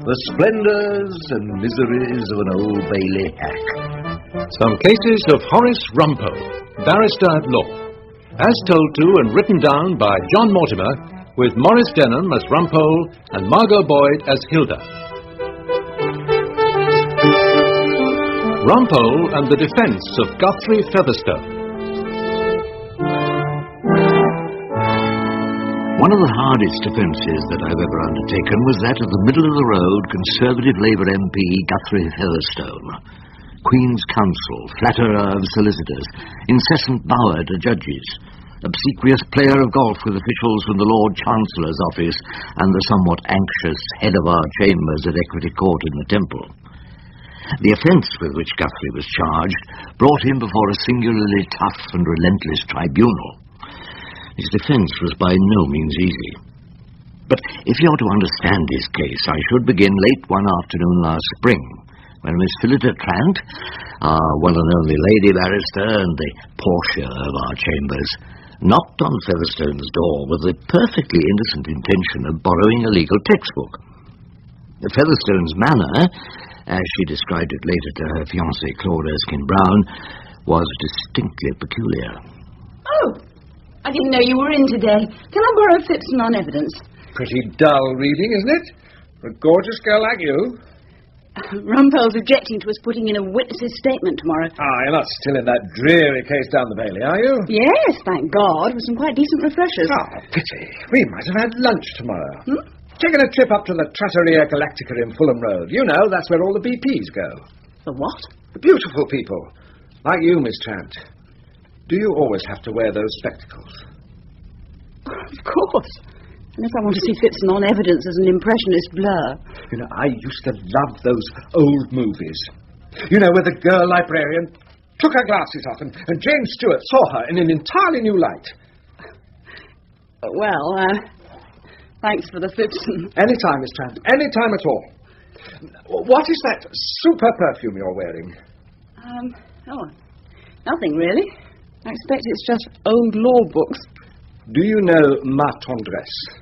The splendours and miseries of an Old Bailey hack. Some cases of Horace Rumpole, barrister at law. As told to and written down by John Mortimer, with Maurice Denham as Rumpole and Margot Boyd as Hilda. Rumpole and the Defence of Guthrie Featherstone. One of the hardest defences that I've ever undertaken was that of the middle-of-the-road Conservative Labour MP Guthrie Featherstone. Queen's Counsel, flatterer of solicitors, incessant bower to judges, obsequious player of golf with officials from the Lord Chancellor's office and the somewhat anxious head of our chambers at Equity Court in the Temple. The offence with which Guthrie was charged brought him before a singularly tough and relentless tribunal. His defence was by no means easy. But if you're to understand his case, I should begin late one afternoon last spring, when Miss Phillida Trant, our one and only lady barrister and the Portia of our chambers, knocked on Featherstone's door with the perfectly innocent intention of borrowing a legal textbook. Featherstone's manner, as she described it later to her fiancé Claude Erskine-Brown, was distinctly peculiar. Oh! I didn't know you were in today. Can I borrow Phipson on evidence? Pretty dull reading, isn't it? For a gorgeous girl like you. Rumpole's objecting to us putting in a witness's statement tomorrow. You're not still in that dreary case down the Bailey, are you? Yes, thank God, with some quite decent refreshers. Pity. We might have had lunch tomorrow. Taking a trip up to the Trattoria Galactica in Fulham Road. You know, that's where all the BPs go. The what? The beautiful people. Like you, Miss Trant. Do you always have to wear those spectacles? Of course. Unless I want to see Phipson on evidence as an impressionist blur. You know, I used to love those old movies. You know, where the girl librarian took her glasses off and James Stewart saw her in an entirely new light. Well, thanks for the Phipson. Anytime, Miss Trant. Anytime at all. What is that super perfume you're wearing? Nothing really. I expect it's just old law books. Do you know Ma Tendresse?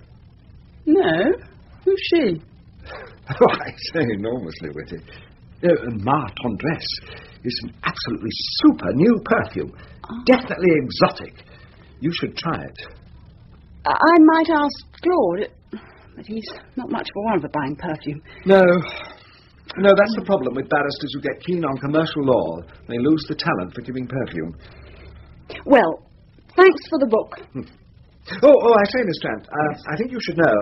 No. Who's she? Oh, I say, enormously witty. Ma Tendresse is an absolutely super new perfume. Definitely exotic. You should try it. I might ask Claude, but he's not much of a one for buying perfume. No, that's the problem with barristers who get keen on commercial law. They lose the talent for giving perfume. Well, thanks for the book. Oh, I say, Miss Trant, I think you should know.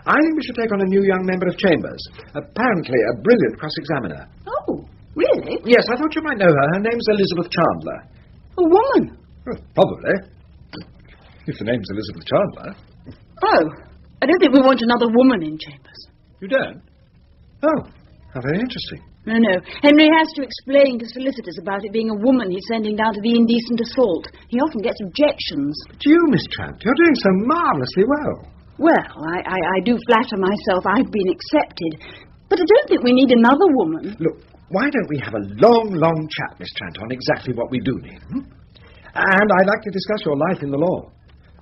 I think we should take on a new young member of Chambers. Apparently a brilliant cross-examiner. Oh, really? Yes, I thought you might know her. Her name's Elizabeth Chandler. A woman? Probably. If the name's Elizabeth Chandler. Oh, I don't think we want another woman in Chambers. You don't? Oh, how very interesting. No. Henry has to explain to solicitors about it being a woman he's sending down to the indecent assault. He often gets objections. But you, Miss Trant, you're doing so marvellously well. Well, I do flatter myself I've been accepted. But I don't think we need another woman. Look, why don't we have a long chat, Miss Trant, on exactly what we do need? And I'd like to discuss your life in the law.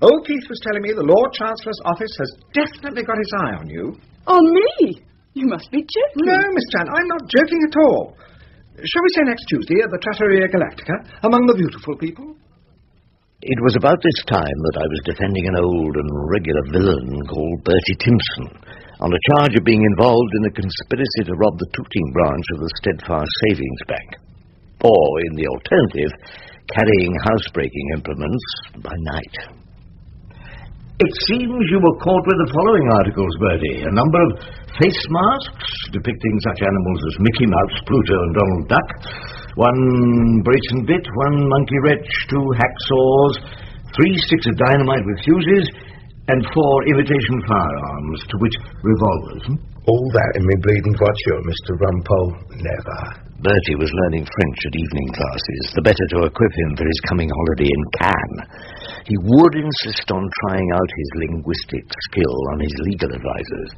Old Keith was telling me the Lord Chancellor's office has definitely got his eye on you. On me? You must be joking. No, Miss Trant, I'm not joking at all. Shall we say next Tuesday at the Trattoria Galactica, among the beautiful people? It was about this time that I was defending an old and regular villain called Bertie Timpson on a charge of being involved in a conspiracy to rob the Tooting branch of the Steadfast Savings Bank. Or, in the alternative, carrying housebreaking implements by night. It seems you were caught with the following articles, Bertie. A number of face masks depicting such animals as Mickey Mouse, Pluto and Donald Duck, one brace and bit, one monkey wrench, 2 hacksaws, 3 sticks of dynamite with fuses, and 4 imitation firearms, to which revolvers. All that in me bleeding voiture, Mr. Rumpole. Never. Bertie was learning French at evening classes, the better to equip him for his coming holiday in Cannes. He would insist on trying out his linguistic skill on his legal advisers.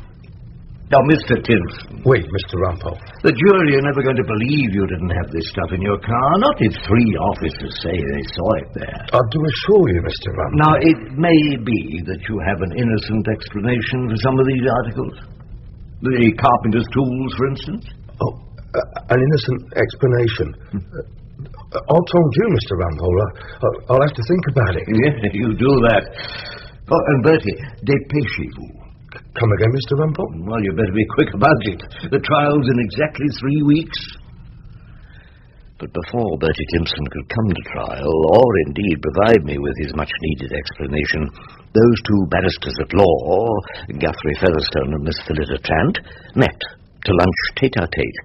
Now, Mr. Timpson. Wait, Mr. Rumpole. The jury are never going to believe you didn't have this stuff in your car, not if 3 officers say they saw it there. I do assure you, Mr. Rumpole. Now, it may be that you have an innocent explanation for some of these articles. The carpenter's tools, for instance? Oh, an innocent explanation. I told you, Mr. Rumpole. I'll have to think about it. Yeah, you do that. Oh, and Bertie, dépêchez-vous. Come again, Mr. Rumpole? Well, you better be quick about it. The trial's in exactly 3 weeks. But before Bertie Timpson could come to trial, or indeed provide me with his much-needed explanation, those two barristers at law, Guthrie Featherstone and Miss Phillida Trant, met to lunch tete-a-tete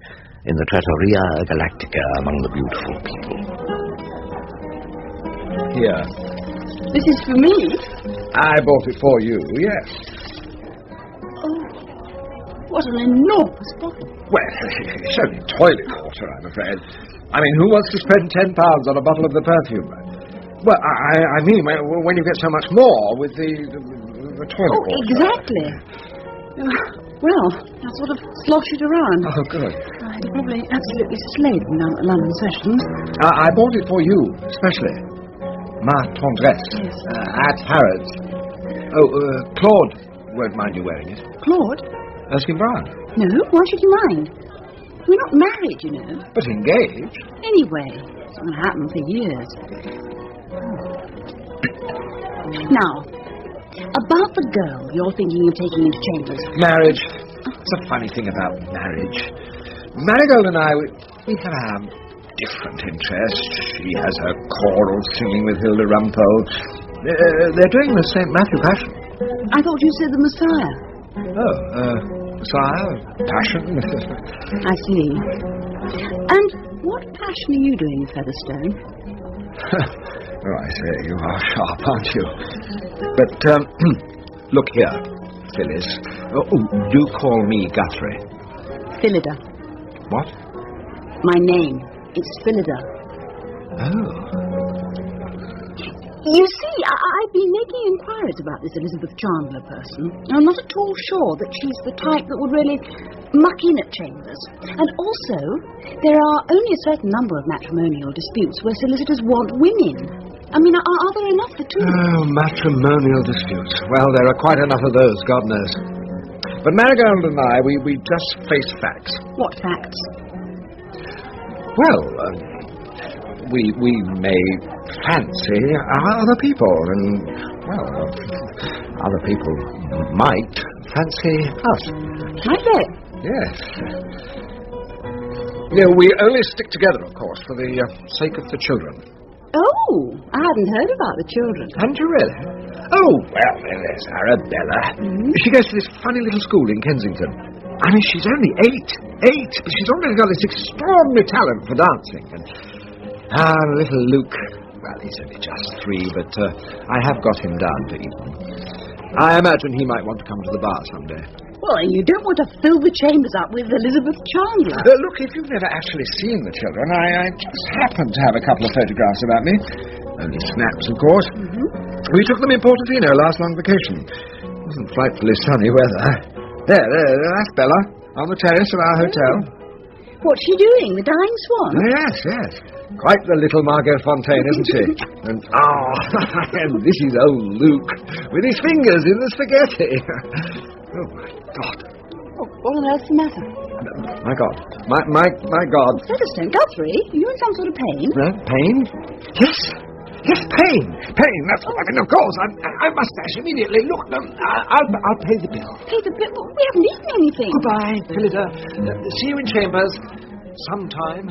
in the Trattoria Galactica among the beautiful people. Here. This is for me? I bought it for you, yes. Oh, what an enormous bottle. Well, it's only toilet water, I'm afraid. I mean, who wants to spend £10 on a bottle of the perfume? Well, I mean, when you get so much more with the toilet water. Exactly. Well, I sort of slosh it around. Oh, good. I'd probably absolutely slayed them down at London Sessions. I bought it for you, especially. Ma tendresse. Yes. At Harrods. Oh, Claude won't mind you wearing it. Claude? Erskine Brown. No, why should he mind? We're not married, you know. But engaged. Anyway, it's going to happen for years. Now, about the girl you're thinking of taking into chambers. Marriage. It's a funny thing about marriage. Marigold and I, we have our different interests. She has her choral singing with Hilda Rumpole. They're doing the St. Matthew Passion. I thought you said the Messiah. Oh, Messiah? Passion? I see. And what passion are you doing, Featherstone? Oh, I say, you are sharp, aren't you? But, look here, Phyllis. Do call me Guthrie. Phillida. What? My name. It's Phillida. Oh. You see, I've been making inquiries about this Elizabeth Chandler person. I'm not at all sure that she's the type that would really muck in at chambers. And also, there are only a certain number of matrimonial disputes where solicitors want women. I mean, are there enough for two? Oh, matrimonial disputes. Well, there are quite enough of those, God knows. But Marigold and I, we just face facts. What facts? Well, we may fancy other people, and, well, other people might fancy us. Might they? Yes. Yeah, we only stick together, of course, for the sake of the children. Oh, I hadn't heard about the children. Hadn't you really? Oh, well, there's Arabella. Mm-hmm. She goes to this funny little school in Kensington. I mean, she's only 8, but she's already got this extraordinary talent for dancing. And little Luke, well, he's only just 3, but I have got him down to Eton. I imagine he might want to come to the bar someday. Well, you don't want to fill the chambers up with Elizabeth Chandler. Look, if you've never actually seen the children, I just happen to have a couple of photographs about me. Only snaps, of course. Mm-hmm. We took them in Portofino last long vacation. It wasn't frightfully sunny weather. There, that's Bella, on the terrace of our hotel. What's she doing, the Dying Swan? Yes. Quite the little Margot Fontaine, isn't she? And, and this is old Luke, with his fingers in the spaghetti. Oh, my God. Oh, what on earth's the matter? My God. My God. Featherstone, Guthrie, are you in some sort of pain? Pain? Yes, pain. That's what I mean. Of course, I must dash immediately. Look, I'll pay the bill. Pay the bill? We haven't eaten anything. Goodbye, Phillida. See you in chambers sometime.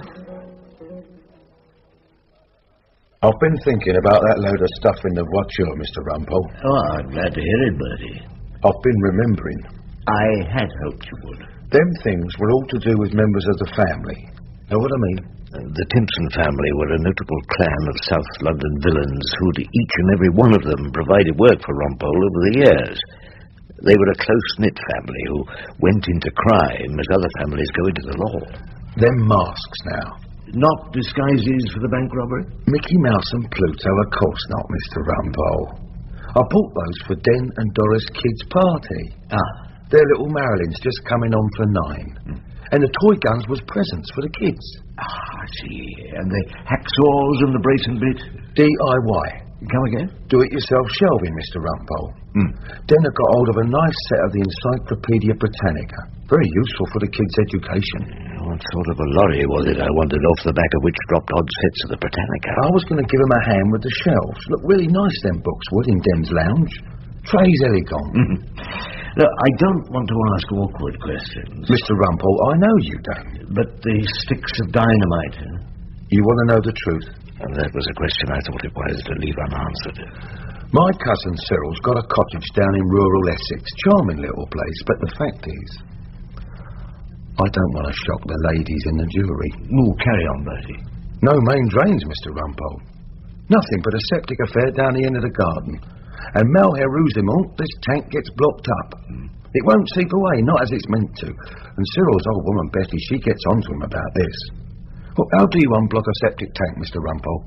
I've been thinking about that load of stuff in the voiture, Mr. Rumpole. Oh, I'm glad to hear it, Bertie. I've been remembering. I had hoped you would. Them things were all to do with members of the family. Know what I mean? The Timpson family were a notable clan of South London villains who'd each and every one of them provided work for Rumpole over the years. They were a close-knit family who went into crime as other families go into the law. Them masks now. Not disguises for the bank robbery? Mickey Mouse and Pluto, of course not, Mr. Rumpole. I bought those for Den and Doris Kidd's party. Their little Marilyns just coming on for 9. And the toy guns was presents for the kids. I see. And the hacksaws and the brace and bit? DIY. Come again? Do-it-yourself shelving, Mr. Rumpole. Then I got hold of a nice set of the Encyclopedia Britannica, Very useful for the kids' education. What sort of a lorry was it, I wondered, off the back of which dropped odd sets of the Britannica? I was going to give him a hand with the shelves. Look really nice, them books would, in Dem's lounge. Trays elegant. Look, I don't want to ask awkward questions. Mr. Rumpole, I know you don't. But the sticks of dynamite, You want to know the truth? And that was a question I thought it wise to leave unanswered. My cousin Cyril's got a cottage down in rural Essex. Charming little place, but the fact is, I don't want to shock the ladies in the jury. Oh, carry on, Bertie. No main drains, Mr. Rumpole. Nothing but a septic affair down the end of the garden. And malheureusement, this tank gets blocked up. It won't seep away, not as it's meant to. And Cyril's old woman, Betty, she gets on to him about this. Well, how do you unblock a septic tank, Mr. Rumpole?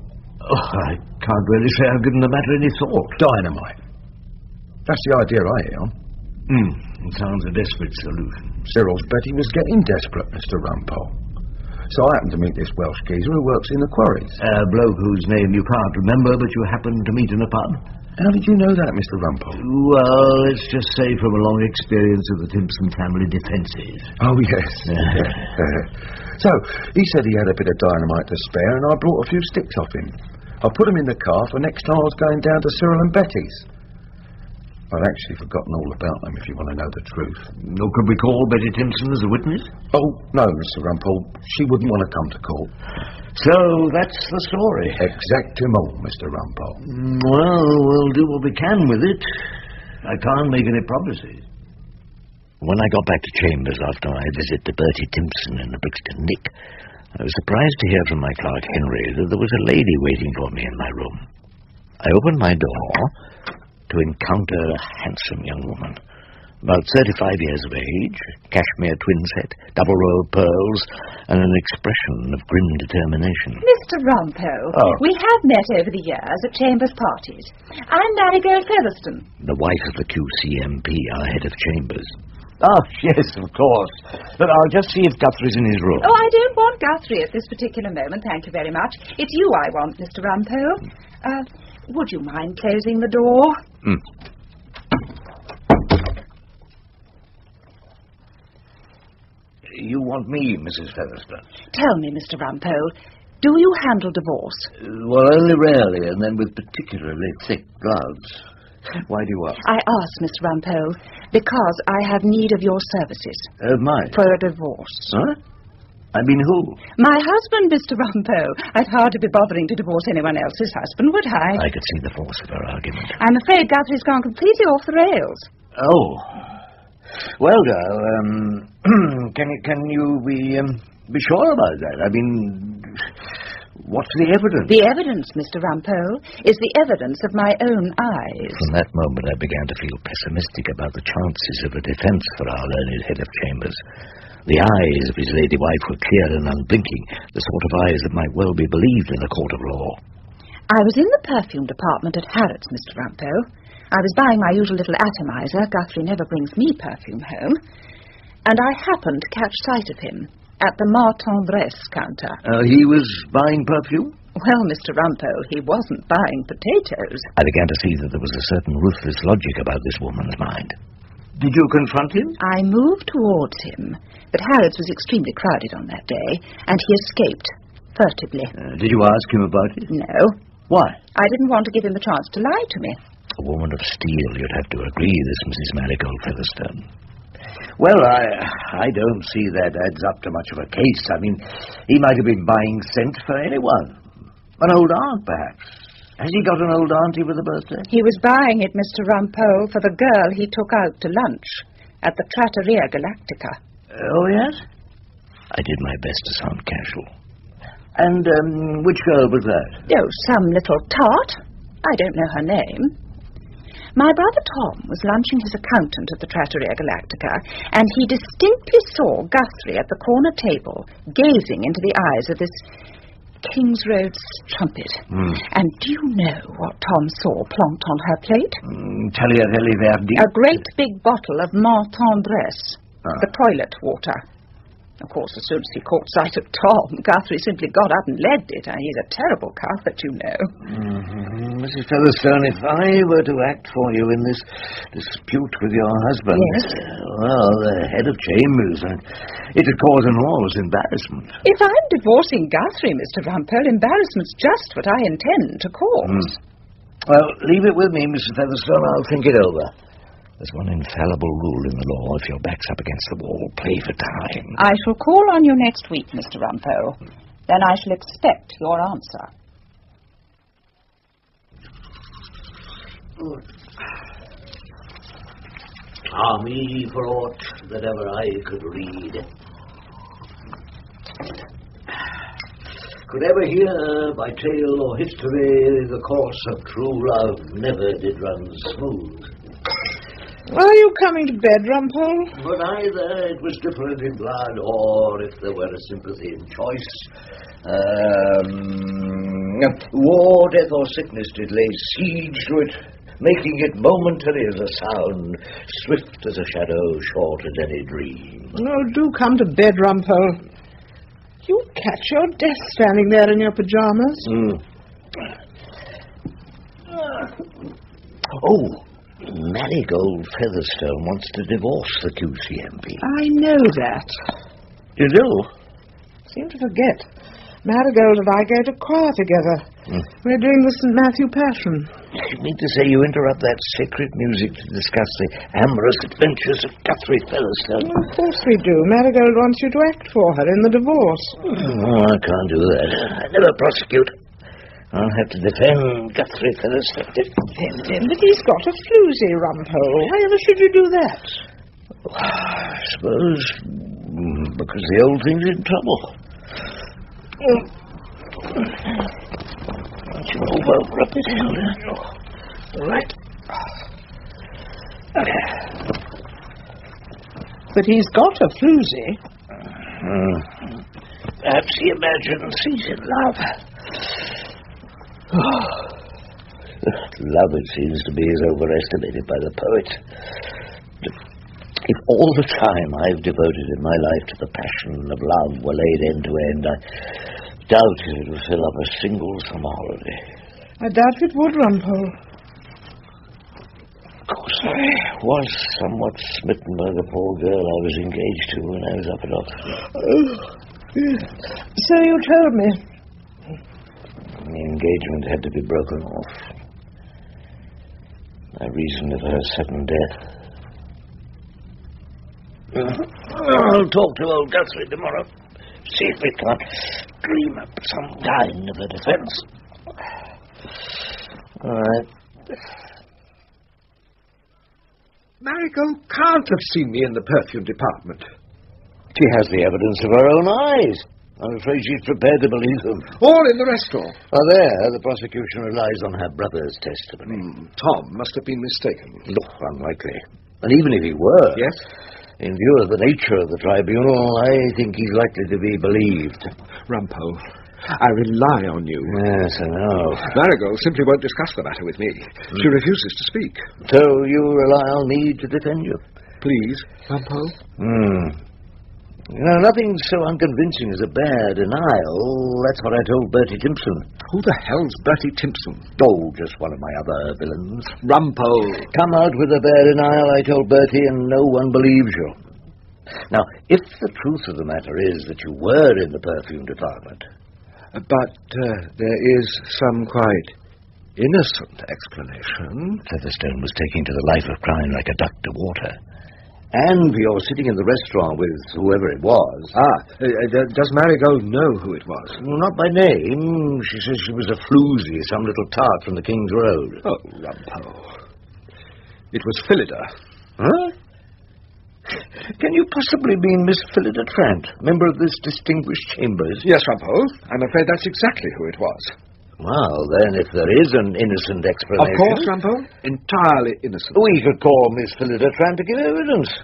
Oh, I can't really say I've given the matter any thought. Dynamite. That's the idea I hear on. It sounds a desperate solution. Cyril's Betty was getting desperate, Mr. Rumpole. So I happened to meet this Welsh geezer who works in the quarries. A bloke whose name you can't remember, but you happened to meet in a pub. How did you know that, Mr. Rumpole? Well, let's just say from a long experience of the Timpson family defences. Oh, yes. So, he said he had a bit of dynamite to spare, and I brought a few sticks off him. I put them in the car for next time I was going down to Cyril and Betty's. I'd actually forgotten all about them, if you want to know the truth. Or could we call Betty Timpson as a witness? Oh, no, Mr. Rumpole. She wouldn't want to come to court. So, that's the story. Exactement, Mr. Rumpole. Well, we'll do what we can with it. I can't make any promises. When I got back to Chambers after my visit to Bertie Timpson and the Brixton Nick, I was surprised to hear from my clerk Henry that there was a lady waiting for me in my room. I opened my door to encounter a handsome young woman, about 35 years of age, cashmere twin set, double row of pearls, and an expression of grim determination. Mr. Rumpole, we have met over the years at Chambers parties. I'm Marigold Featherstone. The wife of the QCMP, our head of Chambers. Oh, yes, of course. But I'll just see if Guthrie's in his room. Oh, I don't want Guthrie at this particular moment, thank you very much. It's you I want, Mr. Rumpole. Would you mind closing the door? You want me, Mrs. Featherstone? Tell me, Mr. Rumpole, do you handle divorce? Well, only rarely, and then with particularly thick gloves. Why do you ask? I ask, Mr. Rumpole, because I have need of your services. Mine? For a divorce. Huh? I mean, who? My husband, Mr. Rumpole. I'd hardly be bothering to divorce anyone else's husband, would I? I could see the force of her argument. I'm afraid Guthrie's gone completely off the rails. Oh. Well, girl, can you be sure about that? I mean, what's the evidence? The evidence, Mr. Rumpole, is the evidence of my own eyes. From that moment, I began to feel pessimistic about the chances of a defence for our learned head of Chambers. The eyes of his lady wife were clear and unblinking, the sort of eyes that might well be believed in a court of law. I was in the perfume department at Harrods, Mr. Rumpole. I was buying my usual little atomizer. Guthrie never brings me perfume home. And I happened to catch sight of him at the Martin-Bresse counter. He was buying perfume? Well, Mr. Rumpole, he wasn't buying potatoes. I began to see that there was a certain ruthless logic about this woman's mind. Did you confront him? I moved towards him, but Harrods was extremely crowded on that day, and he escaped, furtively. Did you ask him about it? No. Why? I didn't want to give him the chance to lie to me. A woman of steel, you'd have to agree, this Mrs. Marigold Featherstone. Well, I don't see that adds up to much of a case. I mean, he might have been buying scent for anyone. An old aunt, perhaps. Has he got an old auntie with a birthday? He was buying it, Mr. Rumpole, for the girl he took out to lunch at the Trattoria Galactica. Oh, yes? I did my best to sound casual. And which girl was that? Oh, some little tart. I don't know her name. My brother Tom was lunching his accountant at the Trattoria Galactica, and he distinctly saw Guthrie at the corner table, gazing into the eyes of this King's Road strumpet. And do you know what Tom saw plonked on her plate? Tagliatelle Verdi. A great big bottle of Martin-Bresse, the toilet water. Of course, as soon as he caught sight of Tom, Guthrie simply got up and legged it. He's a terrible coward, you know. Mrs. Featherstone, if I were to act for you in this dispute with your husband... Yes? Well, the head of chambers, it'd cause enormous embarrassment. If I'm divorcing Guthrie, Mr. Rumpole, embarrassment's just what I intend to cause. Well, leave it with me, Mrs. Featherstone. I'll think it over. There's one infallible rule in the law. If your back's up against the wall, play for time. I shall call on you next week, Mr. Rumpole. Then I shall expect your answer. Me for aught that ever I could read. Could ever hear by tale or history the course of true love never did run smooth. Are you coming to bed, Rumpole? But either it was different in blood, or if there were a sympathy in choice, war, death, or sickness did lay siege to it, making it momentary as a sound, swift as a shadow, short as any dream. Oh, do come to bed, Rumpole. You catch your death standing there in your pyjamas. Oh, Marigold Featherstone wants to divorce the QCMP. I know that. You do? Seem to forget. Marigold and I go to choir together. We're doing the St. Matthew Passion. You mean to say you interrupt that sacred music to discuss the amorous adventures of Guthrie Featherstone? Of course we do. Marigold wants you to act for her in the divorce. Oh, I can't do that. I never prosecute. I'll have to defend Guthrie Featherstone. Defend him? But he's got a floozy, Rumpole. Why ever should you do that? I suppose because the old thing's in trouble. Don't you over up it, Hilda? All right. But he's got a floozy. Perhaps he imagines he's in love. Love, it seems to be, is overestimated by the poet. If all the time I've devoted in my life to the passion of love were laid end to end, I doubt if it would fill up a single summer holiday. I doubt it would, Rumpole. Of course, I was somewhat smitten by the poor girl I was engaged to when I was up at Oxford. So you told me. The engagement had to be broken off. I reasoned of her sudden death. I'll talk to old Guthrie tomorrow. See if we can't dream up some kind of a defence. All right. Marigold can't have seen me in the perfume department. She has the evidence of her own eyes. I'm afraid she's prepared to believe them. All in the restaurant. Oh, there, the prosecution relies on her brother's testimony. Tom must have been mistaken. Look, unlikely. And even if he were... Yes? In view of the nature of the tribunal, I think he's likely to be believed. Rumpole, I rely on you. Yes, I know. Marigold simply won't discuss the matter with me. She refuses to speak. So you rely on me to defend you? Please, Rumpole? You know, nothing so unconvincing as a bare denial. That's what I told Bertie Timpson. Who the hell's Bertie Timpson? Oh, just one of my other villains. Rumpole. Come out with a bare denial, I told Bertie, and no one believes you. Now, if the truth of the matter is that you were in the perfume department... But there is some quite innocent explanation. Featherstone was taking to the life of crime like a duck to water. And you're sitting in the restaurant with whoever it was. Does Marigold know who it was? Well, not by name. She says she was a floozy, some little tart from the King's Road. Oh, Rumpole. It was Phillida. Huh? Can you possibly mean Miss Phillida Trant, member of this distinguished chambers? Yes, Rumpole. I'm afraid that's exactly who it was. Well, then, if there is an innocent explanation... Of course, Rumpole. Entirely innocent. We could call Miss Phillida Trant to give evidence.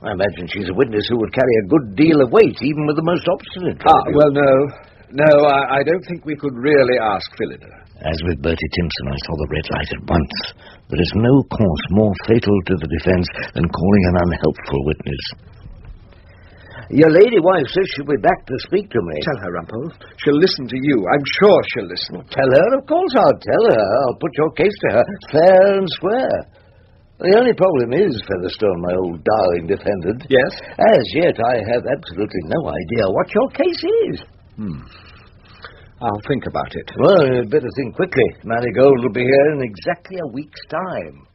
I imagine she's a witness who would carry a good deal of weight, even with the most obstinate. Well, no. No, I don't think we could really ask Phillida. As with Bertie Timpson, I saw the red light at once. There is no course more fatal to the defence than calling an unhelpful witness. Your lady wife says she'll be back to speak to me. Tell her, Rumpole. She'll listen to you. I'm sure she'll listen. Tell her? Of course I'll tell her. I'll put your case to her, fair and square. The only problem is, Featherstone, my old darling defendant. Yes? As yet, I have absolutely no idea what your case is. I'll think about it. Well, you'd better think quickly. Marigold will be here in exactly a week's time.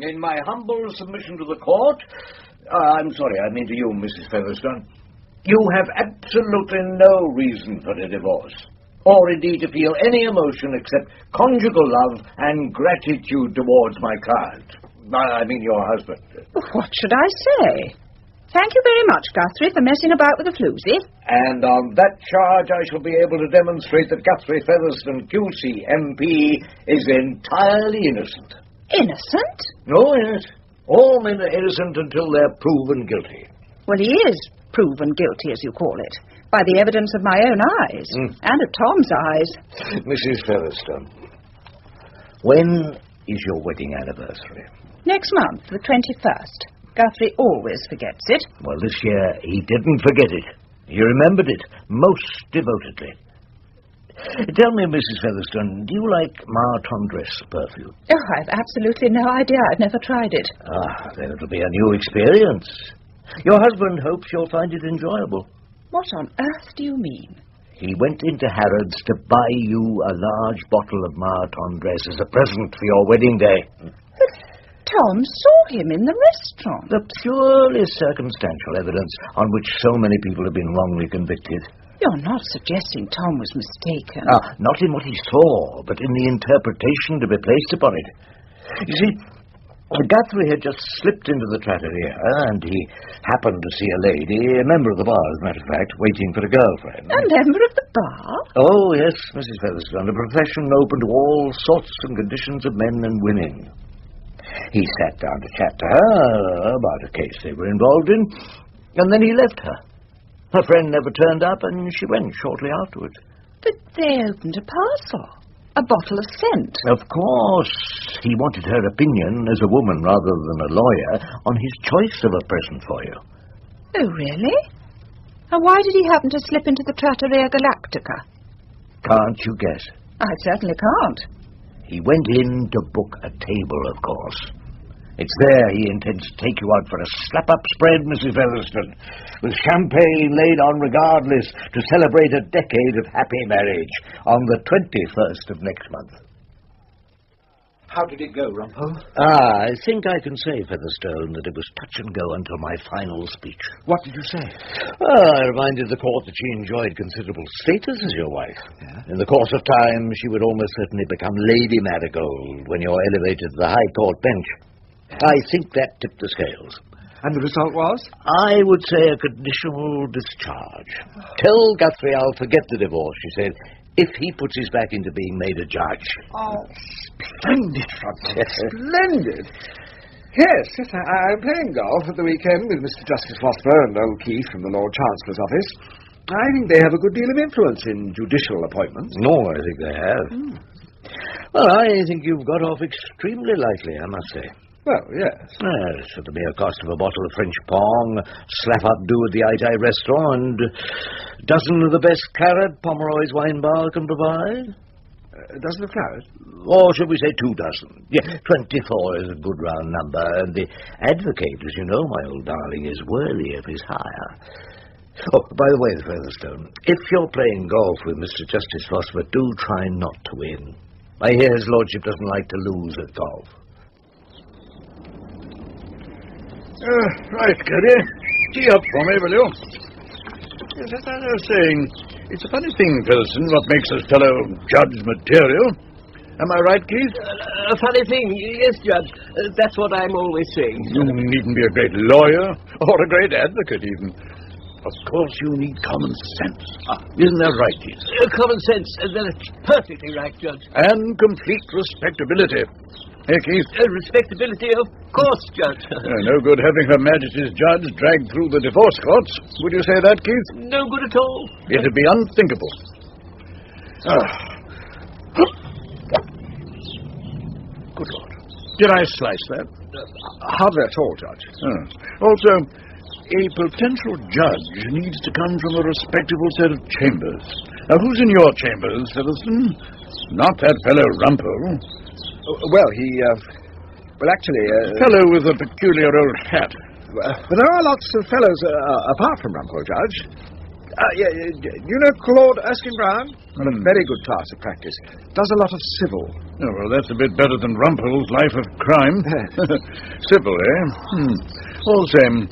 In my humble submission to the court, I'm sorry, I mean to you, Mrs. Featherstone, you have absolutely no reason for a divorce, or indeed to feel any emotion except conjugal love and gratitude towards my client. I mean your husband. What should I say? Thank you very much, Guthrie, for messing about with the floozy. And on that charge, I shall be able to demonstrate that Guthrie Featherstone, QC, MP, is entirely innocent. Innocent? Oh, yes. All men are innocent until they're proven guilty. Well, he is proven guilty, as you call it, by the evidence of my own eyes, and of Tom's eyes. Mrs. Featherstone, when is your wedding anniversary? Next month, the 21st. Guthrie always forgets it. Well, this year he didn't forget it. He remembered it most devotedly. Tell me, Mrs. Featherstone, do you like Martondress perfume? Oh, I've absolutely no idea. I've never tried it. Ah, then it'll be a new experience. Your husband hopes you'll find it enjoyable. What on earth do you mean? He went into Harrods to buy you a large bottle of Martondress as a present for your wedding day. Tom saw him in the restaurant. The purely circumstantial evidence on which so many people have been wrongly convicted. You're not suggesting Tom was mistaken. Not in what he saw, but in the interpretation to be placed upon it. You see, Guthrie had just slipped into the trattoria, and he happened to see a lady, a member of the bar, as a matter of fact, waiting for a girlfriend. A member of the bar? Oh, yes, Mrs. Featherstone, a profession open to all sorts and conditions of men and women. He sat down to chat to her about a case they were involved in, and then he left her. Her friend never turned up, and she went shortly afterwards. But they opened a parcel. A bottle of scent. Of course. He wanted her opinion, as a woman rather than a lawyer, on his choice of a present for you. Oh, really? And why did he happen to slip into the Trattoria Galactica? Can't you guess? I certainly can't. He went in to book a table, of course. It's there he intends to take you out for a slap-up spread, Mrs. Featherstone, with champagne laid on regardless, to celebrate a decade of happy marriage on the 21st of next month. How did it go, Rumpole? I think I can say, Featherstone, that it was touch and go until my final speech. What did you say? I reminded the court that she enjoyed considerable status as your wife. Yeah? In the course of time, she would almost certainly become Lady Marigold when you're elevated to the High Court bench. I think that tipped the scales. And the result was? I would say a conditional discharge. Tell Guthrie I'll forget the divorce, she said, if he puts his back into being made a judge. Oh, splendid, Rumpole. Splendid. Yes, I'm playing golf at the weekend with Mr. Justice Vosper and old Keith from the Lord Chancellor's office. I think they have a good deal of influence in judicial appointments. No, I think they have. Well, I think you've got off extremely lightly, I must say. Well, yes. Yes, at the mere cost of a bottle of French pong, slap-up do at the Aitai restaurant, and a dozen of the best claret Pomeroy's wine bar can provide. A dozen of claret? Or should we say 2 dozen? Yeah, 24 is a good round number, and the advocate, as you know, my old darling, is worthy of his hire. Oh, by the way, Featherstone, if you're playing golf with Mr. Justice Vosper, do try not to win. I hear his lordship doesn't like to lose at golf. Right, Caddy. Tee up for me, will you? Yes, as I was saying, it's a funny thing, Featherstone, what makes a fellow judge material. Am I right, Keith? A funny thing, yes, Judge. That's what I'm always saying. You needn't be a great lawyer, or a great advocate, even. Of course, you need common sense. Isn't that right, Keith? Common sense, that's perfectly right, Judge. And complete respectability. Hey, Keith? Respectability, of course, Judge. No good having Her Majesty's judge dragged through the divorce courts. Would you say that, Keith? No good at all. It'd be unthinkable. Good Lord. Did I slice that? Hardly at all, Judge. Also, A potential judge needs to come from a respectable set of chambers. Now, who's in your chambers, Featherstone? Not that fellow Rumpole. Well, actually... fellow with a peculiar old hat. But there are lots of fellows apart from Rumpole, Judge. You know Claude Erskine-Brown? Got a very good class of practice. Does a lot of civil. Oh, well, that's a bit better than Rumpole's life of crime. Civil, eh? All same.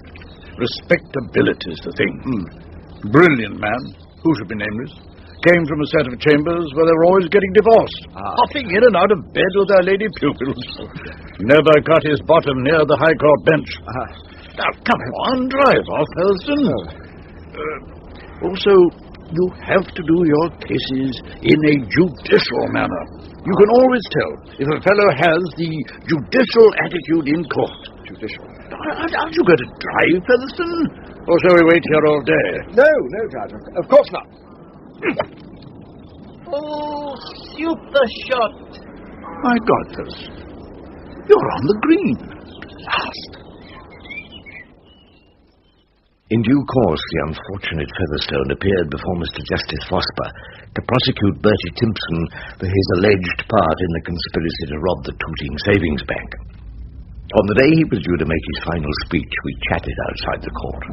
Respectability's the thing. Brilliant man. Who should be nameless? Came from a set of chambers where they were always getting divorced. Hopping in and out of bed with their lady pupils. Never got his bottom near the High Court bench. Now, come on, drive off, Featherstone. Also, you have to do your cases in a judicial manner. You can always tell if a fellow has the judicial attitude in court. Judicial? Aren't you going to drive, Featherstone? Or shall we wait here all day? No, Judge. Of course not. Oh, shoot the shot. My God, Featherstone. You're on the green. Last. In due course, the unfortunate Featherstone appeared before Mr. Justice Vosper to prosecute Bertie Timpson for his alleged part in the conspiracy to rob the Tooting Savings Bank. On the day he was due to make his final speech, we chatted outside the court.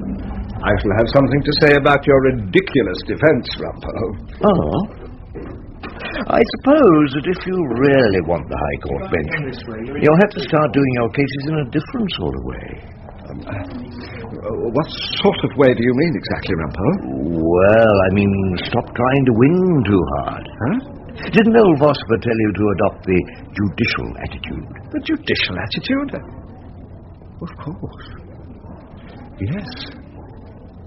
I shall have something to say about your ridiculous defence, Rumpole. Oh? I suppose that if you really want the High Court bench, you'll have to start doing your cases in a different sort of way. What sort of way do you mean exactly, Rumpole? Well, I mean, stop trying to win too hard. Huh? Didn't old Vosper tell you to adopt the judicial attitude? The judicial attitude? Of course. Yes.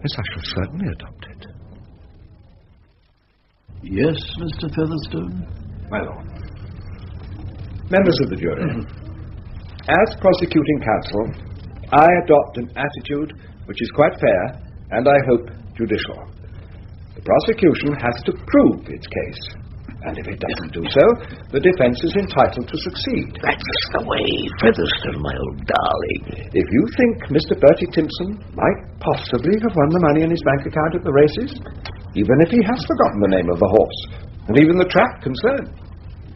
Yes, I shall certainly adopt it. Yes, Mr. Featherstone? My lord. Members of the jury, as prosecuting counsel, I adopt an attitude which is quite fair and, I hope, judicial. The prosecution has to prove its case, and if it doesn't do so, the defence is entitled to succeed. That's the way, Featherstone, my old darling. If you think Mr. Bertie Timpson might possibly have won the money in his bank account at the races, even if he has forgotten the name of the horse, and even the track concerned,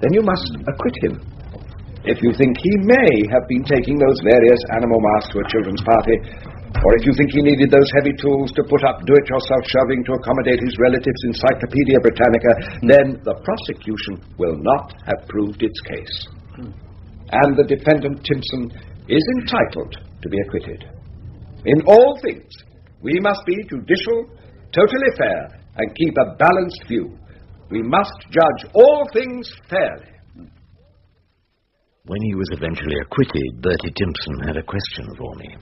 then you must acquit him. If you think he may have been taking those various animal masks to a children's party, or if you think he needed those heavy tools to put up do-it-yourself shelving to accommodate his relatives' Encyclopedia Britannica, then the prosecution will not have proved its case. And the defendant Timpson is entitled to be acquitted. In all things, we must be judicial, totally fair, and keep a balanced view. We must judge all things fairly. When he was eventually acquitted, Bertie Timpson had a question for me.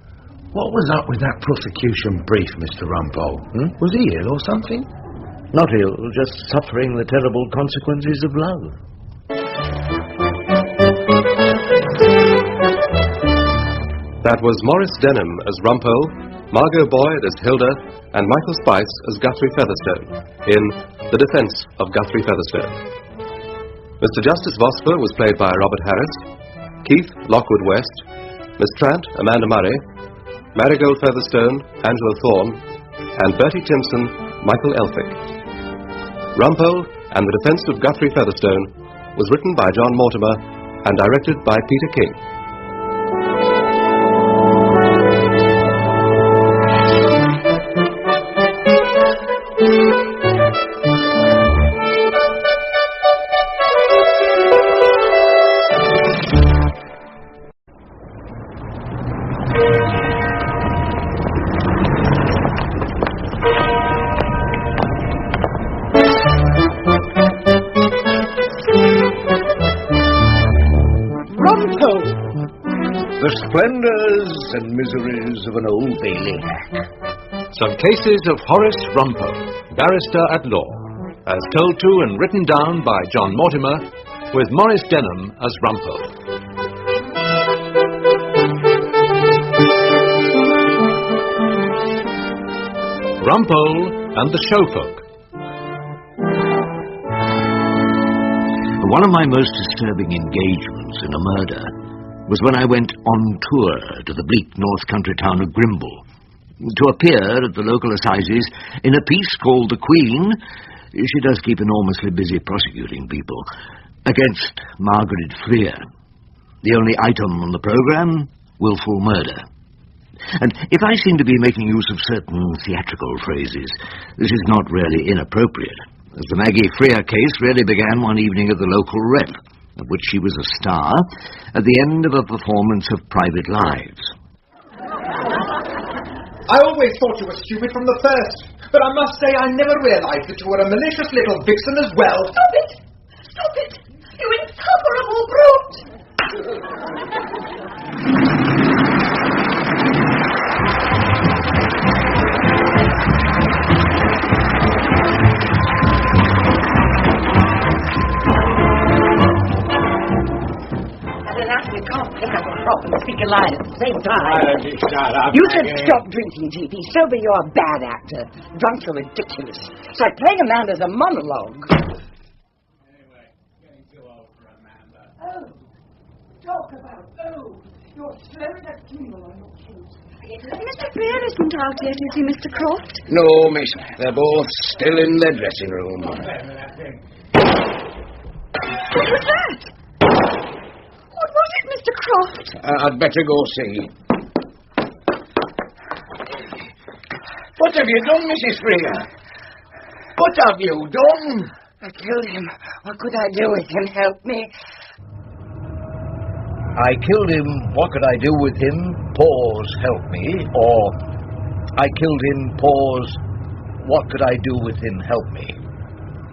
What was up with that prosecution brief, Mr. Rumpole? Was he ill or something? Not ill, just suffering the terrible consequences of love. That was Maurice Denham as Rumpole, Margot Boyd as Hilda, and Michael Spice as Guthrie Featherstone in The Defence of Guthrie Featherstone. Mr. Justice Vosper was played by Robert Harris, Keith Lockwood West, Miss Trant Amanda Murray, Marigold Featherstone Angela Thorne, and Bertie Timpson Michael Elphick. Rumpole and The Defence of Guthrie Featherstone was written by John Mortimer and directed by Peter King. The splendours and miseries of an Old Bailey hack. Some cases of Horace Rumpole, barrister at law, as told to and written down by John Mortimer, with Maurice Denham as Rumpole. Rumpole and the Showfolk. One of my most disturbing engagements in a murder was when I went on tour to the bleak north country town of Grimble, to appear at the local assizes in a piece called The Queen. She does keep enormously busy prosecuting people, against Margaret Freer. The only item on the programme, wilful murder. And if I seem to be making use of certain theatrical phrases, this is not really inappropriate, as the Maggie Freer case really began one evening at the local rep, of which she was a star, at the end of a performance of Private Lives. I always thought you were stupid from the first, but I must say I never realised that you were a malicious little vixen as well. Stop it! Stop it! You incomparable brute! And speak a line at the same time. Shut up. You should stop drinking, G.P. Sober, you're a bad actor. Drunk, you're ridiculous. It's like playing a man as a monologue. Anyway, getting too old for Amanda. Oh, talk about, you're slurring that tingle on your cheeks. Mr. Freer isn't out yet, is he, Mr. Croft? No, miss. They're both still in their dressing room. What was that? What was it, Mr. Croft? I'd better go see. What have you done, Mrs. Freer? What have you done? I killed him. What could I do with him? Help me. I killed him, what could I do with him? Pause, help me. Or, I killed him, pause, what could I do with him? Help me.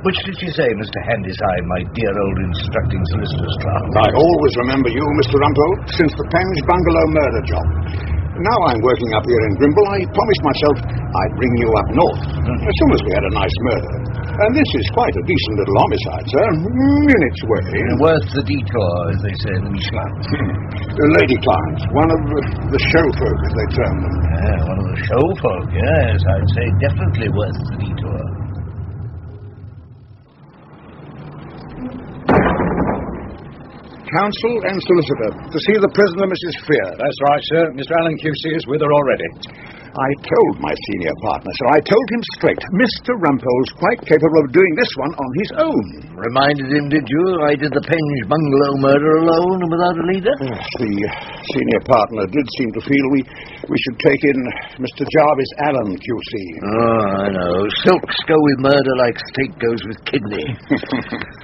Which did she say, Mr. Handyside, my dear old instructing solicitor's clerk? I always remember you, Mr. Rumpole, since the Penge bungalow murder job. Now I'm working up here in Grimble, I promised myself I'd bring you up north, as soon as we had a nice murder. And this is quite a decent little homicide, sir, in its way. Worth the detour, as they say in the Michelin. Lady clients, one of the show folk, as they term them. Yeah, one of the show folk, yes, I'd say definitely worth the detour. Counsel and solicitor, to see the prisoner, Mrs. Freer. That's right, sir. Mr. Allen QC is with her already. I told my senior partner, sir, I told him straight, Mr. Rumpole's quite capable of doing this one on his own. Reminded him, did you? I did the Penge bungalow murder alone and without a leader? Yes, the senior partner did seem to feel we should take in Mr. Jarvis Allen, QC. Oh, I know. Silks go with murder like steak goes with kidney.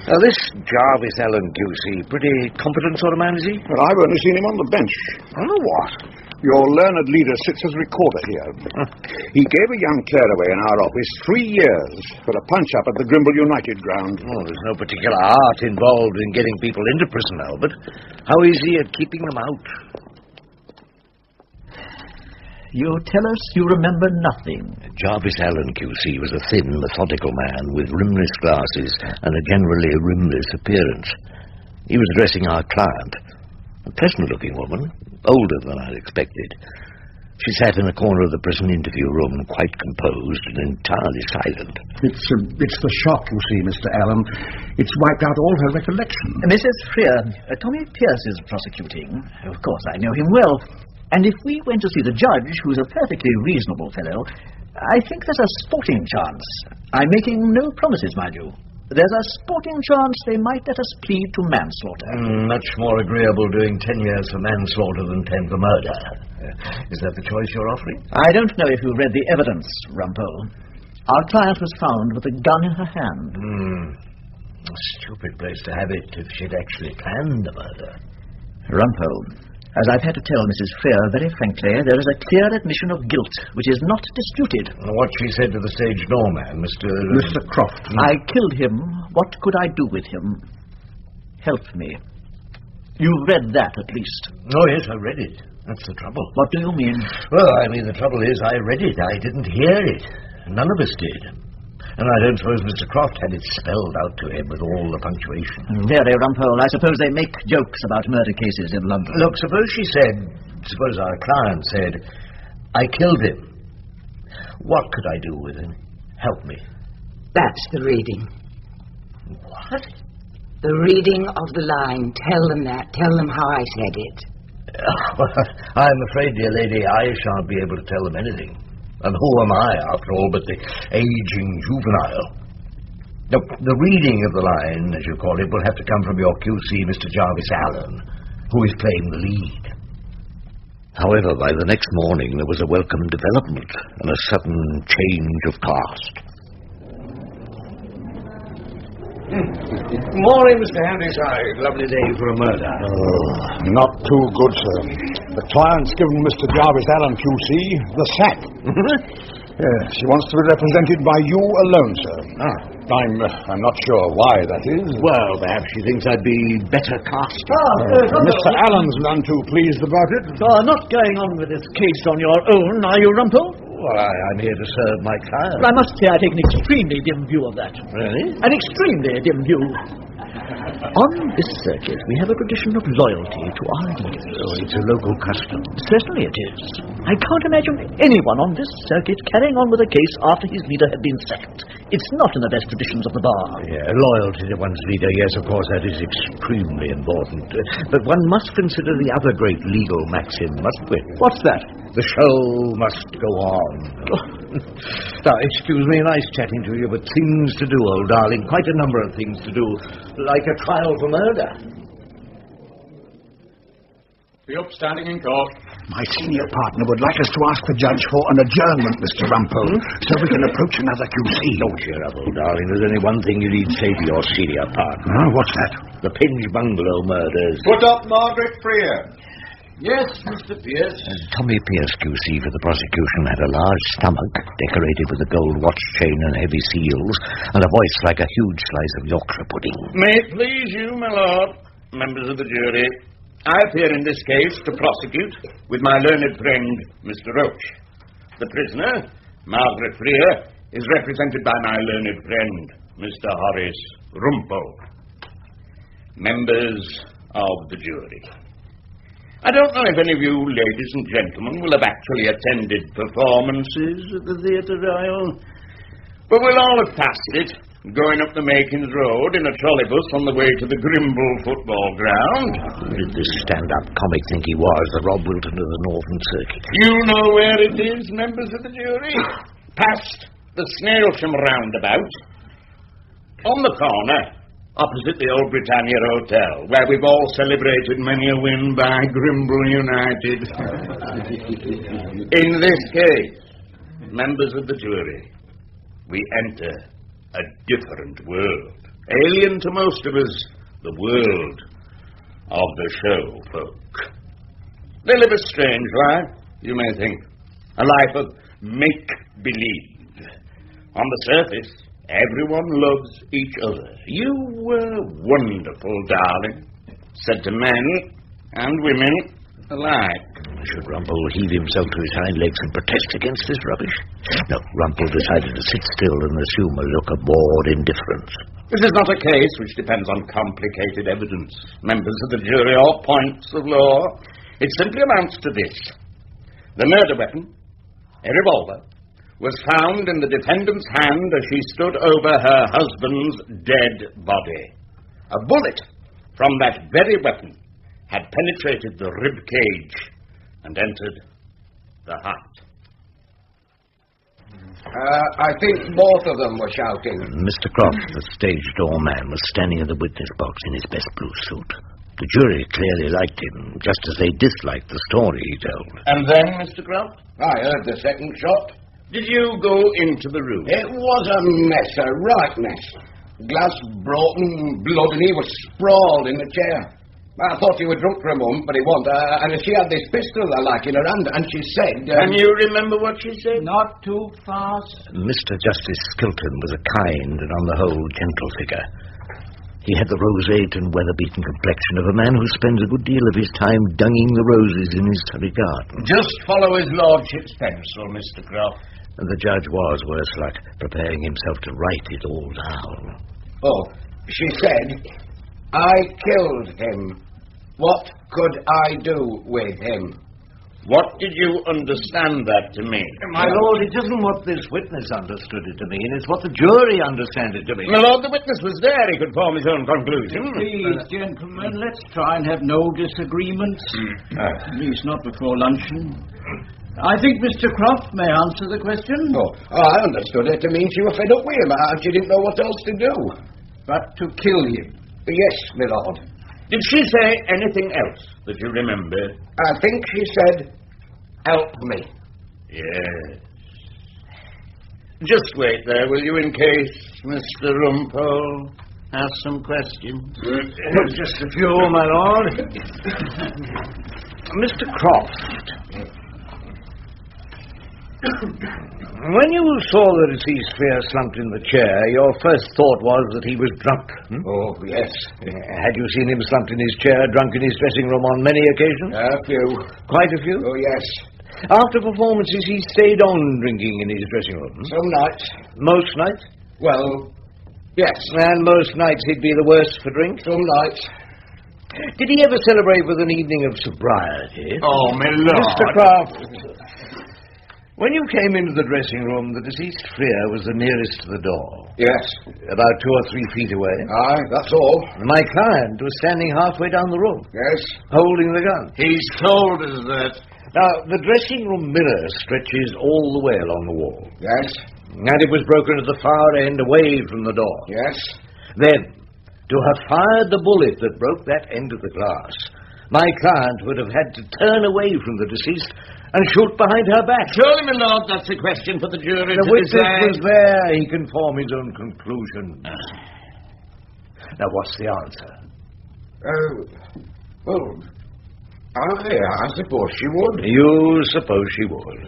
Now, this Jarvis Allen, QC, pretty competent sort of man, is he? Well, I've only seen him on the bench. On the what? Your learned leader sits as recorder here. He gave a young Claraway in our office 3 years for a punch-up at the Grimble United ground. Oh, there's no particular art involved in getting people into prison, Albert. How is he at keeping them out? You tell us you remember nothing. Jarvis Allen, QC, was a thin, methodical man with rimless glasses and a generally rimless appearance. He was addressing our client, a pleasant-looking woman, older than I'd expected. She sat in a corner of the prison interview room, quite composed and entirely silent. It's the shock, you see, Mr. Allen. It's wiped out all her recollection. Mrs. Freer, Tommy Pierce is prosecuting. Of course, I know him well. And if we went to see the judge, who's a perfectly reasonable fellow, I think there's a sporting chance. I'm making no promises, mind you. There's a sporting chance they might let us plead to manslaughter. Much more agreeable doing 10 years for manslaughter than 10 for murder. Is that the choice you're offering? I don't know if you read the evidence, Rumpole. Our client was found with a gun in her hand. A stupid place to have it if she'd actually planned the murder. Rumpole, as I've had to tell Mrs. Freer very frankly, there is a clear admission of guilt, which is not disputed. What she said to the stage doorman, Mr. Croft. I killed him. What could I do with him? Help me. You read that, at least. Oh, yes, I read it. That's the trouble. What do you mean? Well, I mean, the trouble is I read it. I didn't hear it. None of us did. And I don't suppose Mr. Croft had it spelled out to him with all the punctuation. Really, Rumpole, I suppose they make jokes about murder cases in London. Look, suppose our client said, I killed him. What could I do with him? Help me. That's the reading. What? The reading of the line. Tell them that. Tell them how I said it. I'm afraid, dear lady, I shan't be able to tell them anything. And who am I, after all, but the aging juvenile? Now, the reading of the line, as you call it, will have to come from your QC, Mr. Jarvis Allen, who is playing the lead. However, by the next morning there was a welcome development and a sudden change of cast. Morning, Mr. Handyside. Lovely day for a murder. Oh, not too good, sir. The client's given Mr. Jarvis Allen, QC, the sack. Yes, she wants to be represented by you alone, sir. I'm not sure why that is. Well, perhaps she thinks I'd be better cast. Mr. Allen's none too pleased about it. Not going on with this case on your own, are you, Rumpole? Well, I'm here to serve my client. I must say I take an extremely dim view of that. Really? An extremely dim view. On this circuit, we have a tradition of loyalty to our leaders. Oh, it's a local custom. Certainly it is. I can't imagine anyone on this circuit carrying on with a case after his leader had been sacked. It's not in the best traditions of the bar. Yeah, loyalty to one's leader, yes, of course, that is extremely important. But one must consider the other great legal maxim, mustn't we? What's that? The show must go on. Now, excuse me, nice chatting to you, but things to do, old darling. Quite a number of things to do. Like a trial for murder. Be upstanding in court. My senior partner would like us to ask the judge for an adjournment, Mr. Rumpole, so we can approach another QC. Don't cheer up, old darling. There's only one thing you need say to your senior partner. What's that? The Penge Bungalow murders. Put up Margaret Freer. Yes, Mr. Pierce. Tommy Pierce, QC, for the prosecution, had a large stomach decorated with a gold watch chain and heavy seals, and a voice like a huge slice of Yorkshire pudding. May it please you, my lord, members of the jury, I appear in this case to prosecute with my learned friend, Mr. Roach. The prisoner, Margaret Freer, is represented by my learned friend, Mr. Horace Rumpole. Members of the jury, I don't know if any of you ladies and gentlemen will have actually attended performances at the Theatre Royal, but we'll all have passed it, going up the Makins Road in a trolleybus on the way to the Grimble football ground. Who did this stand-up comic think he was, the Rob Wilton of the Northern Circuit? You know where it is, members of the jury? Past the Snailsham roundabout, on the corner, opposite the Old Britannia Hotel, where we've all celebrated many a win by Grimble United. In this case, members of the jury, we enter a different world, alien to most of us, the world of the show folk. They live a strange life, you may think, a life of make-believe. On the surface, everyone loves each other. You were wonderful, darling, said to men and women alike. Should Rumpole heave himself to his hind legs and protest against this rubbish? No, Rumpole decided to sit still and assume a look of bored indifference. This is not a case which depends on complicated evidence, members of the jury, or points of law. It simply amounts to this. The murder weapon, a revolver, was found in the defendant's hand as she stood over her husband's dead body. A bullet from that very weapon had penetrated the rib cage and entered the heart. I think both of them were shouting. Mr. Croft, the stage door man, was standing in the witness box in his best blue suit. The jury clearly liked him, just as they disliked the story he told. And then, Mr. Croft? I heard the second shot. Did you go into the room? It was a mess, a right mess. Glass broken, blood, and he was sprawled in the chair. I thought he was drunk for a moment, but he wasn't. And she had this pistol, in her hand, and she said... Can you remember what she said? Not too fast. Mr. Justice Skilton was a kind and, on the whole, gentle figure. He had the roseate and weather-beaten complexion of a man who spends a good deal of his time dunging the roses in his Surrey garden. Just follow his lordship's pencil, Mr. Croft. And the judge was, worse luck, preparing himself to write it all down. Oh, she said, I killed him. What could I do with him? What did you understand that to mean? My lord, it isn't what this witness understood it to mean. It's what the jury understand it to mean. My lord, the witness was there. He could form his own conclusion. Please, gentlemen, let's try and have no disagreements. At least not before luncheon. I think Mr. Croft may answer the question. Oh, I understood it to mean she was fed up with him and she didn't know what else to do. But to kill him. Yes, my lord. Did she say anything else that you remember? I think she said, help me. Yes. Just wait there, will you, in case Mr. Rumpole has some questions? Just a few, my lord. Mr. Croft, when you saw the deceased Freer slumped in the chair, your first thought was that he was drunk. Oh, yes. Had you seen him slumped in his chair, drunk in his dressing room on many occasions? A few. Quite a few? Oh, yes. After performances, he stayed on drinking in his dressing room? Some nights. Most nights? Well, yes. And most nights he'd be the worse for drink? Some nights. Did he ever celebrate with an evening of sobriety? Oh, my lord. Mr. Croft, when you came into the dressing room, the deceased Freer was the nearest to the door. Yes. About 2 or 3 feet away. Aye, that's all. My client was standing halfway down the room. Yes. Holding the gun. He's told us that. Now, the dressing room mirror stretches all the way along the wall. Yes. And it was broken at the far end away from the door. Yes. Then, to have fired the bullet that broke that end of the glass, my client would have had to turn away from the deceased and shoot behind her back. Surely, my lord, that's a question for the jury the to witness decide. was there. He can form his own conclusion. Now, what's the answer? Well, I suppose she would. You suppose she would.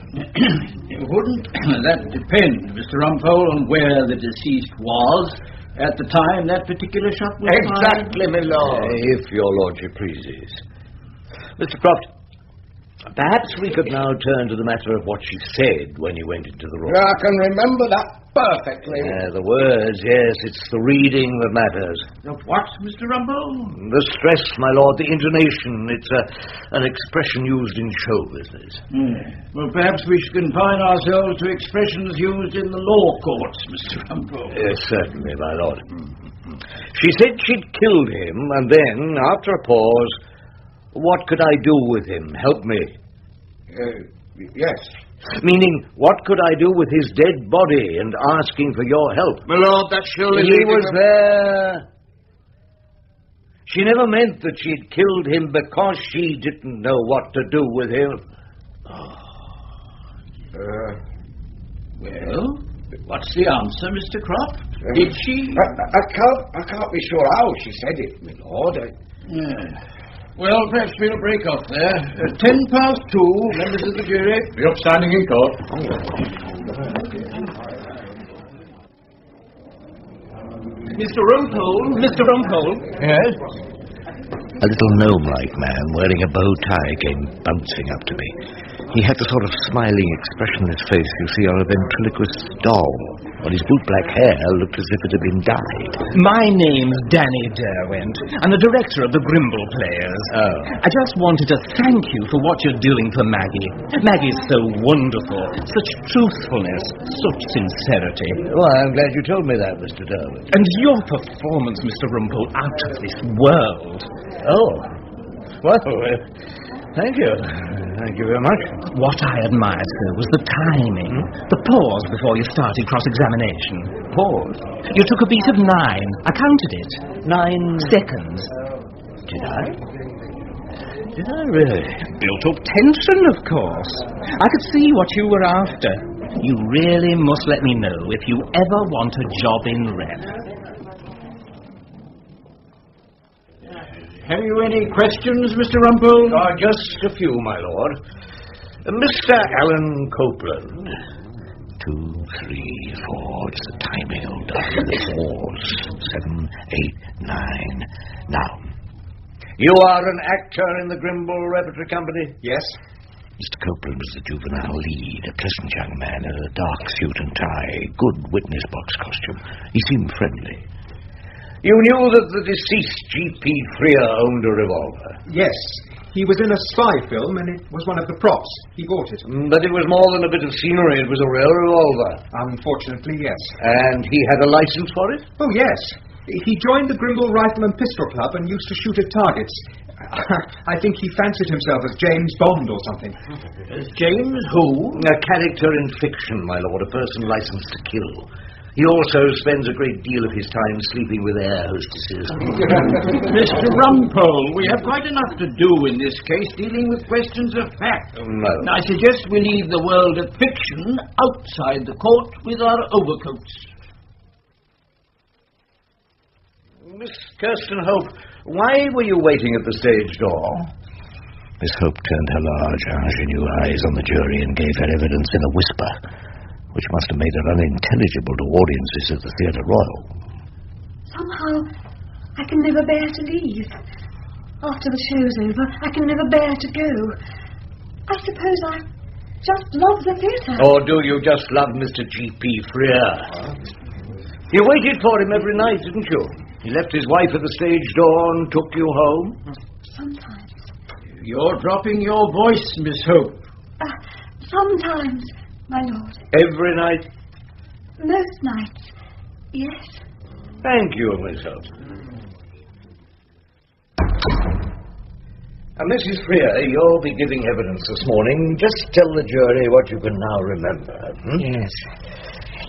Wouldn't that depend, Mr. Rumpole, on where the deceased was at the time that particular shot was fired? Exactly, my lord. If your lordship pleases. Mr. Croft, perhaps we could now turn to the matter of what she said when you went into the room. I can remember that perfectly. The words, yes, it's the reading that matters. Of what, Mr. Rumpole? The stress, my lord, the intonation, it's an expression used in show business. Well, perhaps we should confine ourselves to expressions used in the law courts, Mr. Rumpole. Yes, certainly, my lord. She said she'd killed him, and then, after a pause, what could I do with him? Help me. Yes. Meaning, what could I do with his dead body and asking for your help? My lord, that surely... He was there. She never meant that she'd killed him because she didn't know what to do with him. Well, what's the answer, Mr. Croft? Did she... I can't be sure how she said it, my lord. Well, perhaps we'll break off there. 2:10, members of the jury. Be upstanding in court. Mr. Rumpole. Yes? A little gnome-like man wearing a bow tie came bouncing up to me. He had the sort of smiling, expressionless face you see on a ventriloquist doll, while his boot-black hair looked as if it had been dyed. My name's Danny Derwent. I'm the director of the Grimble Players. Oh. I just wanted to thank you for what you're doing for Maggie. Maggie's so wonderful. Such truthfulness. Such sincerity. Well, I'm glad you told me that, Mr. Derwent. And your performance, Mr. Rumpole, out of this world. Oh. Well, thank you. Thank you very much. What I admired, sir, was the timing. The pause before you started cross-examination. Pause? You took a beat of 9. I counted it. 9 seconds. Did I? Did I really? Built up tension, of course. I could see what you were after. You really must let me know if you ever want a job in rep. Have you any questions, Mr. Rumpole? Just a few, my lord. Mr. Alan Copeland. 2, 3, 4. It's the timing, old dog. The 4s. 7, 8, 9. Now, you are an actor in the Grimble Repertory Company? Yes. Mr. Copeland was the juvenile lead, a pleasant young man in a dark suit and tie, good witness box costume. He seemed friendly. You knew that the deceased G.P. Freer owned a revolver? Yes. He was in a spy film, and it was one of the props. He bought it. But it was more than a bit of scenery. It was a real revolver. Unfortunately, yes. And he had a license for it? Oh, yes. He joined the Grimble Rifle and Pistol Club and used to shoot at targets. I think he fancied himself as James Bond or something. As James who? A character in fiction, my lord, a person licensed to kill. He also spends a great deal of his time sleeping with air hostesses. Mr. Rumpole, we have quite enough to do in this case dealing with questions of fact. No. I suggest we leave the world of fiction outside the court with our overcoats. Miss Kirsten Hope, why were you waiting at the stage door? Miss Hope turned her large, ingenue eyes on the jury and gave her evidence in a whisper, which must have made her unintelligible to audiences at the Theatre Royal. Somehow, I can never bear to leave. After the show's over, I can never bear to go. I suppose I just love the theatre. Or do you just love Mr. G.P. Freer? You waited for him every night, didn't you? He left his wife at the stage door and took you home? Sometimes. You're dropping your voice, Miss Hope. Sometimes, my lord. Every night? Most nights, yes. Thank you, Miss Hope. Mrs. Freer, you'll be giving evidence this morning. Just tell the jury what you can now remember. Yes.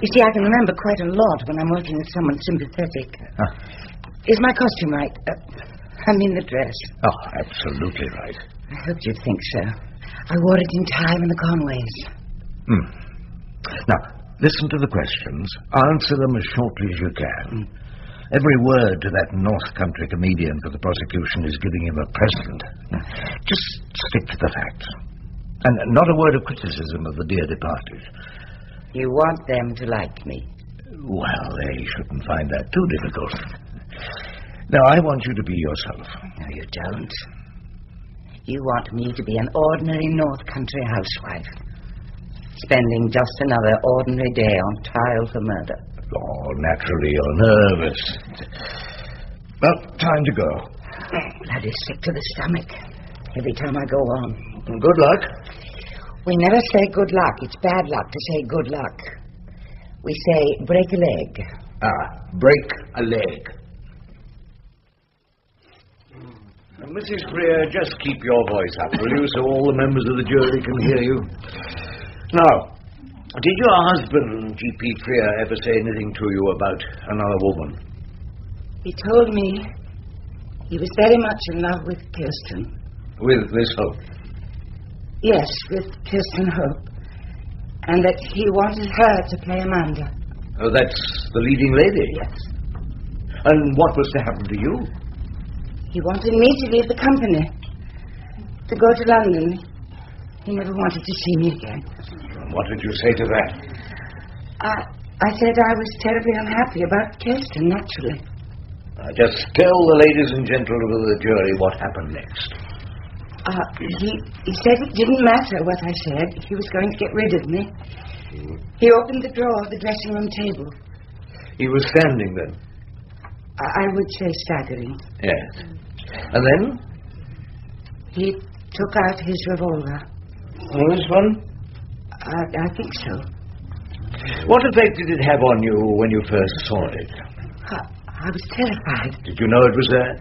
You see, I can remember quite a lot when I'm working with someone sympathetic. Is my costume right? I mean the dress. Oh, absolutely right. I hoped you'd think so. I wore it in time in the Conways. Now, listen to the questions. Answer them as shortly as you can. Every word to that North Country comedian for the prosecution is giving him a present. Just stick to the facts. And not a word of criticism of the dear departed. You want them to like me? Well, they shouldn't find that too difficult. Now, I want you to be yourself. No, you don't. You want me to be an ordinary North Country housewife, spending just another ordinary day on trial for murder. Oh, naturally, you're nervous. Well, time to go. Bloody sick to the stomach every time I go on. Good luck. We never say good luck. It's bad luck to say good luck. We say break a leg. Break a leg. Mrs. Freer, just keep your voice up, will you, so all the members of the jury can hear you? Now, did your husband, G.P. Freer, ever say anything to you about another woman? He told me he was very much in love with Kirsten. With Miss Hope? Yes, with Kirsten Hope. And that he wanted her to play Amanda. Oh, that's the leading lady? Yes. And what was to happen to you? He wanted me to leave the company, to go to London. He never wanted to see me again. What did you say to that? I said I was terribly unhappy about Kirsten, naturally. Just tell the ladies and gentlemen of the jury what happened next. He said it didn't matter what I said. He was going to get rid of me. He opened the drawer of the dressing room table. He was standing then? I would say staggering. Yes. And then? He took out his revolver. Oh, this one? I think so. What effect did it have on you when you first saw it? I was terrified. Did you know it was there?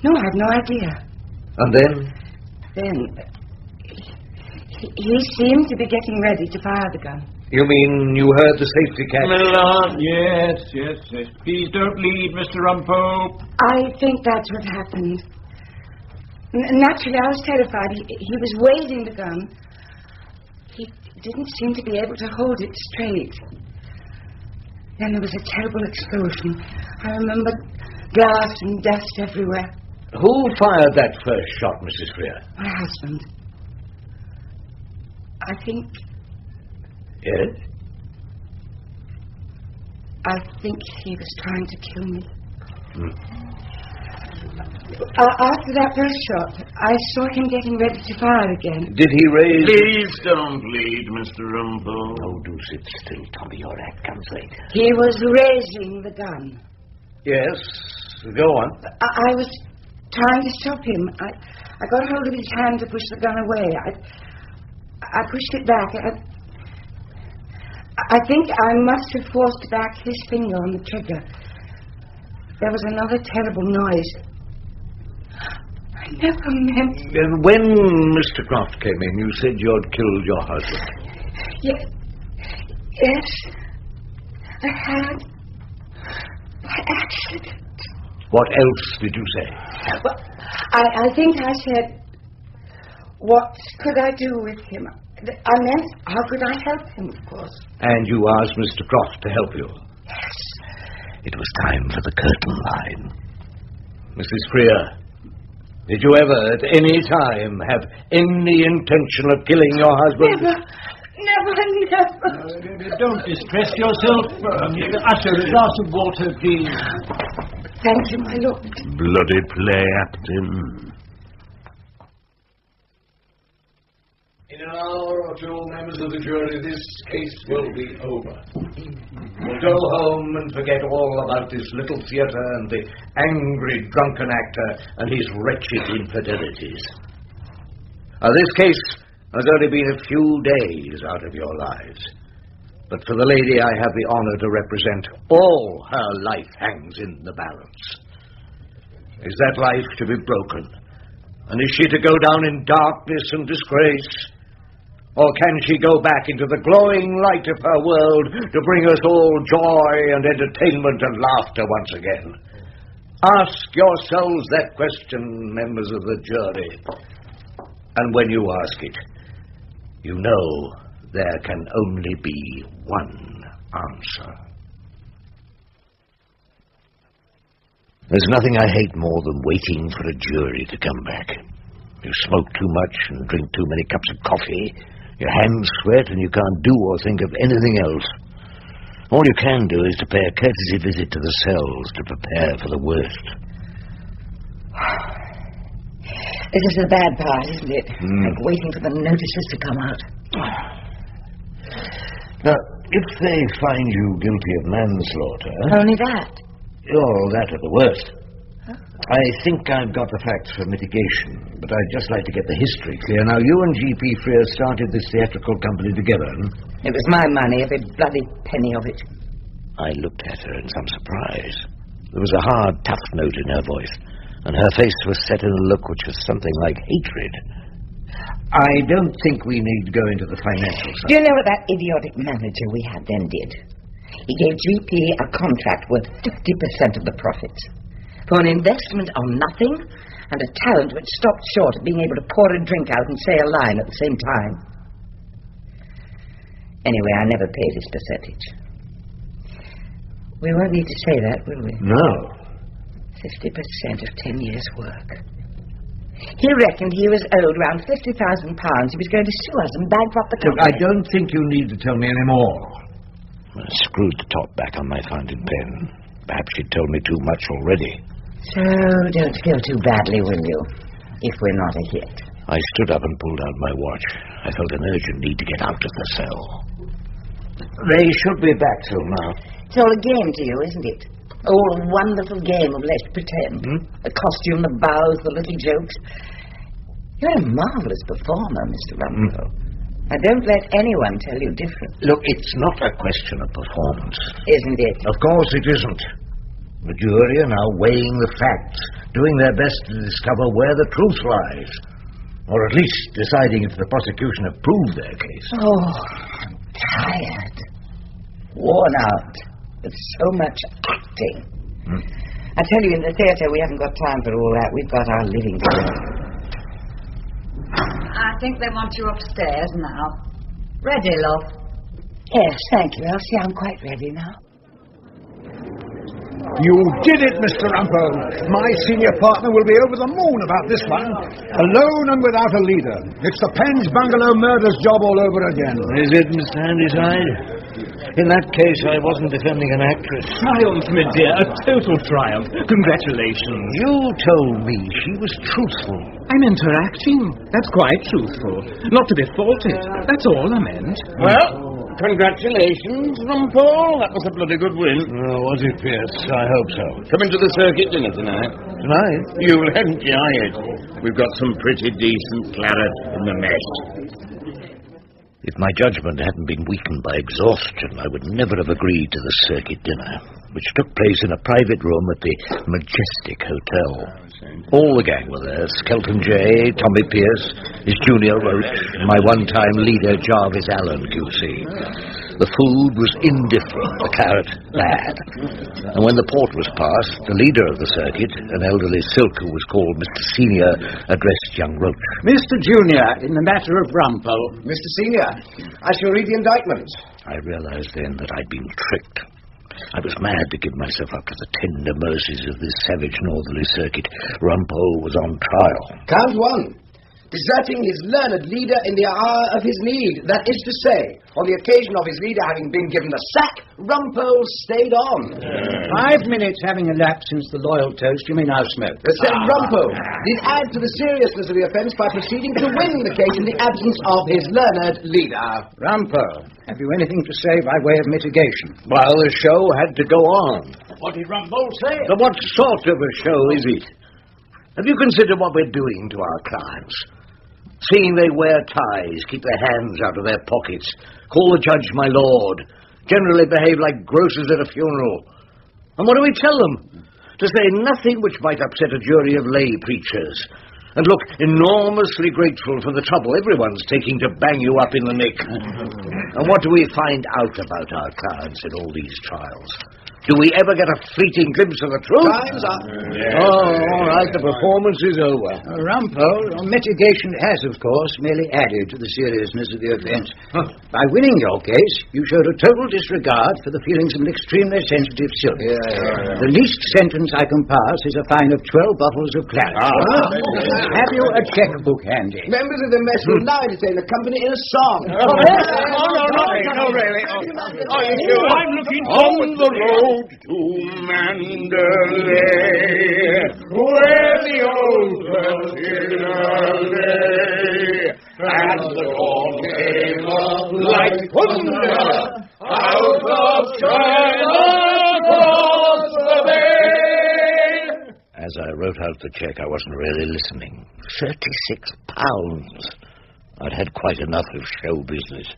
No, I had no idea. And then? Then he seemed to be getting ready to fire the gun. You mean you heard the safety catch? Milord, yes. Please don't lead, Mr. Rumpole. I think that's what happened. Naturally, I was terrified. He was waving the gun. He didn't seem to be able to hold it straight. Then there was a terrible explosion. I remember glass and dust everywhere. Who fired that first shot, Mrs. Freer? My husband. I think... Yes? I think he was trying to kill me. After that first shot, I saw him getting ready to fire again. Did he raise... Please don't lead, Mr. Rumpole. Oh, do sit still, Tommy. Your act comes later. He was raising the gun. Yes, go on. I was trying to stop him. I got hold of his hand to push the gun away. I pushed it back. I think I must have forced back his finger on the trigger. There was another terrible noise. I never meant... When Mr. Croft came in, you said you'd killed your husband. Yes. Yes. I had. By accident. What else did you say? Well, I think I said, what could I do with him? I meant, how could I help him, of course. And you asked Mr. Croft to help you? Yes. It was time for the curtain line. Mrs. Freer, did you ever at any time have any intention of killing your husband? Never. Don't distress yourself. Usher, a glass of water, please. Thank you, my lord. Bloody play acting. In an hour or two, members of the jury, this case will be over. We'll go home and forget all about this little theatre and the angry drunken actor and his wretched infidelities. This case has only been a few days out of your lives. But for the lady I have the honour to represent, all her life hangs in the balance. Is that life to be broken? And is she to go down in darkness and disgrace? Or can she go back into the glowing light of her world to bring us all joy and entertainment and laughter once again? Ask yourselves that question, members of the jury. And when you ask it, you know there can only be one answer. There's nothing I hate more than waiting for a jury to come back. You smoke too much and drink too many cups of coffee. Your hands sweat and you can't do or think of anything else. All you can do is to pay a courtesy visit to the cells to prepare for the worst. This is the bad part, isn't it? Like waiting for the notices to come out. Now, if they find you guilty of manslaughter... Only that? Oh, that at the worst. I think I've got the facts for mitigation, but I'd just like to get the history clear. Now, you and G.P. Freer started this theatrical company together. It was my money, every bloody penny of it. I looked at her in some surprise. There was a hard, tough note in her voice, and her face was set in a look which was something like hatred. I don't think we need to go into the financial side. Do you know what that idiotic manager we had then did? He gave GP a contract worth 50% of the profits for an investment on nothing and a talent which stopped short of being able to pour a drink out and say a line at the same time. Anyway, I never paid his percentage. We won't need to say that, will we? No. 50% of 10 years' work. He reckoned he was owed around £50,000. He was going to sue us and bankrupt the company. Look, I don't think you need to tell me any more. I screwed the top back on my fountain pen. Perhaps you'd told me too much already. So, don't feel too badly, will you? If we're not a hit. I stood up and pulled out my watch. I felt an urgent need to get out of the cell. They should be back soon now. It's all a game to you, isn't it? All a wonderful game of let's pretend. The costume, the bows, the little jokes. You're a marvellous performer, Mr. Rumpole. And don't let anyone tell you different. Look, it's not a question of performance. Isn't it? Of course it isn't. The jury are now weighing the facts, doing their best to discover where the truth lies. Or at least deciding if the prosecution have proved their case. Oh, I'm tired. Worn out. With so much acting. I tell you, in the theatre, we haven't got time for all that. We've got our living to do. I think they want you upstairs now. Ready, love? Yes, thank you, Elsie. I'm quite ready now. You did it, Mr. Rumpole. My senior partner will be over the moon about this one. Alone and without a leader. It's the Penge Bungalow murders job all over again. Is it, Mr. Handyside? In that case, I wasn't defending an actress. Triumph, my dear. A total triumph. Congratulations. You told me she was truthful. I meant her acting. That's quite truthful. Not to be faulted. That's all I meant. Well, congratulations, Rumpole. That was a bloody good win. Oh, was it, Pierce? I hope so. Come into the circuit dinner tonight. Tonight? You'll enjoy it. We've got some pretty decent claret in the mess. If my judgment hadn't been weakened by exhaustion, I would never have agreed to the circuit dinner, which took place in a private room at the Majestic Hotel. All the gang were there: Skelton J, Tommy Pierce, his junior Roach, and my one-time leader Jarvis Allen, QC. The food was indifferent, the claret bad. And when the port was passed, the leader of the circuit, an elderly silk who was called Mr. Senior, addressed young Roach. Mr. Junior, in the matter of Rumpole. Mr. Senior, I shall read the indictment. I realized then that I'd been tricked. I was mad to give myself up to the tender mercies of this savage northerly circuit. Rumpole was on trial. Count one. Deserting his learned leader in the hour of his need. That is to say, on the occasion of his leader having been given the sack, Rumpole stayed on. 5 minutes having elapsed since the loyal toast, you may now smoke. Said Rumpole did add to the seriousness of the offence by proceeding to win the case in the absence of his learned leader. Rumpole, have you anything to say by way of mitigation? Well, the show had to go on. What did Rumpole say? But what sort of a show is it? Have you considered what we're doing to our clients? Seeing they wear ties, keep their hands out of their pockets, call the judge my lord, generally behave like grocers at a funeral. And what do we tell them? To say nothing which might upset a jury of lay preachers, and look enormously grateful for the trouble everyone's taking to bang you up in the neck. And what do we find out about our clients in all these trials? Do we ever get a fleeting glimpse of the truth? Time's up. Oh, all right, the performance is over. Rumpole, mitigation has, of course, merely added to the seriousness of the offence. By winning your case, you showed a total disregard for the feelings of an extremely sensitive silk. The least sentence I can pass is a fine of 12 bottles of claret. Have you a checkbook handy? Members of the mess will now entertain the company in a song. No, really. Are you sure? I'm looking on the road to Mandalay, where the old Virginia lay, and the dawn came up like thunder out of China across the bay. As I wrote out the cheque, I wasn't really listening. £36. I'd had quite enough of show business.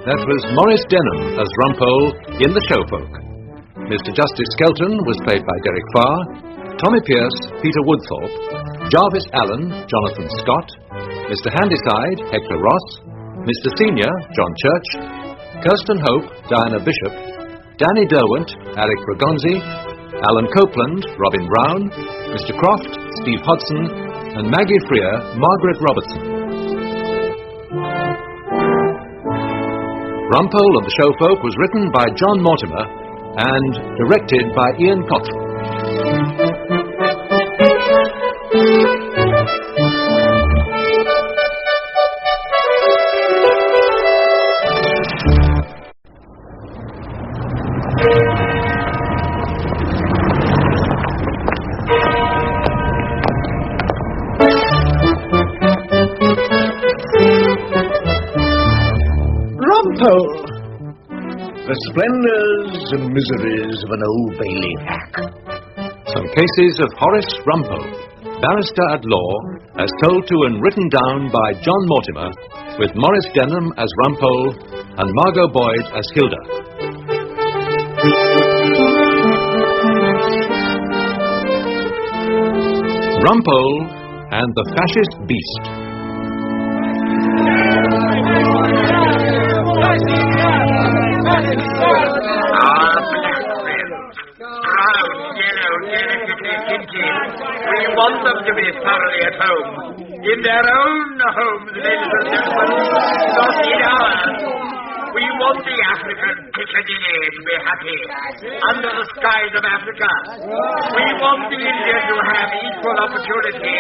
That was Maurice Denham as Rumpole in The Showfolk. Mr. Justice Skelton was played by Derek Farr, Tommy Pierce, Peter Woodthorpe, Jarvis Allen, Jonathan Scott, Mr. Handyside, Hector Ross, Mr. Senior, John Church, Kirsten Hope, Diana Bishop, Danny Derwent, Alec Bragonzi, Alan Copeland, Robin Brown, Mr. Croft, Steve Hodson, and Maggie Freer, Margaret Robertson. Rumpole and the Showfolk was written by John Mortimer and directed by Ian Cottrell. The splendours and miseries of an Old Bailey hack. Some cases of Horace Rumpole, barrister at law, as told to and written down by John Mortimer, with Maurice Denham as Rumpole and Margot Boyd as Hilda. Rumpole and the Fascist Beast. We want them to be thoroughly at home. In their own homes, ladies and gentlemen, not in ours. We want the African Piccadilly to be happy under the skies of Africa. We want the Indian to have equal opportunity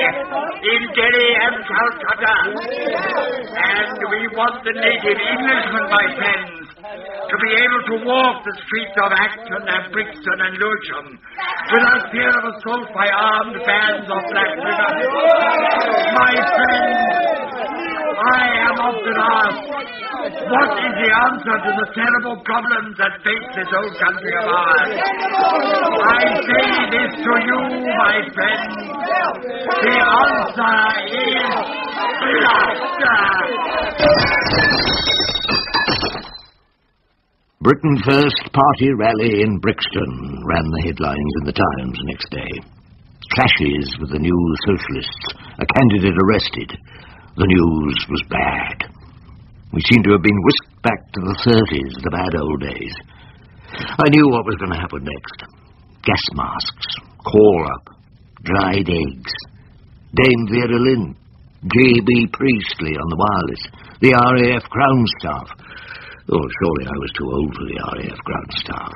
in Delhi and Calcutta. And we want the native Englishman, my friends, to be able to walk the streets of Acton and Brixton and Lewisham without fear of assault by armed bands of black brigands. My friends, I am of the last What is the answer to the terrible problems that face this old country of ours? I say this to you, my friend. The answer is Britain First Party Rally in Brixton ran the headlines in the Times next day. Clashes with the new socialists, a candidate arrested. The news was bad. We seemed to have been whisked back to the 30s, the bad old days. I knew what was going to happen next. Gas masks, call-up, dried eggs, Dame Vera Lynn, J.B. Priestley on the wireless, the RAF ground staff. Oh, surely I was too old for the RAF ground staff.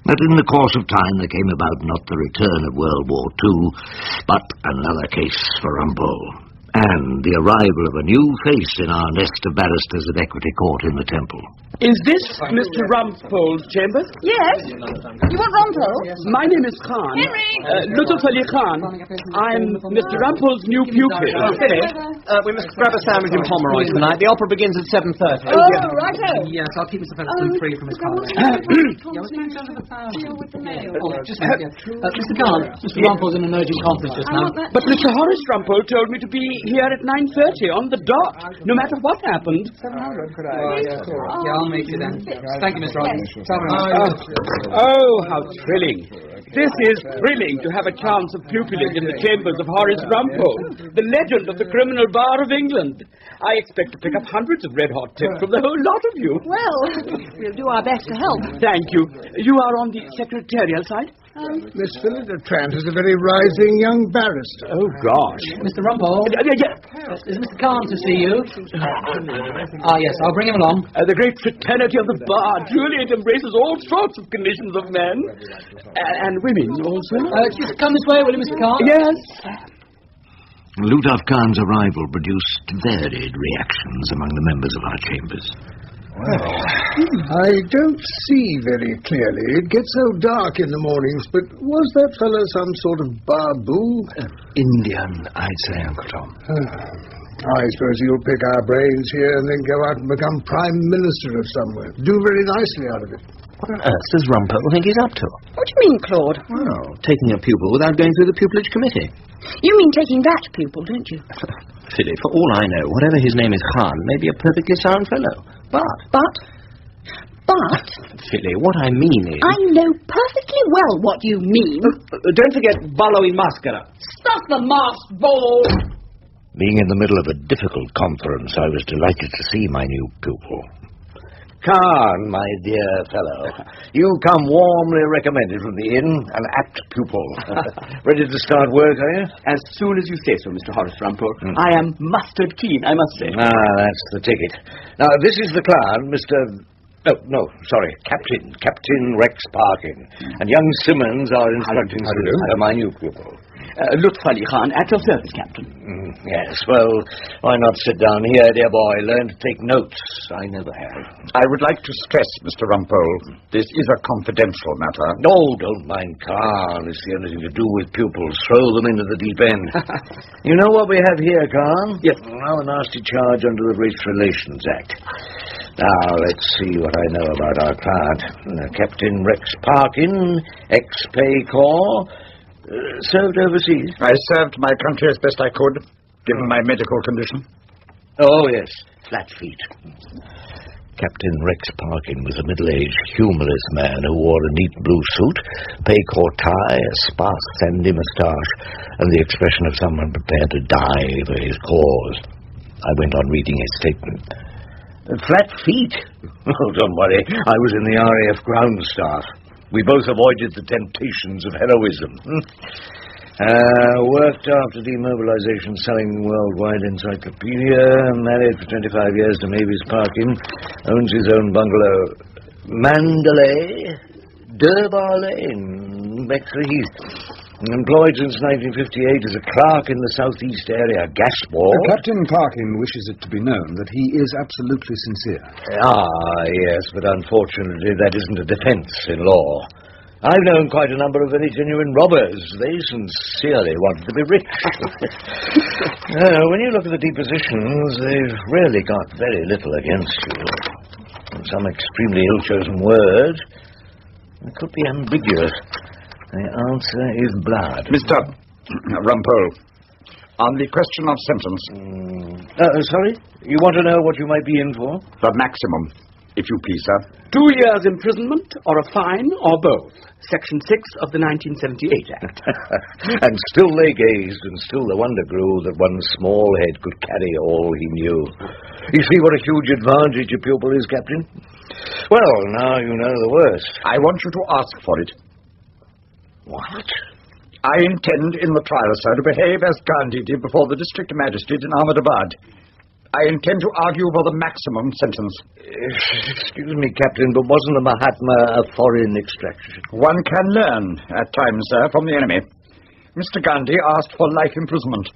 But in the course of time there came about not the return of World War II, but another case for Rumpole, and the arrival of a new face in our nest of barristers at Equity Court in the Temple. Is this Mr. Rumpole's chamber? Yes. You want Rumpole? My name is Khan. Henry! Lutf Ali Khan. I'm Mr. Rumpole's new pupil. Finished? We must grab a sandwich in Pomeroy's tonight. The opera begins at 7:30. Oh, righto. Yes, I'll keep Mr. Featherstone free from his college. Mr. Khan, Mr. Rumpole's in an urgent conference just now. But Mr. Horace Rumpole told me to be here at 9:30 on the dot, no matter what happened. 700, could I? Yeah, I'll make you then. Thank you, Mr. Rogers. Oh, how thrilling. This is thrilling to have a chance of pupilage in the chambers of Horace Rumpole, the legend of the criminal bar of England. I expect to pick up hundreds of red-hot tips from the whole lot of you. Well, we'll do our best to help. Thank you. You are on the secretarial side? Miss Phillida Trant is a very rising young barrister. Oh, gosh. Mr. Rumpole? Is Mr. Khan to see you? Yes, I'll bring him along. The great fraternity of the bar. Truly, it embraces all sorts of conditions of men. And women, also. Just come this way, will you, Mr. Khan? Yes. Lutf Khan's arrival produced varied reactions among the members of our chambers. Well, I don't see very clearly. It gets so dark in the mornings, but was that fellow some sort of babu? Indian, I'd say, Uncle Tom. I suppose you'll pick our brains here and then go out and become Prime Minister of somewhere. Do very nicely out of it. What on earth does Rumpole think he's up to? What do you mean, Claude? Well, taking a pupil without going through the pupillage committee. You mean taking that pupil, don't you? Silly, for all I know, whatever his name is, Khan may be a perfectly sound fellow. But... Philly, what I mean is... I know perfectly well what you mean. Don't forget Ballo in Mascara. Stop the masked ball! Being in the middle of a difficult conference, I was delighted to see my new pupil. Khan, my dear fellow, you come warmly recommended from the inn, an apt pupil. Ready to start work, are you? As soon as you say so, Mr. Horace Rumpole. I am mustard keen, I must say. That's the ticket. Now, this is the clown, Captain Rex Parkin. And young Simmons, our instructing solicitor, my new pupil. Lutf Ali Khan, at your service, Captain. Yes, well, why not sit down here, dear boy? Learn to take notes. I never have. I would like to stress, Mr. Rumpole, this is a confidential matter. No, don't mind Khan. It's the only thing to do with pupils. Throw them into the deep end. You know what we have here, Khan? Yes. Now a nasty charge under the Race Relations Act. Now, let's see what I know about our client. Captain Rex Parkin, ex-Pay Corps, served overseas. I served my country as best I could, given my medical condition. Oh, yes, flat feet. Captain Rex Parkin was a middle-aged, humorless man who wore a neat blue suit, Pay Corps tie, a sparse, sandy moustache, and the expression of someone prepared to die for his cause. I went on reading his statement. Flat feet? Oh, don't worry. I was in the RAF ground staff. We both avoided the temptations of heroism. Worked after demobilization, selling worldwide encyclopedia. Married for 25 years to Mavis Parkin. Owns his own bungalow. Mandalay, Durbar Lane, Bexley Heath. Employed since 1958 as a clerk in the southeast area gas board. Captain Parkin wishes it to be known that he is absolutely sincere. Yes, but unfortunately that isn't a defense in law. I've known quite a number of very genuine robbers. They sincerely wanted to be rich. When you look at the depositions, they've really got very little against you. Some extremely ill-chosen words. It could be ambiguous. The answer is blood. Mr. Rumpole, on the question of sentence... Sorry? You want to know what you might be in for? The maximum, if you please, sir. 2 years imprisonment, or a fine, or both. Section 6 of the 1978 Act. And still they gazed, and still the wonder grew that one small head could carry all he knew. You see what a huge advantage a pupil is, Captain? Well, now you know the worst. I want you to ask for it. What? I intend in the trial, sir, to behave as Gandhi did before the district magistrate in Ahmedabad. I intend to argue for the maximum sentence. Excuse me, Captain, but wasn't the Mahatma a foreign extraction? One can learn, at times, sir, from the enemy. Mr. Gandhi asked for life imprisonment.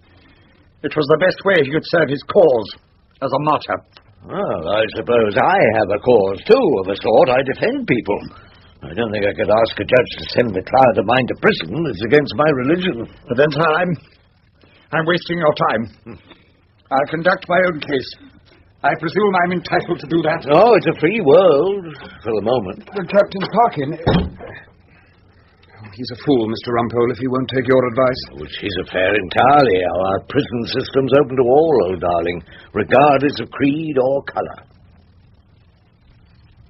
It was the best way he could serve his cause, as a martyr. Well, I suppose I have a cause, too, of a sort. I defend people. I don't think I could ask a judge to send the client of mine to prison. It's against my religion. But then, sir, I'm wasting your time. I'll conduct my own case. I presume I'm entitled to do that. Oh, it's a free world, for the moment. Captain Parkin... He's a fool, Mr. Rumpole, if he won't take your advice. Which is a fair entirely. Our prison system's open to all, old darling, regardless of creed or colour.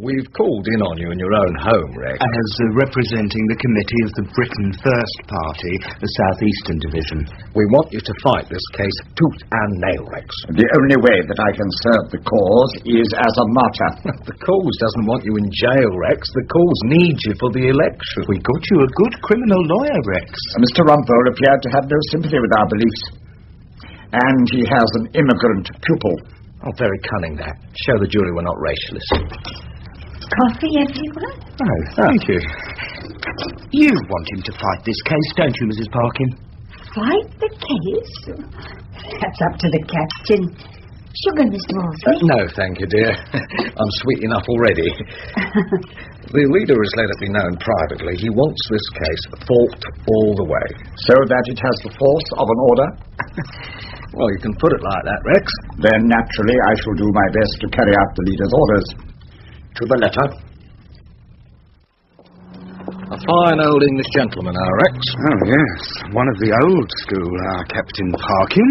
We've called in on you in your own home, Rex. As representing the committee of the Britain First Party, the South Eastern Division. We want you to fight this case tooth and nail, Rex. The only way that I can serve the cause is as a martyr. The cause doesn't want you in jail, Rex. The cause needs you for the election. We got you a good criminal lawyer, Rex. Mr. Rumpole appeared to have no sympathy with our beliefs. And he has an immigrant pupil. Oh, very cunning, that. Show the jury we're not racialist. Coffee, everyone? Oh, thank you. You want him to fight this case, don't you, Mrs. Parkin? Fight the case? That's up to the captain. Sugar, Mr. Mosley? No, thank you, dear. I'm sweet enough already. The leader has let it be known privately he wants this case fought all the way. So that it has the force of an order? Well, you can put it like that, Rex. Then, naturally, I shall do my best to carry out the leader's orders. To the letter. A fine old English gentleman, our Rex. Oh, yes. One of the old school, our Captain Parkin.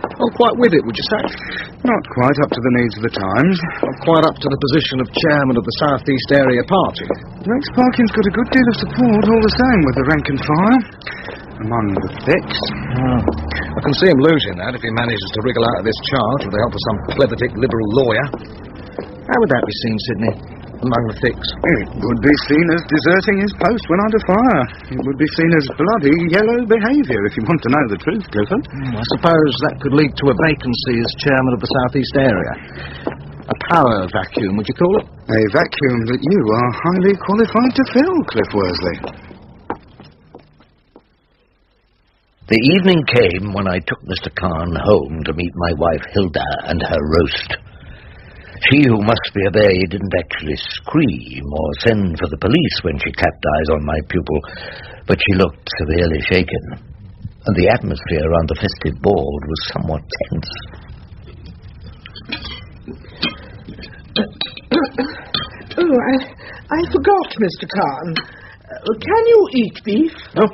Oh, quite with it, would you say? Not quite up to the needs of the times. Not quite up to the position of chairman of the South East Area Party. Rex Parkin's got a good deal of support all the same with the rank and file. Among the Thicks. I can see him losing that if he manages to wriggle out of this charge with the help of some clever-dick liberal lawyer. How would that be seen, Sidney, among the Thicks? It would be seen as deserting his post when under fire. It would be seen as bloody yellow behaviour, if you want to know the truth, Clifford. I suppose that could lead to a vacancy as chairman of the South East Area. A power vacuum, would you call it? A vacuum that you are highly qualified to fill, Cliff Worsley. The evening came when I took Mr. Khan home to meet my wife Hilda and her roast. She, who must be obeyed, didn't actually scream or send for the police when she clapped eyes on my pupil, but she looked severely shaken, and the atmosphere around the festive board was somewhat tense. Oh, I forgot, Mr. Khan. Can you eat beef? Oh,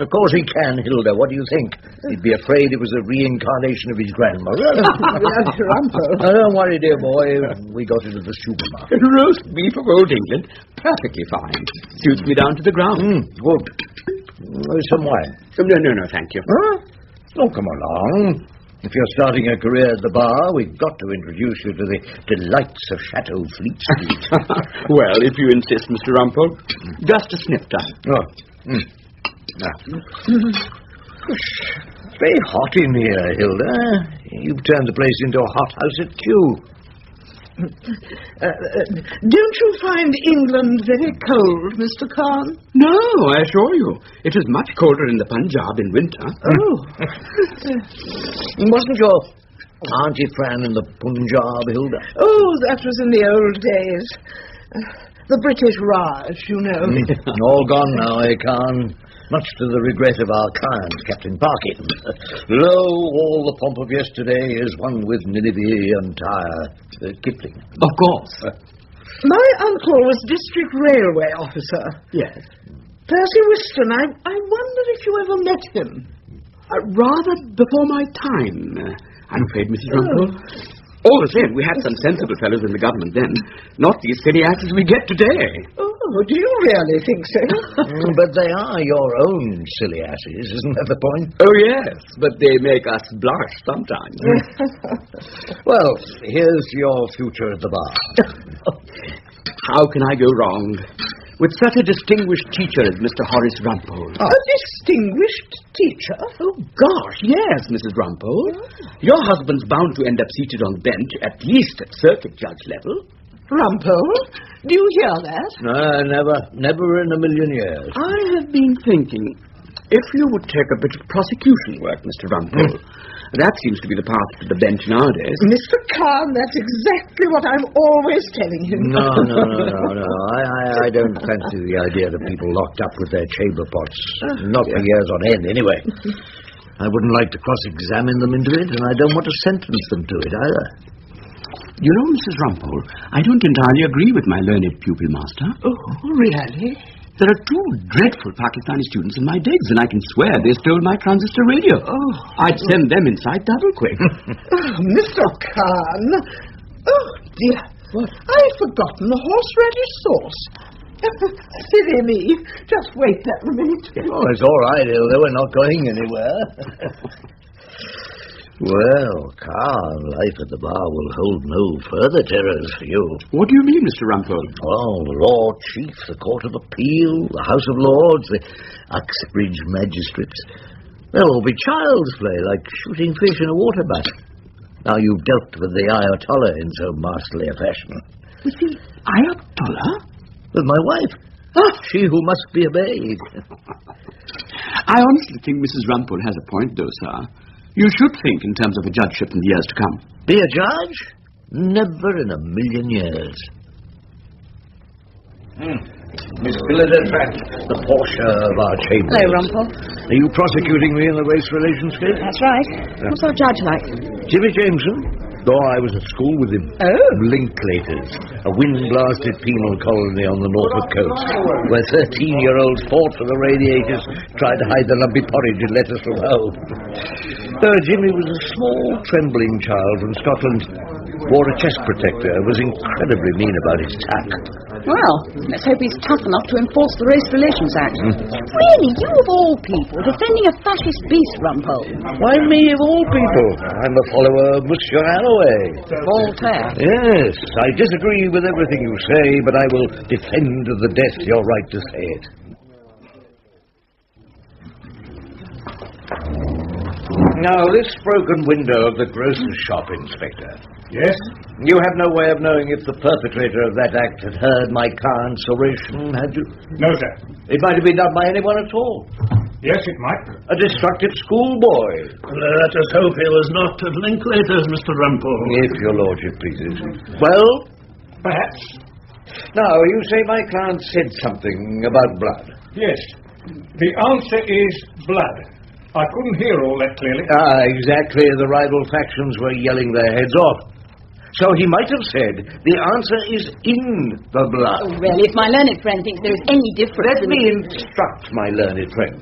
of course he can, Hilda. What do you think? He'd be afraid it was a reincarnation of his grandmother. Rumpole. Don't worry, dear boy. We got it at the supermarket. Roast beef of old England. Perfectly fine. Suits me down to the ground. Good. Some wine? No, thank you. Huh? Oh, come along. If you're starting a career at the bar, we've got to introduce you to the delights of Chateau Fleet Street. Well, if you insist, Mr. Rumpole. Just a sniff time. Oh. It's very hot in here, Hilda. You've turned the place into a hothouse at Kew. Don't you find England very cold, Mr. Khan? No, I assure you. It is much colder in the Punjab in winter. Oh. Wasn't your Auntie Fran in the Punjab, Hilda? Oh, that was in the old days. The British Raj, you know. All gone now, Khan. Much to the regret of our client, Captain Parkin. Lo, all the pomp of yesterday is one with Nineveh and Tyre. Kipling. Of course. My uncle was district railway officer. Yes. Percy Whiston, I wonder if you ever met him. Rather before my time, I'm afraid, Mrs. Rumpole. All the same, we had some sensible fellows in the government then. Not these silly asses we get today. Oh, do you really think so? But they are your own silly asses, isn't that the point? Oh, yes, but they make us blush sometimes. Well, here's your future at the bar. How can I go wrong with such a distinguished teacher as Mr. Horace Rumpole? A distinguished teacher? Oh, gosh, yes, Mrs. Rumpole. Your husband's bound to end up seated on the bench, at least at circuit judge level. Rumpole, do you hear that? Never in a million years. I have been thinking, if you would take a bit of prosecution work, Mr. Rumpole. That seems to be the path to the bench nowadays. Mr. Khan, that's exactly what I'm always telling him. No. I don't fancy the idea of people locked up with their chamber pots. Not for years on end, anyway. I wouldn't like to cross-examine them into it, and I don't want to sentence them to it, either. You know, Mrs. Rumpole, I don't entirely agree with my learned pupil master. Oh, really? There are 2 dreadful Pakistani students in my digs, and I can swear they stole my transistor radio. Oh. I'd send them inside double quick. Oh, Mr. Khan. Oh, dear. What? I've forgotten the horseradish sauce. Silly me. Just wait there a minute. Oh, it's all right, Hilda. We're not going anywhere. Well, Khan, life at the bar will hold no further terrors for you. What do you mean, Mr. Rumpole? Oh, the Lord Chief, the Court of Appeal, the House of Lords, the Uxbridge magistrates. They'll all be child's play, like shooting fish in a water butt. Now you've dealt with the Ayatollah in so masterly a fashion. With the Ayatollah? With my wife. She who must be obeyed. I honestly think Mrs. Rumpole has a point, though, sir. You should think in terms of a judgeship in the years to come. Be a judge? Never in a million years. Miss Philadelphia, the Portia of our chamber. Hello, Rumpole. Are you prosecuting me in the race relations case? That's right. What's our judge like? Jimmy Jameson. I was at school with him. Oh? Linklaters, a wind-blasted penal colony on the Norfolk coast, where 13-year-olds fought for the radiators, tried to hide the lumpy porridge and letters from home. Jimmy was a small, trembling child from Scotland, wore a chest protector, was incredibly mean about his tack. Well, let's hope he's tough enough to enforce the Race Relations Act. Really, you of all people, defending a fascist beast, Rumpole. Why me of all people? I'm a follower of Monsieur Alloway. Voltaire. Yes, I disagree with everything you say, but I will defend to the death your right to say it. Now, this broken window of the grocer's shop, Inspector. Yes? You have no way of knowing if the perpetrator of that act had heard my Khan's oration, had you? No, sir. It might have been done by anyone at all. Yes, it might. A destructive schoolboy. Let us hope he was not at Linklaters, Mr. Rumpole. If your lordship pleases. Well? Perhaps. Now, you say my client said something about blood. Yes. The answer is blood. I couldn't hear all that clearly. Exactly. The rival factions were yelling their heads off. So he might have said, the answer is in the blood. Oh, really, if my learned friend thinks there is any difference... Let me instruct my learned friend.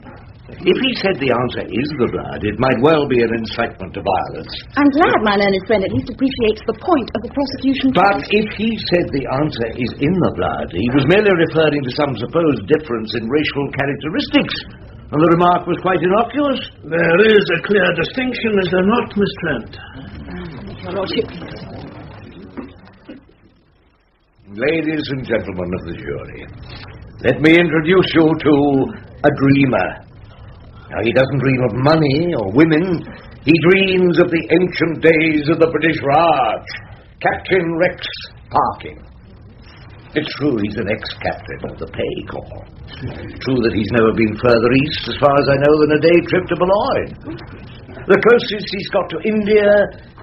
If he said the answer is the blood, it might well be an incitement to violence. I'm glad my learned friend at least appreciates the point of the prosecution. But if he said the answer is in the blood, he was merely referring to some supposed difference in racial characteristics. And the remark was quite innocuous. There is a clear distinction, is there not, Miss Trent? Your Lordship. Ladies and gentlemen of the jury, let me introduce you to a dreamer. Now, he doesn't dream of money or women. He dreams of the ancient days of the British Raj, Captain Rex Parkin. It's true he's an ex-captain of the Pay Corps. True that he's never been further east, as far as I know, than a day trip to Boulogne. The closest he's got to India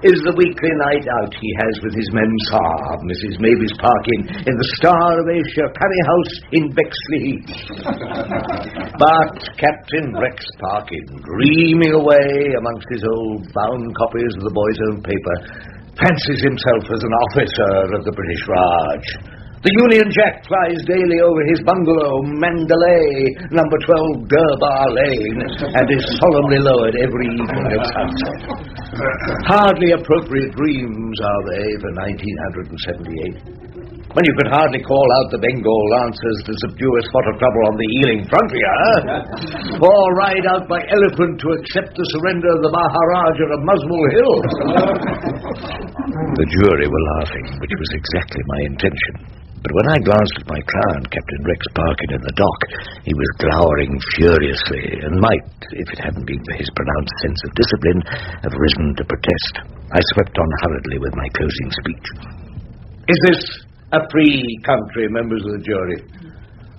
is the weekly night out he has with his Mensah, Mrs. Mavis Parkin, in the Star of Asia Curry House in Bexley Heath. But Captain Rex Parkin, dreaming away amongst his old bound copies of the Boy's Own Paper, fancies himself as an officer of the British Raj. The Union Jack flies daily over his bungalow, Mandalay, number 12 Durbar Lane, and is solemnly lowered every evening at sunset. Hardly appropriate dreams are they for 1978, when you could hardly call out the Bengal Lancers to subdue a spot of trouble on the Ealing frontier, or ride out by elephant to accept the surrender of the Maharaja of Muswell Hill. The jury were laughing, which was exactly my intention. But when I glanced at my client, Captain Rex Parkin, in the dock, he was glowering furiously, and might, if it hadn't been for his pronounced sense of discipline, have risen to protest. I swept on hurriedly with my closing speech. Is this a free country, members of the jury?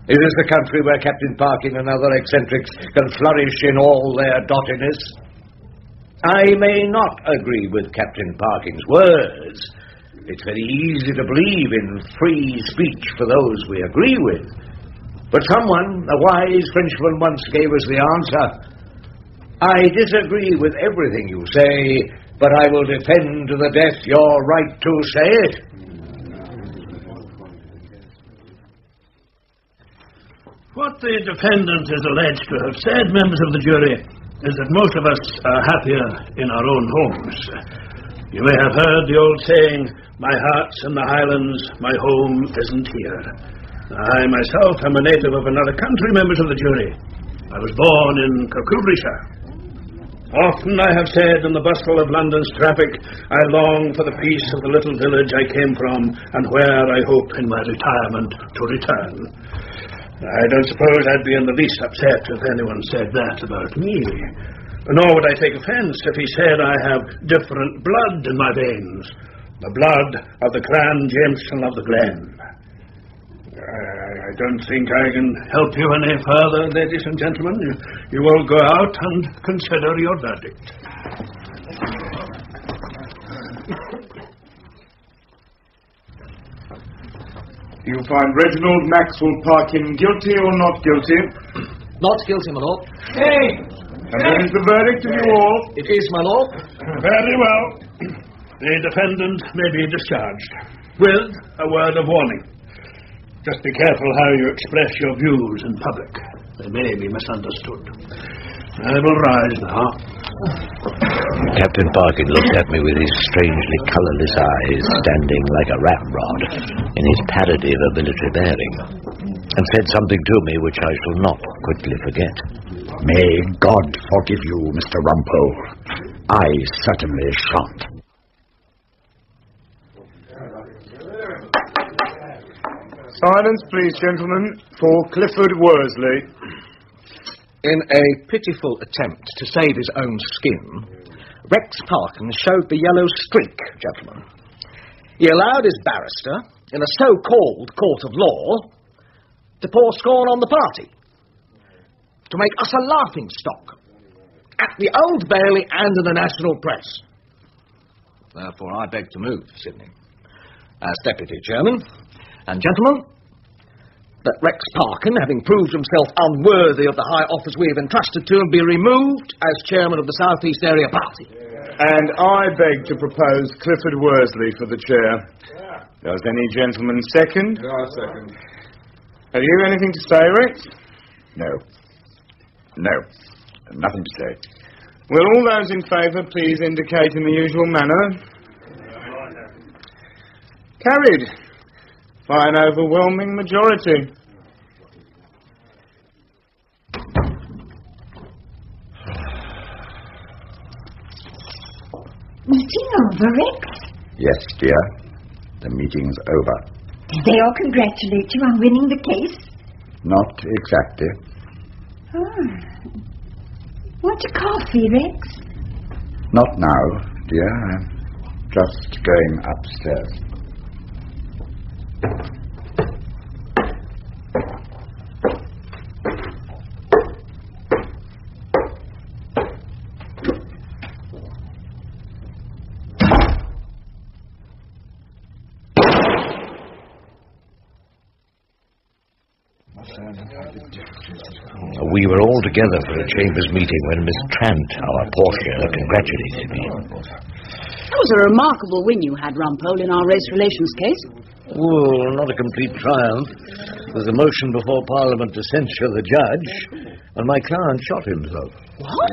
Is this the country where Captain Parkin and other eccentrics can flourish in all their dottiness? I may not agree with Captain Parkin's words. It's very easy to believe in free speech for those we agree with. But someone, a wise Frenchman, once gave us the answer. I disagree with everything you say, but I will defend to the death your right to say it. What the defendant is alleged to have said, members of the jury, is that most of us are happier in our own homes. You may have heard the old saying, "My heart's in the Highlands, my home isn't here." I myself am a native of another country, members of the jury. I was born in Kirkcudbrightshire. Often I have said in the bustle of London's traffic, I long for the peace of the little village I came from, and where I hope in my retirement to return. I don't suppose I'd be in the least upset if anyone said that about me. Nor would I take offence if he said I have different blood in my veins. The blood of the Cran Jameson of the Glen. I don't think I can help you any further, ladies and gentlemen. You will go out and consider your verdict. You find Reginald Maxwell Parkin guilty or not guilty? Not guilty, my lord. Hey! And that is the verdict of you all? It is, my lord. Very well. The defendant may be discharged, with a word of warning. Just be careful how you express your views in public. They may be misunderstood. I will rise now. Captain Parkin looked at me with his strangely colourless eyes, standing like a ramrod in his parody of a military bearing, and said something to me which I shall not quickly forget. May God forgive you, Mr. Rumpole. I certainly shan't. Silence, please, gentlemen, for Clifford Worsley. In a pitiful attempt to save his own skin, Rex Parkin showed the yellow streak, gentlemen. He allowed his barrister, in a so-called court of law, to pour scorn on the party, to make us a laughingstock at the Old Bailey and in the national press. Therefore, I beg to move, Sidney, as Deputy Chairman, and gentlemen, that Rex Parkin, having proved himself unworthy of the high office we have entrusted to him, be removed as Chairman of the South East Area Party. And I beg to propose Clifford Worsley for the chair. Does any gentleman second? I second. Have you anything to say, Rex? No, nothing to say. Will all those in favour please indicate in the usual manner? Carried. By an overwhelming majority. Meeting over, Rex? Yes, dear. The meeting's over. Did they all congratulate you on winning the case? Not exactly. Oh. Want a coffee, Rex? Not now, dear. I'm just going upstairs. We were all together for a chambers meeting when Miss Trant, our portia, congratulated me. That was a remarkable win you had, Rumpole, in our race relations case. Well, not a complete triumph. There's a motion before Parliament to censure the judge, and my client shot himself. What?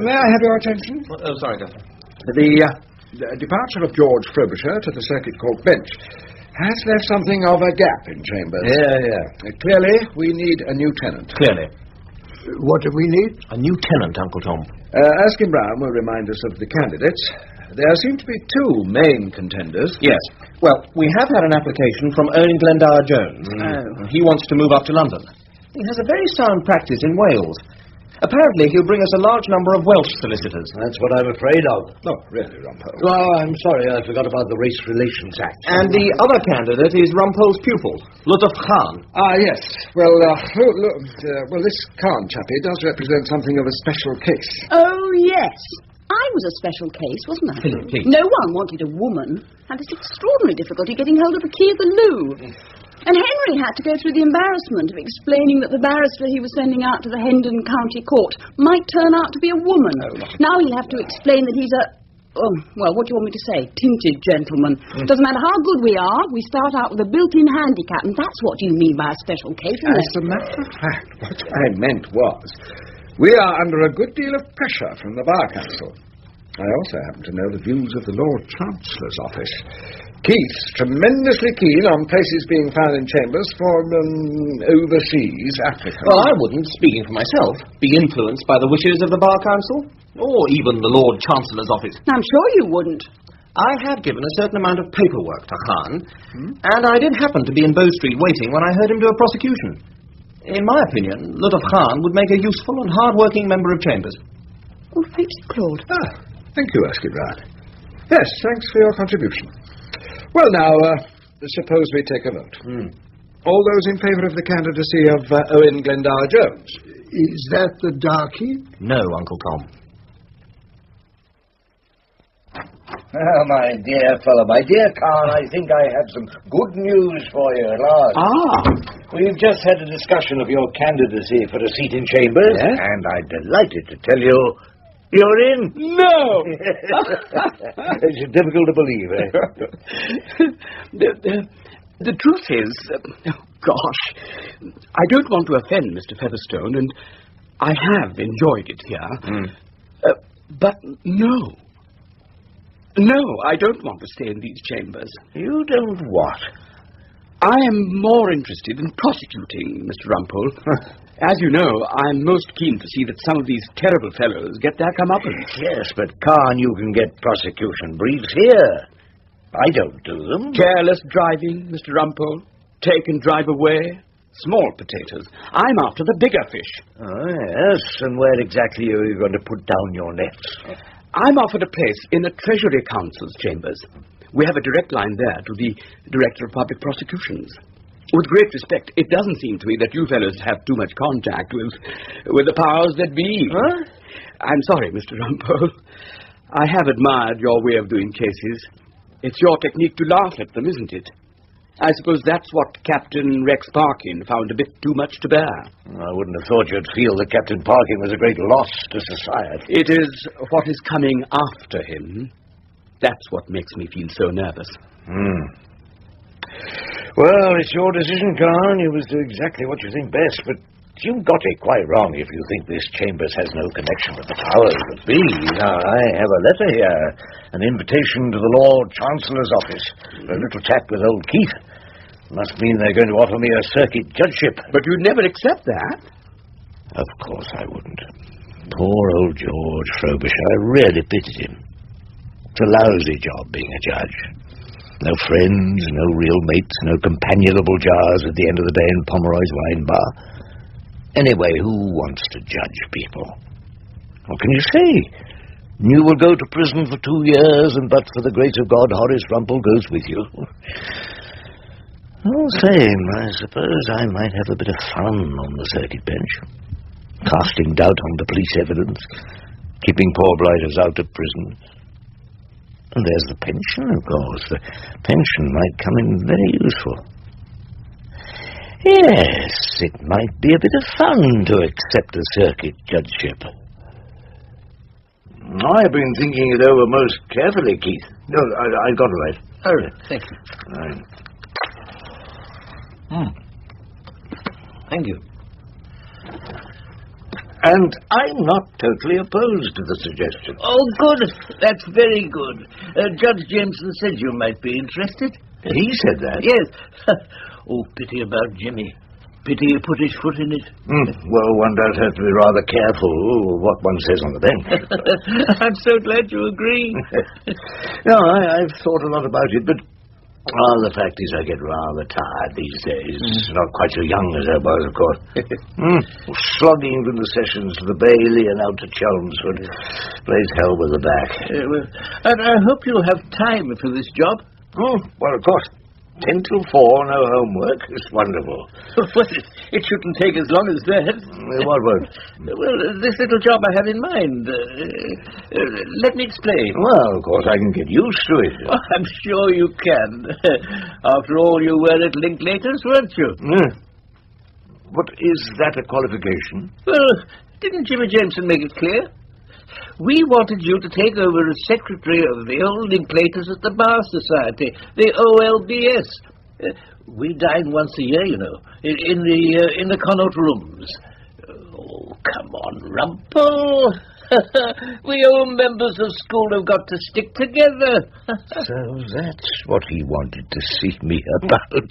May I have your attention? Oh, sorry, Governor. The departure of George Frobisher to the Circuit Court bench has left something of a gap in chambers. Yeah. Clearly, we need a new tenant. Clearly. What do we need? A new tenant, Uncle Tom. Erskine Brown will remind us of the candidates. There seem to be two main contenders. Yes. Well, we have had an application from Owen Glendower Jones. He wants to move up to London. He has a very sound practice in Wales. Apparently, he'll bring us a large number of Welsh solicitors. That's what I'm afraid of. Oh, really, Rumpole? Oh, I'm sorry, I forgot about the Race Relations Act. And the other candidate is Rumpole's pupil, Ludov Khan. Yes. Well, this Khan chappie does represent something of a special case. Oh, yes. I was a special case, wasn't I? Please. No one wanted a woman. Had this extraordinary difficulty getting hold of the key of the loo. And Henry had to go through the embarrassment of explaining that the barrister he was sending out to the Hendon County Court might turn out to be a woman. Now he'll have to explain that he's what do you want me to say? Tinted gentleman. Doesn't matter how good we are, we start out with a built-in handicap, and that's what you mean by a special case, isn't it? As a matter of fact, what I meant was, we are under a good deal of pressure from the Bar Council. I also happen to know the views of the Lord Chancellor's office. Keith's tremendously keen on places being found in chambers for overseas applicants. Well, I wouldn't, speaking for myself, be influenced by the wishes of the Bar Council, or even the Lord Chancellor's office. I'm sure you wouldn't. I had given a certain amount of paperwork to Khan, and I did happen to be in Bow Street waiting when I heard him do a prosecution. In my opinion, Ludov Khan would make a useful and hard-working member of chambers. Oh, thank you, Claude. Thank you, Erskine Brown. Yes, thanks for your contribution. Well, now, suppose we take a vote. All those in favour of the candidacy of Owen Glendower Jones? Is that the darkie? No, Uncle Tom. Oh, my dear fellow, my dear Khan, I think I have some good news for you at last. We've just had a discussion of your candidacy for a seat in chambers, and I'm delighted to tell you you're in. No! It's difficult to believe, eh? The truth is, I don't want to offend Mr. Featherstone, and I have enjoyed it here. But no. No, I don't want to stay in these chambers. You don't what? I am more interested in prosecuting, Mr. Rumpole. As you know, I'm most keen to see that some of these terrible fellows get their comeuppance. Yes, but, Khan, you can get prosecution briefs here. I don't do them. Careless driving, Mr. Rumpole. Take and drive away. Small potatoes. I'm after the bigger fish. Oh, yes, and where exactly are you going to put down your nets? I'm offered a place in the Treasury Council's chambers. We have a direct line there to the Director of Public Prosecutions. With great respect, it doesn't seem to me that you fellows have too much contact with the powers that be. Huh? I'm sorry, Mr. Rumpole. I have admired your way of doing cases. It's your technique to laugh at them, isn't it? I suppose that's what Captain Rex Parkin found a bit too much to bear. I wouldn't have thought you'd feel that Captain Parkin was a great loss to society. It is what is coming after him. That's what makes me feel so nervous. Well, it's your decision, Khan. You must do exactly what you think best, but you've got it quite wrong if you think this Chambers has no connection with the powers that be. Now, I have a letter here, an invitation to the Lord Chancellor's office for a little chat with old Keith. Must mean they're going to offer me a circuit judgeship. But you'd never accept that. Of course I wouldn't. Poor old George Frobisher. I really pitied him. It's a lousy job being a judge. No friends, no real mates, no companionable jars at the end of the day in Pomeroy's wine bar. Anyway, who wants to judge people? What can you say? You will go to prison for 2 years, and but for the grace of God, Horace Rumpole goes with you. All the same, I suppose I might have a bit of fun on the circuit bench. Casting doubt on the police evidence, keeping poor blighters out of prison. And there's the pension, of course. The pension might come in very useful. Yes, it might be a bit of fun to accept the circuit judgeship. I've been thinking it over most carefully, Keith. No, I got it right. Oh, thank you. Right. Thank you. And I'm not totally opposed to the suggestion. Oh, good. That's very good. Judge Jameson said you might be interested. He said that? Yes. Oh, pity about Jimmy. Pity he put his foot in it. Well, one does have to be rather careful what one says on the bench. I'm so glad you agree. No, I've thought a lot about it, but the fact is I get rather tired these days. Not quite so young as I was, of course. Slogging from the sessions to the Bailey and out to Chelmsford. Plays hell with the back. And I hope you'll have time for this job. Well, of course. 10 till 4, no homework. It's wonderful. Well, it shouldn't take as long as that. What won't? Well, this little job I have in mind. Let me explain. Well, of course, I can get used to it. Oh, I'm sure you can. After all, you were at Linklaters, weren't you? But is that a qualification? Well, didn't Jimmy Jameson make it clear? We wanted you to take over as secretary of the old Linklaters at the Bar Society, the OLBS. We dine once a year, you know, in the Connaught rooms. Oh, come on, Rumpole. We old members of school have got to stick together. So that's what he wanted to see me about.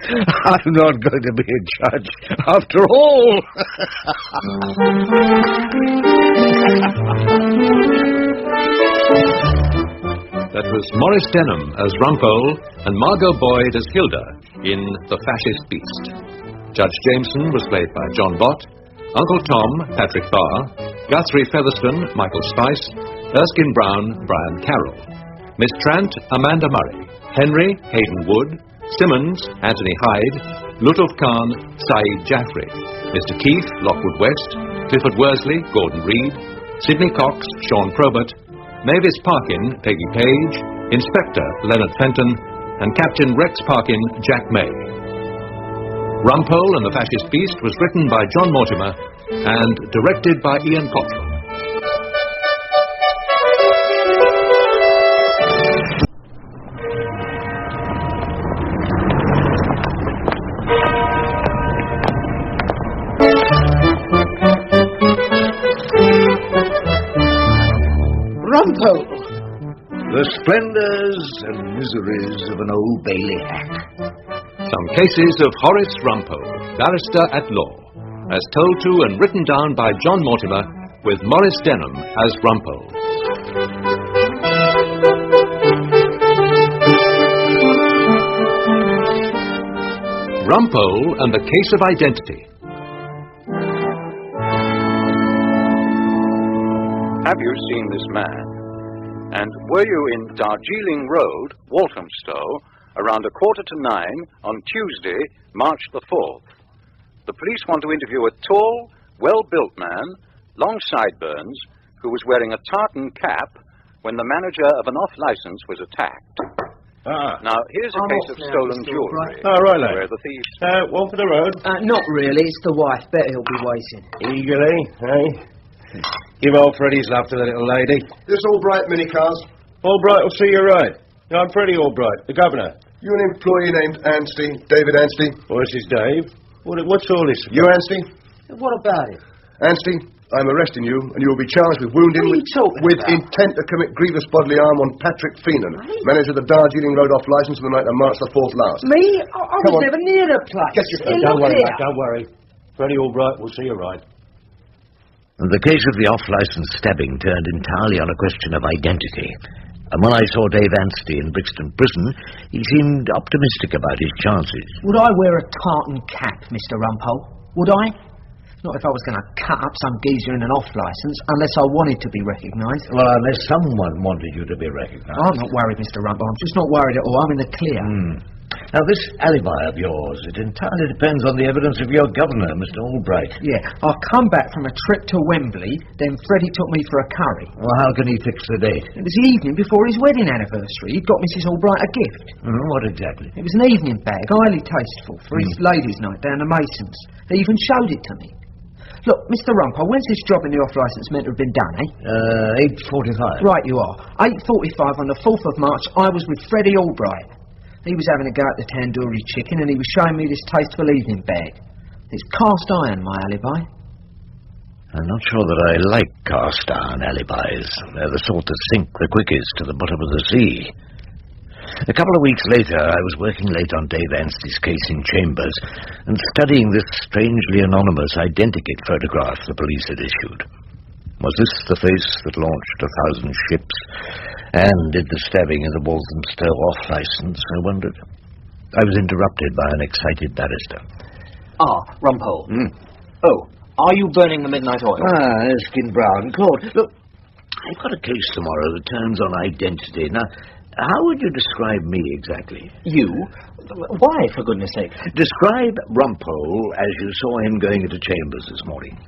I'm not going to be a judge after all. That was Maurice Denham as Rumpole and Margot Boyd as Hilda in The Fascist Beast. Judge Jameson was played by John Bott, Uncle Tom, Patrick Barr, Guthrie Featherstone, Michael Spice, Erskine Brown, Brian Carroll, Miss Trant, Amanda Murray, Henry, Hayden Wood, Simmons, Anthony Hyde, Lutuf Khan, Saeed Jaffrey, Mr. Keith, Lockwood West, Clifford Worsley, Gordon Reed, Sidney Cox, Sean Probert, Mavis Parkin, Peggy Page, Inspector Leonard Fenton, and Captain Rex Parkin, Jack May. Rumpole and the Fascist Beast was written by John Mortimer and directed by Ian Cottrell. Rumpole! The splendours and miseries of an Old Bailey hack. Some cases of Horace Rumpole, barrister at law, as told to and written down by John Mortimer, with Maurice Denham as Rumpole. Rumpole and the Case of Identity. Have you seen this man? And were you in Darjeeling Road, Walthamstow, around 9:15 on Tuesday, March the 4th? The police want to interview a tall, well-built man, long sideburns, who was wearing a tartan cap when the manager of an off-license was attacked. Now, here's a case of stolen jewellery. Right, lad. Where the thieves... One for the road? Not really, it's the wife. Bet he'll be waiting. Eagerly, eh? Give old Freddie's love to the little lady. This Albright minicars. Albright will see you right. I'm Freddie Albright, the governor. You an employee named Anstey, David Anstey? Oh, this is Dave. What's all this about? You Anstey? What about it? Anstey, I'm arresting you, and you will be charged with wounding with intent to commit grievous bodily harm on Patrick Feenan, manager of the Darjeeling Road off licence on the night of March the 4th last. Me? I was never near the place. Get your Don't worry, mate, don't worry. Freddie Albright will see you right. The case of the off-licence stabbing turned entirely on a question of identity. And when I saw Dave Anstey in Brixton Prison, he seemed optimistic about his chances. Would I wear a tartan cap, Mr. Rumpole? Would I? Not if I was going to cut up some geezer in an off-licence, unless I wanted to be recognised. Well, unless someone wanted you to be recognised. I'm not worried, Mr. Rumpole. I'm just not worried at all. I'm in the clear. Now, this alibi of yours, it entirely depends on the evidence of your governor, Mr. Albright. Yeah, I come back from a trip to Wembley, then Freddie took me for a curry. Well, how can he fix the date? It was the evening before his wedding anniversary. He'd got Mrs. Albright a gift. What exactly? It was an evening bag, highly tasteful, for his ladies' night down the Masons. They even showed it to me. Look, Mr. Rumpole, when's this job in the off-licence meant to have been done, eh? 8:45. Right you are. 8:45 on the 4th of March, I was with Freddie Albright. He was having a go at the tandoori chicken and he was showing me this tasteful evening bag. It's cast iron, my alibi. I'm not sure that I like cast iron alibis. They're the sort that sink the quickest to the bottom of the sea. A couple of weeks later, I was working late on Dave Anstey's case in Chambers and studying this strangely anonymous identikit photograph the police had issued. Was this the face that launched 1,000 ships and did the stabbing in the Walthamstow off-licence, I wondered? I was interrupted by an excited barrister. Rumpole. Oh, are you burning the midnight oil? Erskine Brown. Claude, look, I've got a case tomorrow that turns on identity. Now, how would you describe me exactly? You? Why, for goodness sake? Describe Rumpole as you saw him going into Chambers this morning.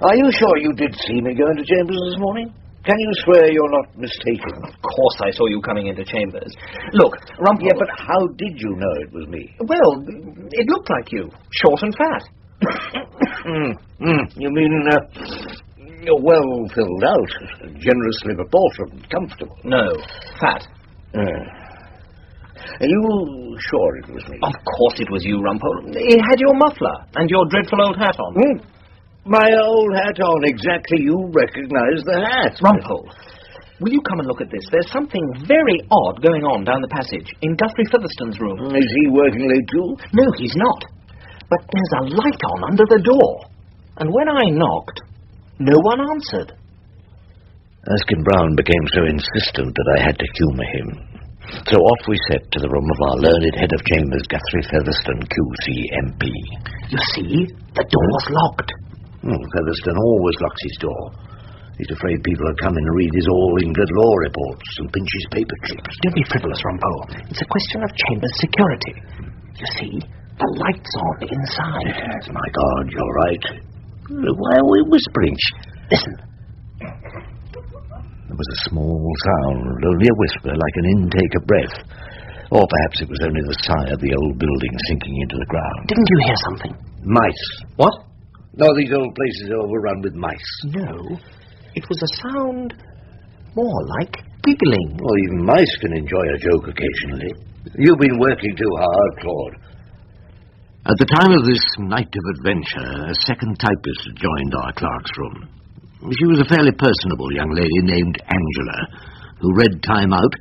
Are you sure you did see me go into Chambers this morning? Can you swear you're not mistaken? Of course I saw you coming into Chambers. Look, Rumpole... Yeah, but how did you know it was me? Well, it looked like you. Short and fat. You mean, you're well filled out, generously proportioned, comfortable? No, fat. Are you sure it was me? Of course it was you, Rumpole. It had your muffler and your dreadful old hat on. My old hat on, exactly. You recognise the hat. Rumpole, will you come and look at this? There's something very odd going on down the passage, in Guthrie Featherstone's room. Is he working late too? No, he's not. But there's a light on under the door. And when I knocked, no one answered. Erskine Brown became so insistent that I had to humour him. So off we set to the room of our learned head of chambers, Guthrie Featherstone, QC MP. You see, the door's locked. Featherstone always locks his door. He's afraid people will come in and read his all-England law reports and pinch his paper clips. Don't be frivolous, Rumpole. It's a question of chambers security. You see, the light's on inside. Yes, my God, you're right. Why are we whispering? Listen. There was a small sound, only a whisper, like an intake of breath. Or perhaps it was only the sigh of the old building sinking into the ground. Didn't you hear something? Mice. What? No, these old places are overrun with mice. No, it was a sound more like giggling. Well, even mice can enjoy a joke occasionally. You've been working too hard, Claude. At the time of this night of adventure, a second typist had joined our clerk's room. She was a fairly personable young lady named Angela, who read Time Out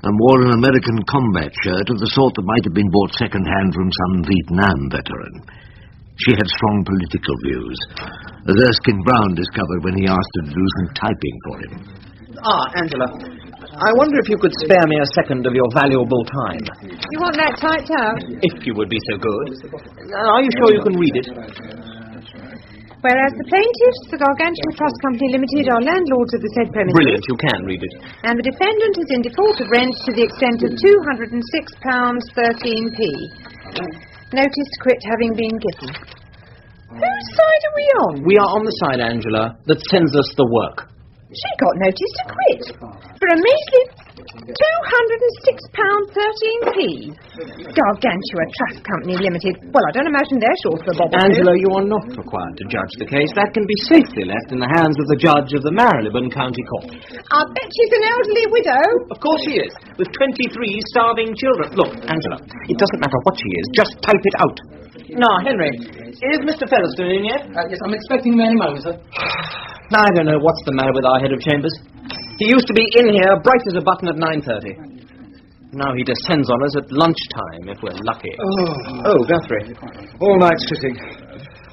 and wore an American combat shirt of the sort that might have been bought second-hand from some Vietnam veteran. She had strong political views, as Erskine Brown discovered when he asked her to do some typing for him. Angela, I wonder if you could spare me a second of your valuable time. You want that typed out? If you would be so good. Are you sure you can read it? Whereas the plaintiffs, the Gargantua Trust Company Limited, are landlords of the said premises. Brilliant, you can read it. And the defendant is in default of rent to the extent of £206.13p. Notice to quit having been given. Whose side are we on? We are on the side, Angela, that sends us the work. She got notice to quit. For a measly £206.13p. Gargantua Trust Company Limited. Well, I don't imagine they're short of a bob. Angela, you are not required to judge the case. That can be safely left in the hands of the judge of the Marylebone County Court. I bet she's an elderly widow. Of course she is, with 23 starving children. Look, Angela, it doesn't matter what she is. Just type it out. Now, Henry, is Mr. Featherstone in yet? Yes, I'm expecting him any moment, sir. I don't know what's the matter with our head of chambers. He used to be in here, bright as a button at 9:30. Now he descends on us at lunchtime, if we're lucky. Oh, Guthrie. All night sitting.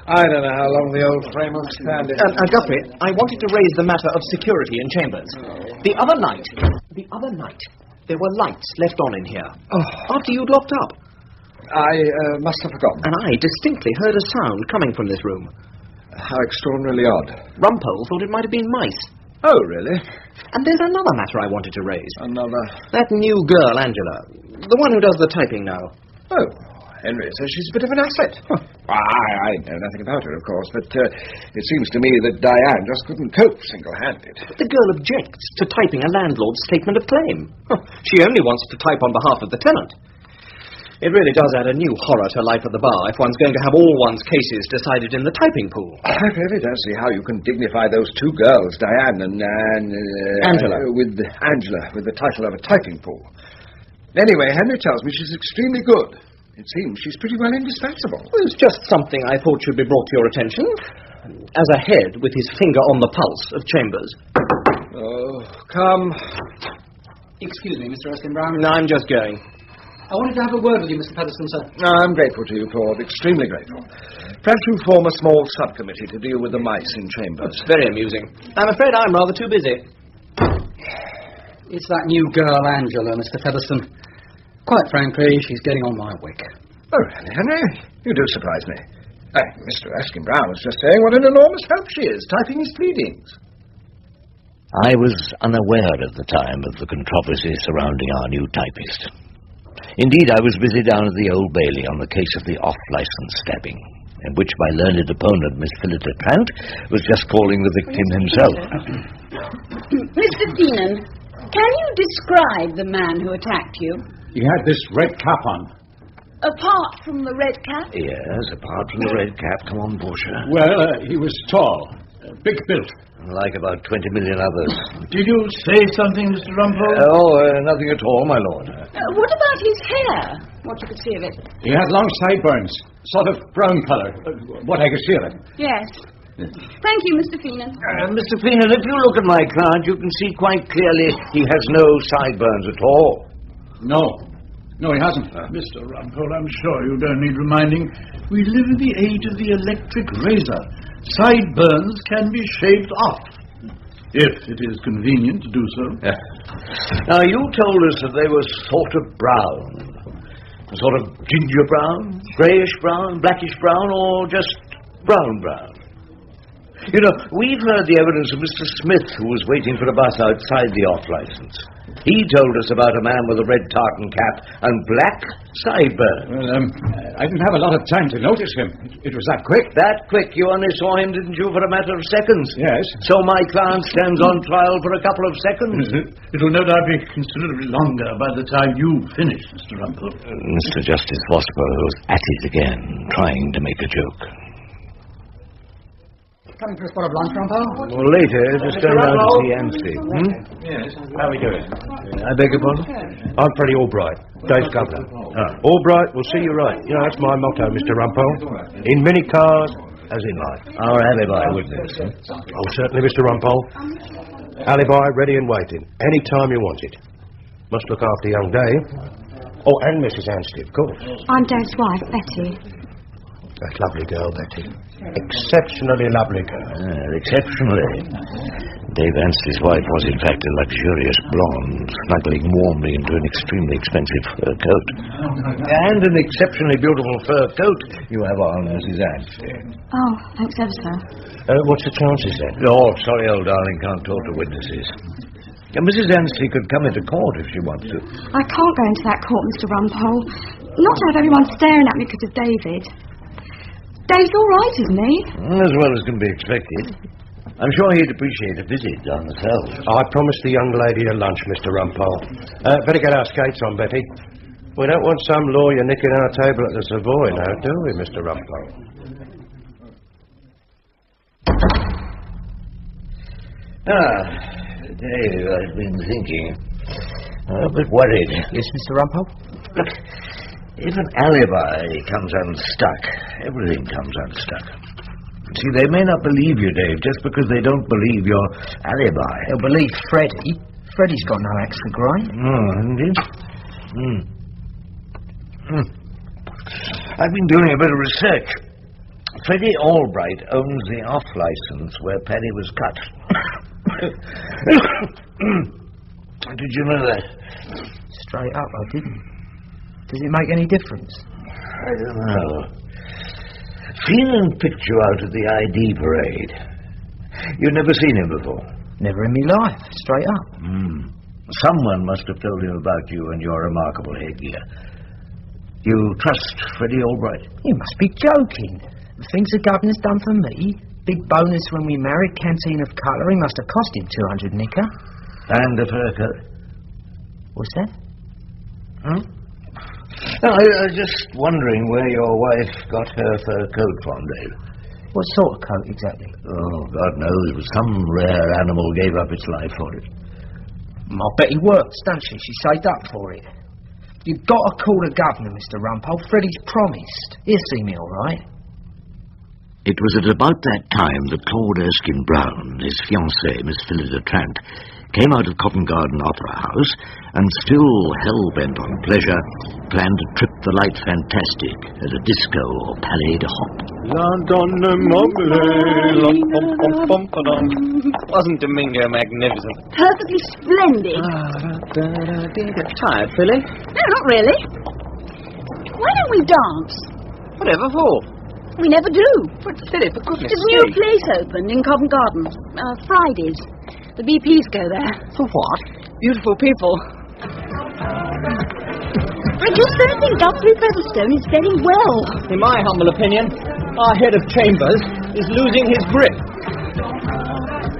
I don't know how long the old frame will stand it. Guthrie, I wanted to raise the matter of security in chambers. The other night, there were lights left on in here. After you'd locked up. I must have forgotten. And I distinctly heard a sound coming from this room. How extraordinarily odd. Rumpole thought it might have been mice. Oh, really? And there's another matter I wanted to raise. Another? That new girl, Angela. The one who does the typing now. Oh, Henry says she's a bit of an asset. I know nothing about her, of course, but it seems to me that Diane just couldn't cope single-handed. But the girl objects to typing a landlord's statement of claim. She only wants to type on behalf of the tenant. It really does add a new horror to life at the bar if one's going to have all one's cases decided in the typing pool. I really don't see how you can dignify those two girls, Diane and Angela. With the title of a typing pool. Anyway, Henry tells me she's extremely good. It seems she's pretty well indispensable. Well, it's just something I thought should be brought to your attention. As a head with his finger on the pulse of Chambers. Oh, come. Excuse me, Mr. Erskine Brown. No, I'm just going. I wanted to have a word with you, Mr. Featherstone, sir. I'm grateful to you, Claude, extremely grateful. Perhaps you form a small subcommittee to deal with the mice in Chambers. It's very amusing. I'm afraid I'm rather too busy. It's that new girl, Angela, Mr. Featherstone. Quite frankly, she's getting on my wick. Oh, really, Henry? You do surprise me. Mr. Erskine Brown was just saying what an enormous help she is, typing his pleadings. I was unaware at the time of the controversy surrounding our new typist. Indeed, I was busy down at the Old Bailey on the case of the off-licence stabbing, in which my learned opponent, Miss Philippa Trant, was just calling the victim himself. Mr. Feenan, can you describe the man who attacked you? He had this red cap on. Apart from the red cap? Yes, apart from the red cap. Come on, Borgia. Well, he was tall, big built. Like about 20 million others. Did you say something, Mr. Rumpole? Nothing at all, my lord. What about his hair? What you could see of it? He had long sideburns, sort of brown colour, what I could see of it. Yes. Thank you, Mr. Feenan. Mr. Feenan, if you look at my client, you can see quite clearly he has no sideburns at all. No, he hasn't. Mr. Rumpole, I'm sure you don't need reminding. We live in the age of the electric razor. Sideburns can be shaved off, if it is convenient to do so. Now, you told us that they were sort of brown. Sort of ginger brown, greyish brown, blackish brown, or just brown. You know, we've heard the evidence of Mr. Smith, who was waiting for a bus outside the off-licence. He told us about a man with a red tartan cap and black sideburns. Well, I didn't have a lot of time to notice him. It was that quick. That quick? You only saw him, didn't you, for a matter of seconds? Yes. So my client stands on trial for a couple of seconds? It will no doubt be considerably longer by the time you finish, Mr. Rumpole. Mr. Justice Vosper was at it again, trying to make a joke. Coming for a spot of lunch, Rumpole? Well, later, just going down to see Anstey. Yes. How are we doing? I beg your pardon? I'm Freddie Albright, Dave's governor. Albright will see you right. You know, that's my motto, Mr. Rumpole. In many cars, as in life. Our alibi witness. Oh, certainly, Mr. Rumpole. Alibi ready and waiting. Any time you want it. Must look after young Dave. Oh, and Mrs. Anstey, of course. I'm Dave's wife, Betty. That lovely girl, Betty. Exceptionally lovely girl. Exceptionally. Dave Anstey's wife was, in fact, a luxurious blonde, snuggling warmly into an extremely expensive fur coat. And an exceptionally beautiful fur coat you have on, Mrs. Anstey. Oh, thanks ever so. What's the chances, then? Oh, sorry, old darling, can't talk to witnesses. Mrs. Anstey could come into court if she wants to. I can't go into that court, Mr. Rumpole. Not to have everyone staring at me because of David. Dave's all right, isn't he? As well as can be expected. I'm sure he'd appreciate a visit on the cells. I promised the young lady a lunch, Mr. Rumpole. Better get our skates on, Betty. We don't want some lawyer nicking our table at the Savoy now, do we, Mr. Rumpole? Dave, I've been thinking. A bit worried. Yes, Mr. Rumpole? Look, if an alibi comes unstuck, everything comes unstuck. See, they may not believe you, Dave, just because they don't believe your alibi. They'll believe Freddie. Freddie's got no axe to grind. Indeed. I've been doing a bit of research. Freddie Albright owns the off-licence where Paddy was cut. Did you know that? Straight up, I didn't. Does it make any difference? I don't know. Feenan picked you out at the ID parade. You'd never seen him before? Never in my life, straight up. Someone must have told him about you and your remarkable headgear. You trust Freddie Albright? You must be joking. The things the governor's done for me. Big bonus when we married, canteen of cutlery, must have cost him 200 nicker. And a fur coat. What's that? Huh? No, I was just wondering where your wife got her fur coat from, Dave. What sort of coat, exactly? Oh, God knows. It was some rare animal gave up its life for it. I bet he works, don't she? She saved up for it. You've got to call the governor, Mr. Rumpole. Freddie's promised. He'll see me all right. It was at about that time that Claude Erskine Brown, his fiancée, Miss Phillida Trant, came out of Covent Garden Opera House and, still hell-bent on pleasure, planned to trip the light fantastic at a disco or palais de hop. Wasn't Domingo magnificent? Perfectly splendid. Tired, Philly? No, not really. Why don't we dance? Whatever for? We never do. But Philly, for goodness There's a new place opened in Covent Garden. Fridays. The BPs go there. For what? Beautiful people. I just don't think Guthrie Featherstone is very well. In my humble opinion, our head of chambers is losing his grip.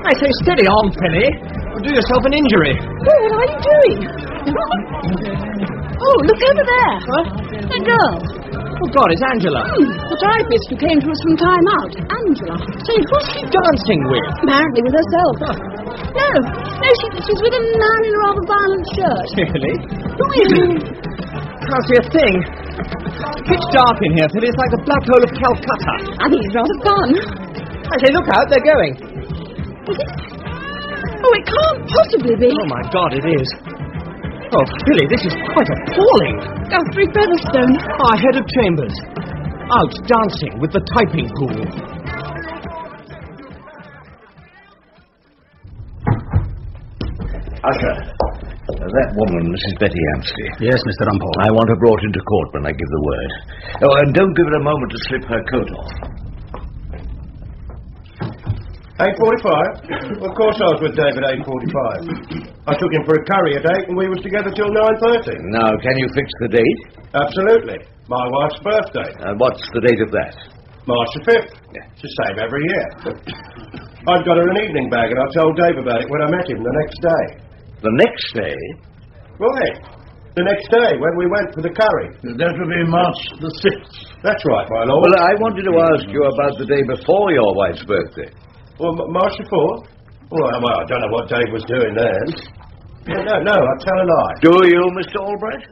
I say, steady on, Penny. You'll do yourself an injury. Oh, what are you doing? Oh, look over there. What? A girl. Oh, God, it's Angela. The typist who came to us from Time Out. Angela. Say, who's she dancing with? Apparently with herself. No, she's with a man in a rather violent shirt. Really? Who is he? Can't see a thing. It's pitch dark in here, Philly. It's like the black hole of Calcutta. I think it's rather fun. I say, look out, they're going. Is it? Oh, it can't possibly be. Oh, my God, it is. Oh, Philly, this is quite appalling. Guthrie Featherstone. Our head of chambers. Out dancing with the typing pool. Usher, that woman, Mrs. Betty Anstey. Yes, Mr. Rumpole. I want her brought into court when I give the word. Oh, and don't give her a moment to slip her coat off. 8:45? Of course I was with Dave at 8:45. I took him for a courier date and we was together till 9:30. Now, can you fix the date? Absolutely. My wife's birthday. And what's the date of that? March the 5th. It's the same every year. I'd got her an evening bag and I told Dave about it when I met him the next day. The next day? Right. The next day when we went for the curry. That will be March the 6th. That's right, my lord. Well, I wanted to ask you about the day before your wife's birthday. Well, March the 4th? Well, I don't know what Dave was doing then. No, I tell a lie. Do you, Mr. Albright?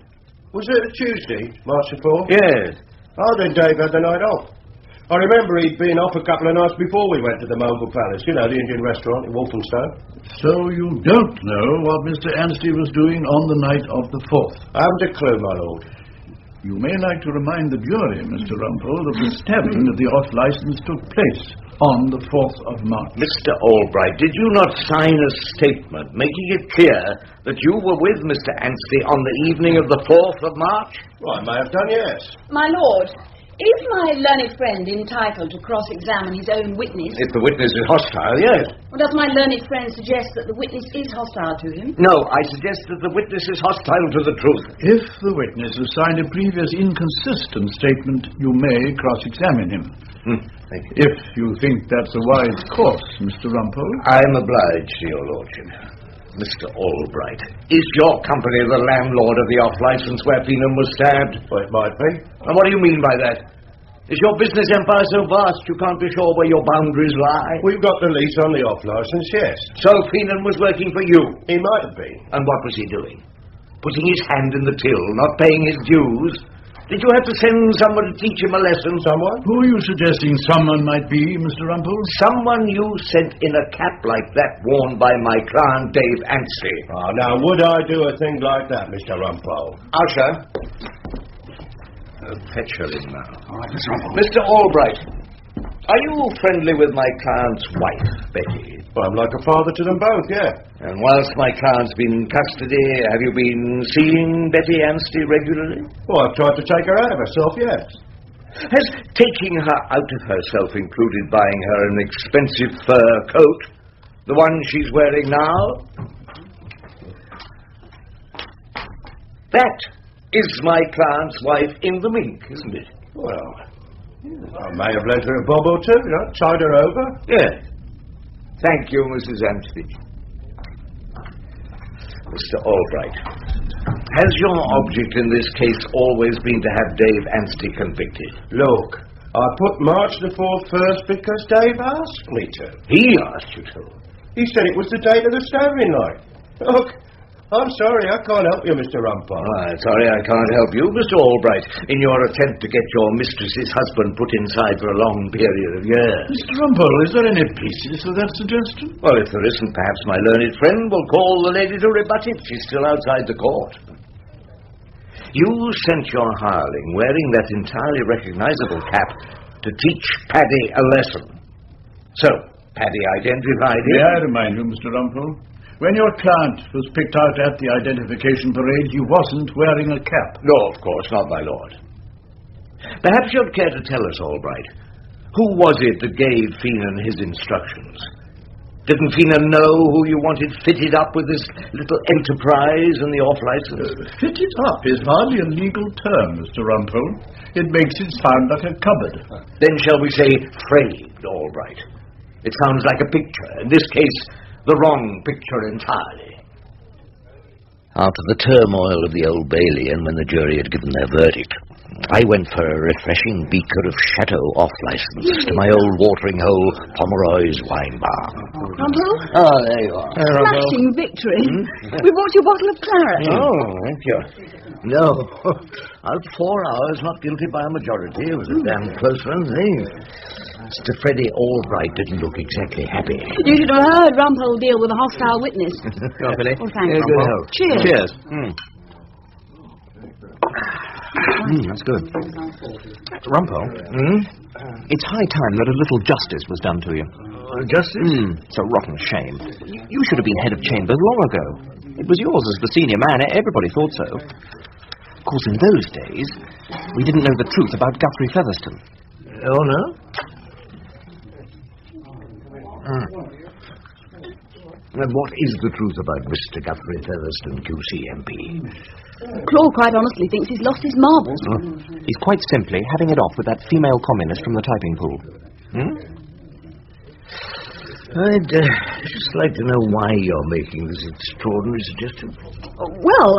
Was it a Tuesday, March the 4th? Yes. Oh, then Dave had the night off. I remember he'd been off a couple of nights before we went to the Mogul Palace, you know, the Indian restaurant in Walthamstow. So you don't know what Mr. Anstey was doing on the night of the 4th? I haven't a clue, my lord. You may like to remind the jury, Mr. Rumpole, that the stabbing of the off-licence took place on the 4th of March. Mr. Albright, did you not sign a statement making it clear that you were with Mr. Anstey on the evening of the 4th of March? Well, I may have done, yes. My lord, is my learned friend entitled to cross-examine his own witness? If the witness is hostile, yes. Or does my learned friend suggest that the witness is hostile to him? No, I suggest that the witness is hostile to the truth. If the witness has signed a previous inconsistent statement, you may cross-examine him. Thank you. If you think that's a wise course, Mr. Rumpole. I'm obliged to your lordship. Mr. Albright, is your company the landlord of the off-licence where Phelan was stabbed? Well, it might be. And what do you mean by that? Is your business empire so vast you can't be sure where your boundaries lie? We've got the lease on the off-licence, yes. So Phelan was working for you? He might have been. And what was he doing? Putting his hand in the till, not paying his dues? Did you have to send someone to teach him a lesson? Someone? Who are you suggesting someone might be, Mr. Rumpole? Someone you sent in a cap like that worn by my client, Dave Anstey. Oh, now, would I do a thing like that, Mr. Rumpole? Usher. Fetch her in now. All right, Mr. Rumpole. Mr. Albright, are you friendly with my client's wife, Betty? Well, I'm like a father to them both, yeah. And whilst my client's been in custody, have you been seeing Betty Anstey regularly? Well, I've tried to take her out of herself, yes. Has taking her out of herself included buying her an expensive fur coat? The one she's wearing now? That is my client's wife in the mink, isn't it? Well, I may have lent her a bob or two, tied her over. Yes. Thank you, Mrs. Anstey. Mr. Albright, has your object in this case always been to have Dave Anstey convicted? Look, I put March the 4th first because Dave asked me to. He asked you to? He said it was the date of the stabbing night. Look, I'm sorry, I can't help you, Mr. Rumpole. I'm sorry I can't help you, Mr. Albright, in your attempt to get your mistress's husband put inside for a long period of years. Mr. Rumpole, is there any basis for that suggestion? Well, if there isn't, perhaps my learned friend will call the lady to rebut it. She's still outside the court. You sent your hireling wearing that entirely recognizable cap to teach Paddy a lesson. So, Paddy identified him. May I remind you, Mr. Rumpole? When your client was picked out at the identification parade, he wasn't wearing a cap. No, of course not, my lord. Perhaps you'd care to tell us, Albright, who was it that gave Feenan his instructions? Didn't Feenan know who you wanted fitted up with this little enterprise and the off-license? Fitted up is hardly a legal term, Mr. Rumpole. It makes it sound like a cupboard. Then shall we say framed, Albright? It sounds like a picture. In this case, the wrong picture entirely. After the turmoil of the Old Bailey and when the jury had given their verdict, I went for a refreshing beaker of Chateau off-license to my old watering hole, Pomeroy's wine bar. Rumpole? Oh, there you are. Flashing victory. We bought you a bottle of claret. Oh, thank you. No, out 4 hours, not guilty by a majority. It was a damn close one, Mr. Freddie Albright didn't look exactly happy. You should have heard Rumpole deal with a hostile witness. Oh, Billy. Well, thanks, Good Rumpole. help. Cheers. Cheers. That's good. Rumpole, it's high time that a little justice was done to you. Justice? It's a rotten shame. You should have been head of chambers long ago. It was yours as the senior man. Everybody thought so. Of course, in those days, we didn't know the truth about Guthrie Featherstone. Oh, no? And what is the truth about Mr. Guthrie Featherstone, QCMP? Claude quite honestly thinks he's lost his marbles. He's quite simply having it off with that female communist from the typing pool. I'd just like to know why you're making this extraordinary suggestion. Well,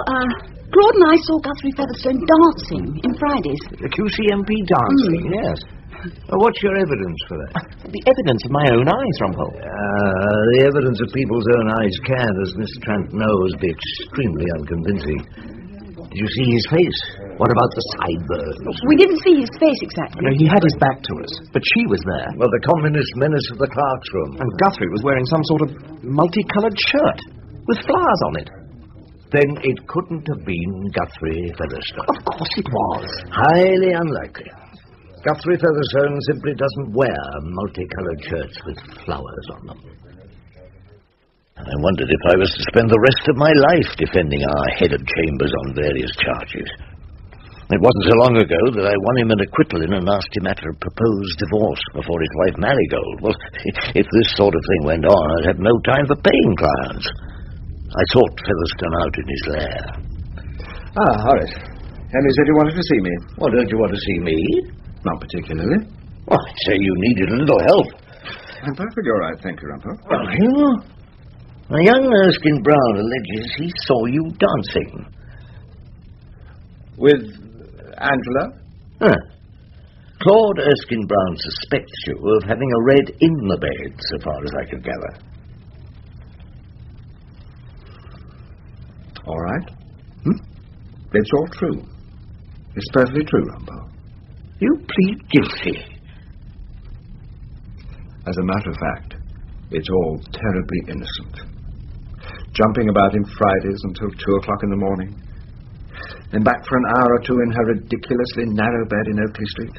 Claude and I saw Guthrie Featherstone dancing in Fridays. The QCMP dancing, yes. What's your evidence for that? The evidence of my own eyes, Rumpole. The evidence of people's own eyes can, as Miss Trant knows, be extremely unconvincing. Did you see his face? What about the sideburns? We didn't see his face exactly. No, he had his back to us, but she was there. Well, the communist menace of the clerk's room. And Guthrie was wearing some sort of multicoloured shirt with flowers on it. Then it couldn't have been Guthrie Featherstone. Of course it was. Highly unlikely. Guthrie Featherstone simply doesn't wear multicoloured shirts with flowers on them. I wondered if I was to spend the rest of my life defending our head of chambers on various charges. It wasn't so long ago that I won him an acquittal in a nasty matter of proposed divorce before his wife Marigold. Well, if this sort of thing went on, I'd have no time for paying clients. I sought Featherstone out in his lair. Horace. Henry said you wanted to see me. Well, don't you want to see me? Not particularly. Well, I'd say you needed a little help. I'm perfectly all right, thank you, Rumpole. Well, a young Erskine Brown alleges he saw you dancing. With Angela? Claude Erskine Brown suspects you of having a red in the bed, so far as I could gather. All right. It's all true. It's perfectly true, Rumpole. You plead guilty. As a matter of fact, it's all terribly innocent. Jumping about in Fridays until 2 o'clock in the morning, then back for an hour or two in her ridiculously narrow bed in Oakley Street,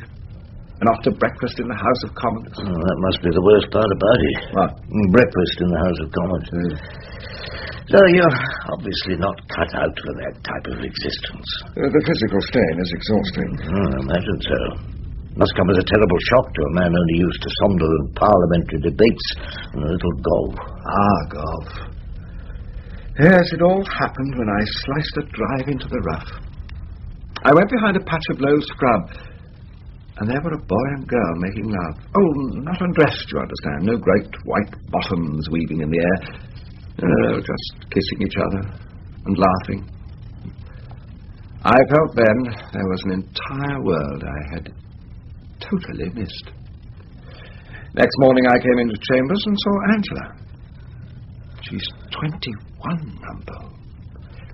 and off to breakfast in the House of Commons. Oh, that must be the worst part about it. What? Breakfast in the House of Commons. So you're obviously not cut out for that type of existence. The physical strain is exhausting. I imagine so. Must come as a terrible shock to a man only used to somnolent parliamentary debates and a little golf. Golf. Yes, it all happened when I sliced a drive into the rough. I went behind a patch of low scrub, and there were a boy and girl making love. Oh, not undressed, you understand. No great white bottoms weaving in the air. No, just kissing each other and laughing. I felt then there was an entire world I had totally missed. Next morning I came into chambers and saw Angela. She's 21, Rumpole.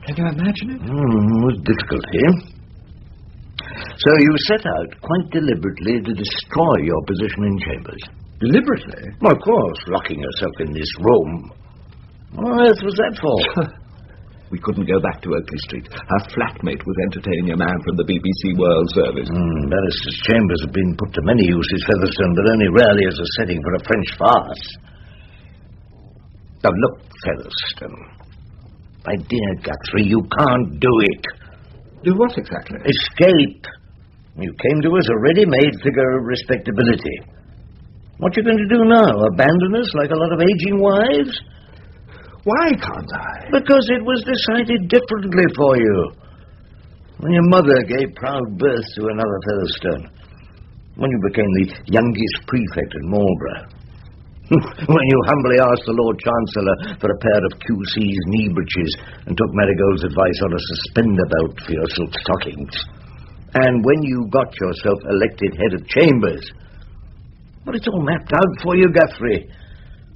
Can you imagine it? With difficulty. So you set out quite deliberately to destroy your position in chambers. Deliberately? Well, of course, locking yourself in this room. What on earth was that for? We couldn't go back to Oakley Street. Our flatmate was entertaining a man from the BBC World Service. Barrister's chambers have been put to many uses, Featherstone, but only rarely as a setting for a French farce. Now, look, Featherstone. My dear Guthrie, you can't do it. Do what exactly? Escape. You came to us a ready-made figure of respectability. What are you going to do now? Abandon us like a lot of aging wives? Why can't I? Because it was decided differently for you. When your mother gave proud birth to another Featherstone. When you became the youngest prefect in Marlborough. When you humbly asked the Lord Chancellor for a pair of QC's knee breeches and took Marigold's advice on a suspender belt for your silk stockings. And when you got yourself elected head of chambers. Well, it's all mapped out for you, Guthrie.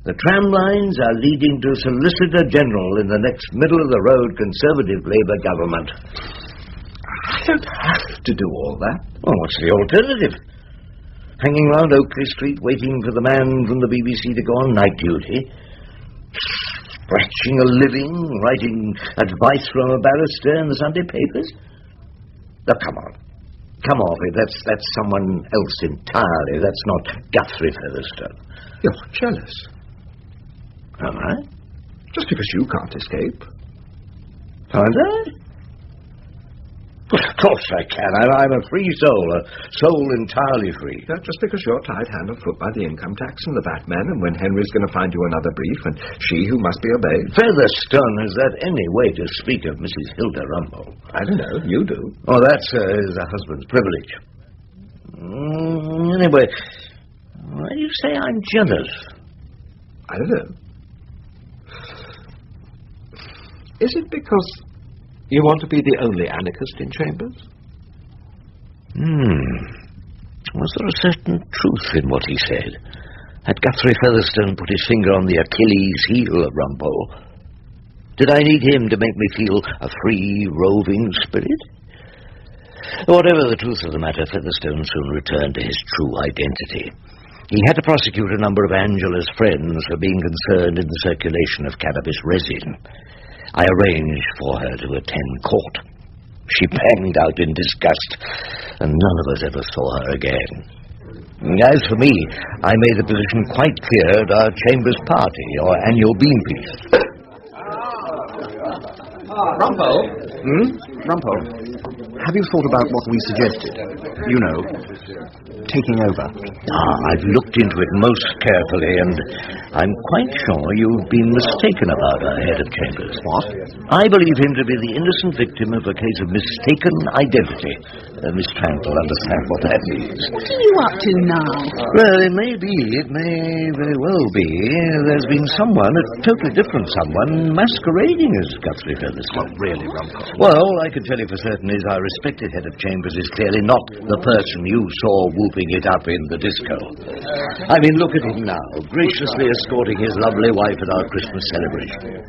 The tram lines are leading to Solicitor General in the next middle-of-the-road Conservative Labour government. I don't have to do all that. Well, what's the alternative? Hanging round Oakley Street waiting for the man from the BBC to go on night duty? Scratching a living, writing advice from a barrister in the Sunday papers? Now, come on. Come off it. That's someone else entirely. That's not Guthrie Featherstone. You're jealous. Am I? Just because you can't escape. Can't I? Well, of course I can. I'm a free soul, a soul entirely free. That's just because you're tied hand and foot by the income tax and the Batman, and when Henry's going to find you another brief, and she who must be obeyed. Featherstone, is that any way to speak of Mrs. Hilda Rumpole? I don't know. You do. Oh, that's is a husband's privilege. Anyway, why do you say I'm jealous? I don't know. Is it because you want to be the only anarchist in chambers? Was there a certain truth in what he said? Had Guthrie Featherstone put his finger on the Achilles heel of Rumpole? Did I need him to make me feel a free, roving spirit? Whatever the truth of the matter, Featherstone soon returned to his true identity. He had to prosecute a number of Angela's friends for being concerned in the circulation of cannabis resin. I arranged for her to attend court. She banged out in disgust, and none of us ever saw her again. As for me, I made the position quite clear at our chambers party, or annual bean feast. Rumpole? Rumpole, have you thought about what we suggested? You know, taking over. I've looked into it most carefully, and I'm quite sure you've been mistaken about our head of chambers. What? I believe him to be the innocent victim of a case of mistaken identity. Miss Trank will understand what that means. What are you up to now? Well, it may very well be. There's been someone, a totally different someone, masquerading as Guthrie Featherstone. Well, really, Rumpole. Well, all I can tell you for certain is our respected head of chambers is clearly not the person you saw whooping it up in the disco. I mean, look at him now, graciously escorting his lovely wife at our Christmas celebration.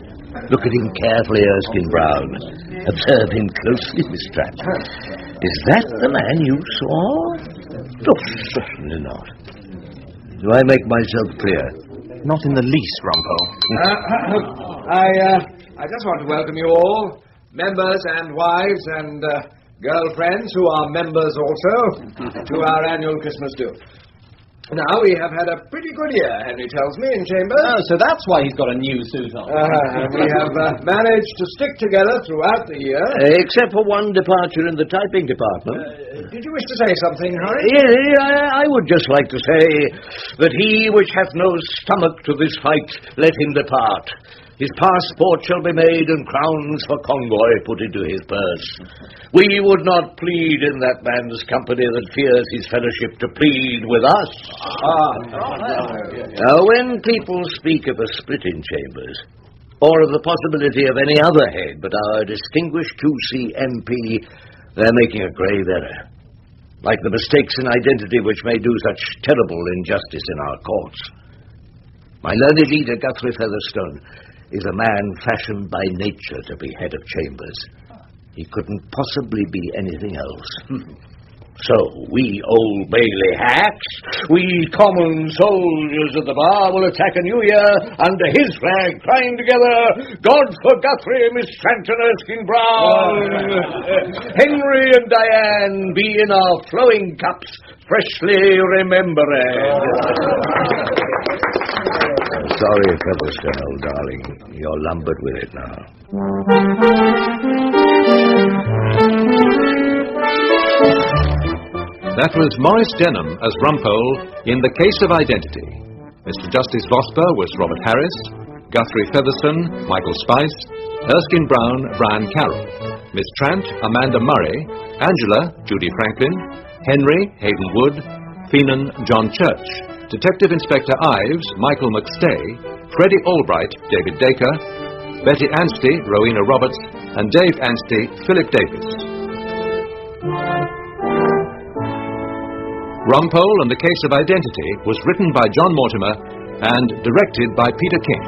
Look at him carefully Erskine Brown. Observe him closely, Miss Trapp. Is that the man you saw? Oh, certainly not. Do I make myself clear? Not in the least, Rumpole. I just want to welcome you all, members and wives and girlfriends who are members also, to our annual Christmas do. Now, we have had a pretty good year, Henry tells me, in chambers. Oh, so that's why he's got a new suit on. We have managed to stick together throughout the year. Except for one departure in the typing department. Did you wish to say something, Horace? I would just like to say that he which hath no stomach to this fight, let him depart. His passport shall be made and crowns for convoy put into his purse. We would not plead in that man's company that fears his fellowship to plead with us. Now, when people speak of a split in chambers, or of the possibility of any other head but our distinguished QC MP, they're making a grave error. Like the mistakes in identity which may do such terrible injustice in our courts. My learned leader, Guthrie Featherstone, is a man fashioned by nature to be head of chambers. He couldn't possibly be anything else. So, we Old Bailey hacks, we common soldiers of the bar will attack a new year under his flag, crying together, God for Guthrie, Miss Tranton Erskine-Brown. Henry and Diane be in our flowing cups, freshly remembering. Sorry, Featherstone, old darling. You're lumbered with it now. That was Maurice Denham as Rumpole in The Case of Identity. Mr. Justice Vosper was Robert Harris, Guthrie Featherstone, Michael Spice, Erskine Brown, Brian Carroll, Miss Trant, Amanda Murray, Angela, Judy Franklin, Henry, Hayden Wood, Feenan, John Church, Detective Inspector Ives, Michael McStay, Freddie Albright, David Dacre, Betty Anstey, Rowena Roberts, and Dave Anstey, Philip Davis. Rumpole and The Case of Identity was written by John Mortimer and directed by Peter King.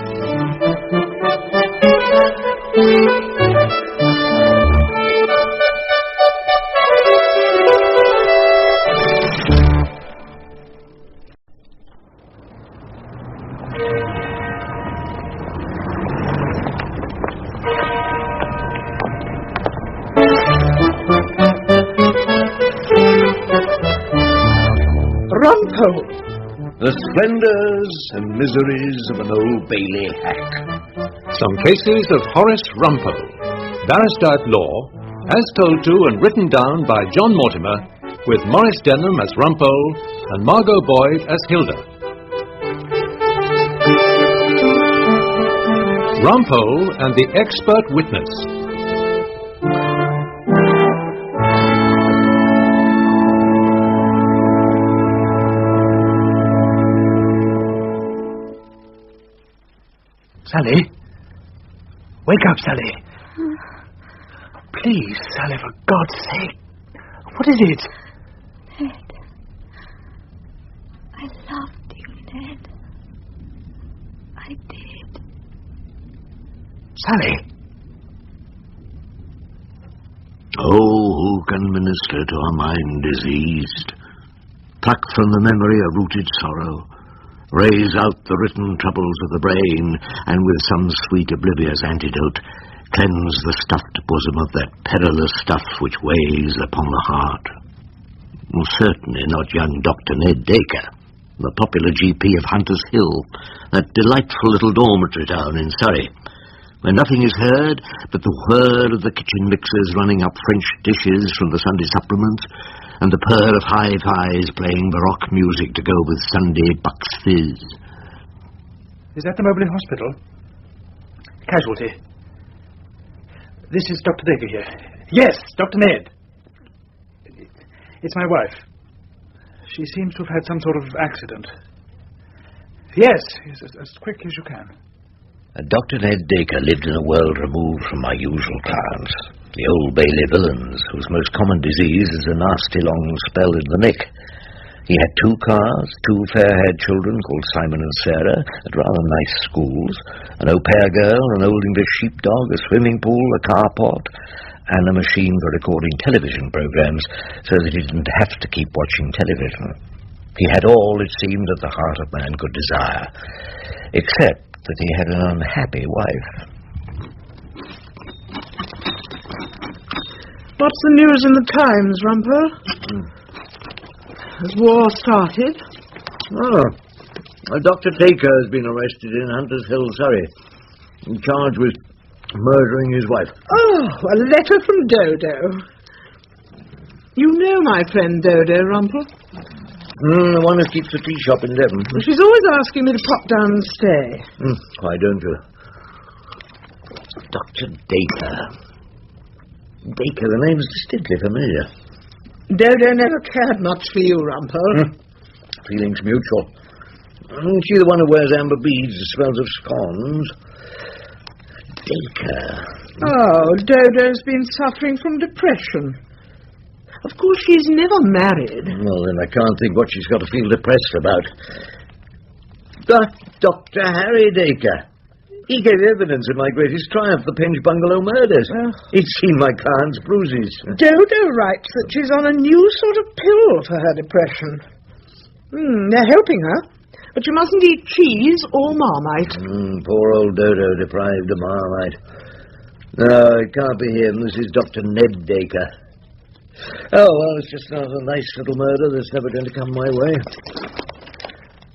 Rumpole. The splendours and miseries of an Old Bailey hack. Some cases of Horace Rumpole, barrister at law, as told to and written down by John Mortimer, with Maurice Denham as Rumpole and Margot Boyd as Hilda. Rumpole and the Expert Witness. Sally? Wake up, Sally. Please, Sally, for God's sake. What is it? Ned. I loved you, Ned. I did. Sally? Oh, who can minister to a mind diseased? Pluck from the memory a rooted sorrow. Raise out the written troubles of the brain, and with some sweet oblivious antidote, cleanse the stuffed bosom of that perilous stuff which weighs upon the heart. Certainly not young Dr. Ned Dacre, the popular GP of Hunter's Hill, that delightful little dormitory town in Surrey, where nothing is heard but the whir of the kitchen mixers running up French dishes from the Sunday supplements, and the purr of hi-fis playing baroque music to go with Sunday Bucks Fizz. Is that the Mobley Hospital? Casualty. This is Dr. Dacre here. Yes, Dr. Ned. It's my wife. She seems to have had some sort of accident. Yes, as quick as you can. Dr. Ned Dacre lived in a world removed from my usual clients, the Old Bailey villains, whose most common disease is a nasty long spell in the neck. He had 2 cars, 2 fair-haired children called Simon and Sarah, at rather nice schools, an au pair girl, an old English sheepdog, a swimming pool, a carport, and a machine for recording television programs, so that he didn't have to keep watching television. He had all, it seemed, that the heart of man could desire, except that he had an unhappy wife. What's the news in the Times, Rumpole? Has war started? Dr. Dacre has been arrested in Hunter's Hill, Surrey, charged with murdering his wife. Oh, a letter from Dodo. You know my friend Dodo, Rumpole? The one who keeps the tea shop in Devon. She's always asking me to pop down and stay. Why don't you? Dr. Dacre. Dacre, the name's distinctly familiar. Dodo never cared much for you, Rumpole. Feelings mutual. Isn't she the one who wears amber beads and smells of scones? Dacre. Oh, Dodo's been suffering from depression. Of course, she's never married. Well, then I can't think what she's got to feel depressed about. Dr. Harry Dacre. He gave evidence of my greatest triumph, the Penge Bungalow murders. He'd seen my client's bruises. Dodo writes that she's on a new sort of pill for her depression. They're helping her, but you mustn't eat cheese or Marmite. Poor old Dodo deprived of Marmite. No, it can't be him. This is Dr. Ned Dacre. Oh, well, it's just another nice little murder that's never going to come my way.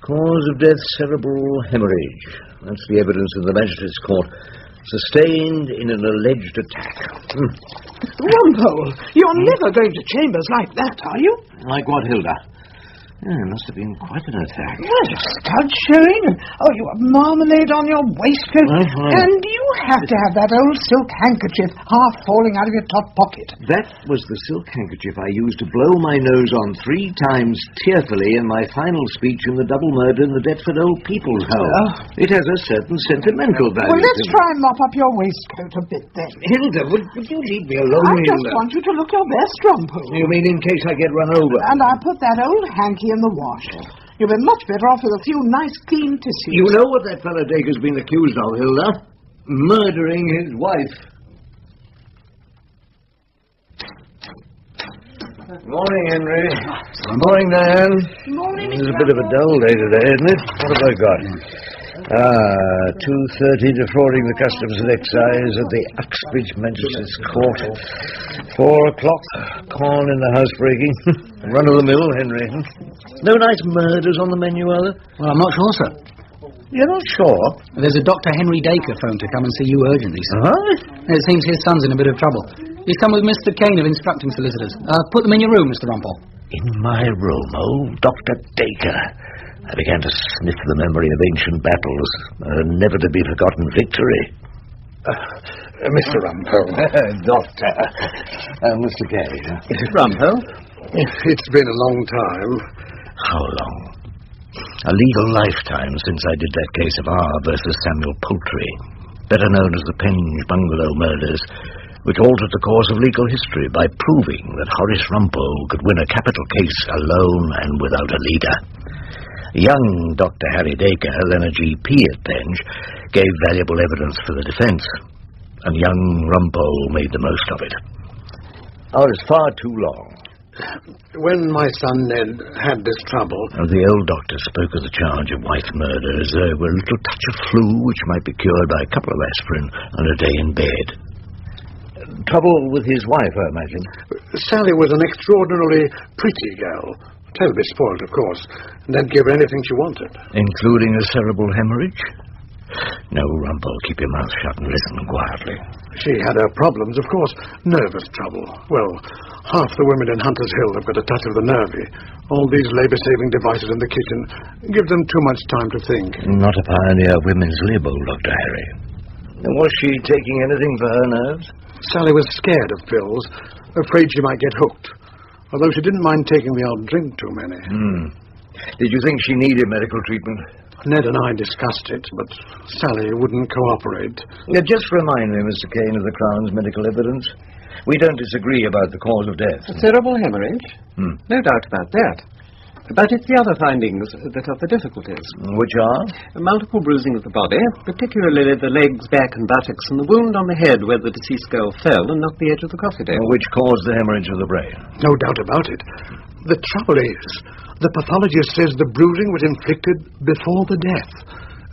Cause of death, cerebral hemorrhage. That's the evidence in the magistrate's court. Sustained in an alleged attack. Rumpole, you're never going to chambers like that, are you? Like what, Hilda? Yeah, it must have been quite an attack. Well, studs showing. Oh, you have marmalade on your waistcoat. And you have to have that old silk handkerchief half falling out of your top pocket. That was the silk handkerchief I used to blow my nose on 3 times tearfully in my final speech in the double murder in the Deptford Old People's Home. It has a certain sentimental value. Well, let's try and mop up your waistcoat a bit then. Hilda, would you leave me alone, I just Hilda? want you to look your best, Rumpole. You mean in case I get run over? And I put that old hanky in the wash. You'll be much better off with a few nice clean tissues. You know what that fellow Dacre's been accused of, Hilda? Murdering his wife. Morning, Henry. Morning, Diane. Morning, It's a bit of a dull day today, isn't it? What have I got? 2:30, defrauding the Customs and Excise at the Uxbridge Magistrates Court. 4 o'clock, corn in the housebreaking. Run of the mill, Henry. No nice murders on the menu, are there? Well, I'm not sure, sir. You're not sure? There's a Dr. Henry Dacre phoned to come and see you urgently, sir. It seems his son's in a bit of trouble. He's come with Mr. Kane of Instructing Solicitors. Put them in your room, Mr. Rumpole. In my room, old Dr. Dacre. I began to sniff the memory of ancient battles, a never-to-be-forgotten victory. Mr. Rumpole. Doctor. Mr. Cage. Rumpole? It's been a long time. How long? A legal lifetime since I did that case of R versus Samuel Poultry, better known as the Penge Bungalow murders, which altered the course of legal history by proving that Horace Rumpole could win a capital case alone and without a leader. Young Dr. Harry Dacre, then a GP at Penge, gave valuable evidence for the defence, and young Rumpole made the most of it. Oh, it's far too long. When my son Ned had this trouble... The old doctor spoke of the charge of wife murder as though it were a little touch of flu which might be cured by a couple of aspirin and a day in bed. Trouble with his wife, I imagine. Sally was an extraordinarily pretty girl. Terribly spoiled, of course. Ned gave her anything she wanted. Including a cerebral hemorrhage? No, Rumpole, keep your mouth shut and listen quietly. She had her problems, of course. Nervous trouble. Well, half the women in Hunter's Hill have got a touch of the nervy. All these labour-saving devices in the kitchen give them too much time to think. Not a pioneer of women's lib, old Dr. Harry. And was she taking anything for her nerves? Sally was scared of pills, afraid she might get hooked. Although she didn't mind taking the odd drink too many. Did you think she needed medical treatment? Ned and I discussed it, but Sally wouldn't cooperate. Now, just remind me, Mr. Kane, of the Crown's medical evidence. We don't disagree about the cause of death. A cerebral hemorrhage? No doubt about that. But it's the other findings that are the difficulties. Which are? Multiple bruising of the body, particularly the legs, back and buttocks, and the wound on the head where the deceased girl fell and knocked the edge of the coffee table. Which caused the hemorrhage of the brain. No doubt about it. The trouble is, the pathologist says the bruising was inflicted before the death.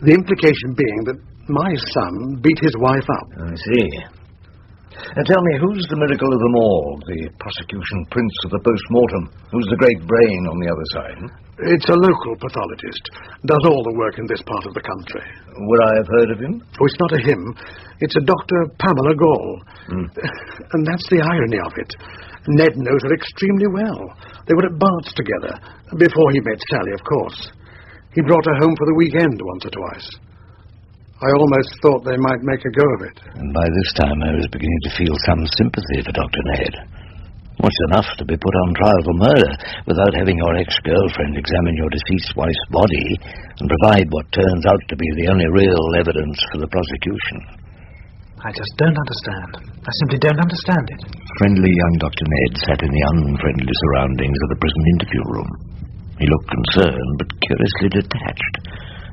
The implication being that my son beat his wife up. I see. Now tell me, who's the miracle of them all? The prosecution prince of the post-mortem? Who's the great brain on the other side? It's a local pathologist. Does all the work in this part of the country. Would I have heard of him? Oh, it's not a him. It's a Dr. Pamela Gall. And that's the irony of it. Ned knows her extremely well. They were at Bart's together, before he met Sally, of course. He brought her home for the weekend once or twice. I almost thought they might make a go of it. And by this time I was beginning to feel some sympathy for Dr. Ned. What's enough to be put on trial for murder without having your ex-girlfriend examine your deceased wife's body and provide what turns out to be the only real evidence for the prosecution? I just don't understand. I simply don't understand it. Friendly young Dr. Ned sat in the unfriendly surroundings of the prison interview room. He looked concerned, but curiously detached,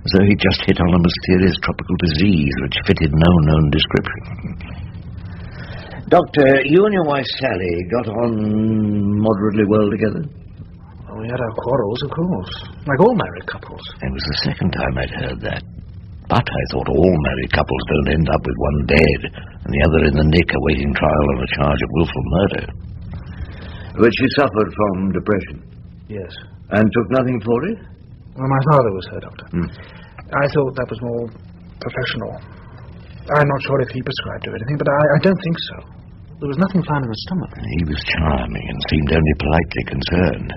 as though he'd just hit on a mysterious tropical disease which fitted no known description. Doctor, you and your wife Sally got on moderately well together? Well, we had our quarrels, of course, like all married couples. It was the second time I'd heard that. But I thought all married couples don't end up with one dead and the other in the nick awaiting trial on a charge of willful murder. But she suffered from depression? Yes. And took nothing for it? Well, my father was her doctor. I thought that was more professional. I'm not sure if he prescribed her anything, but I don't think so. There was nothing found in her stomach. He was charming and seemed only politely concerned.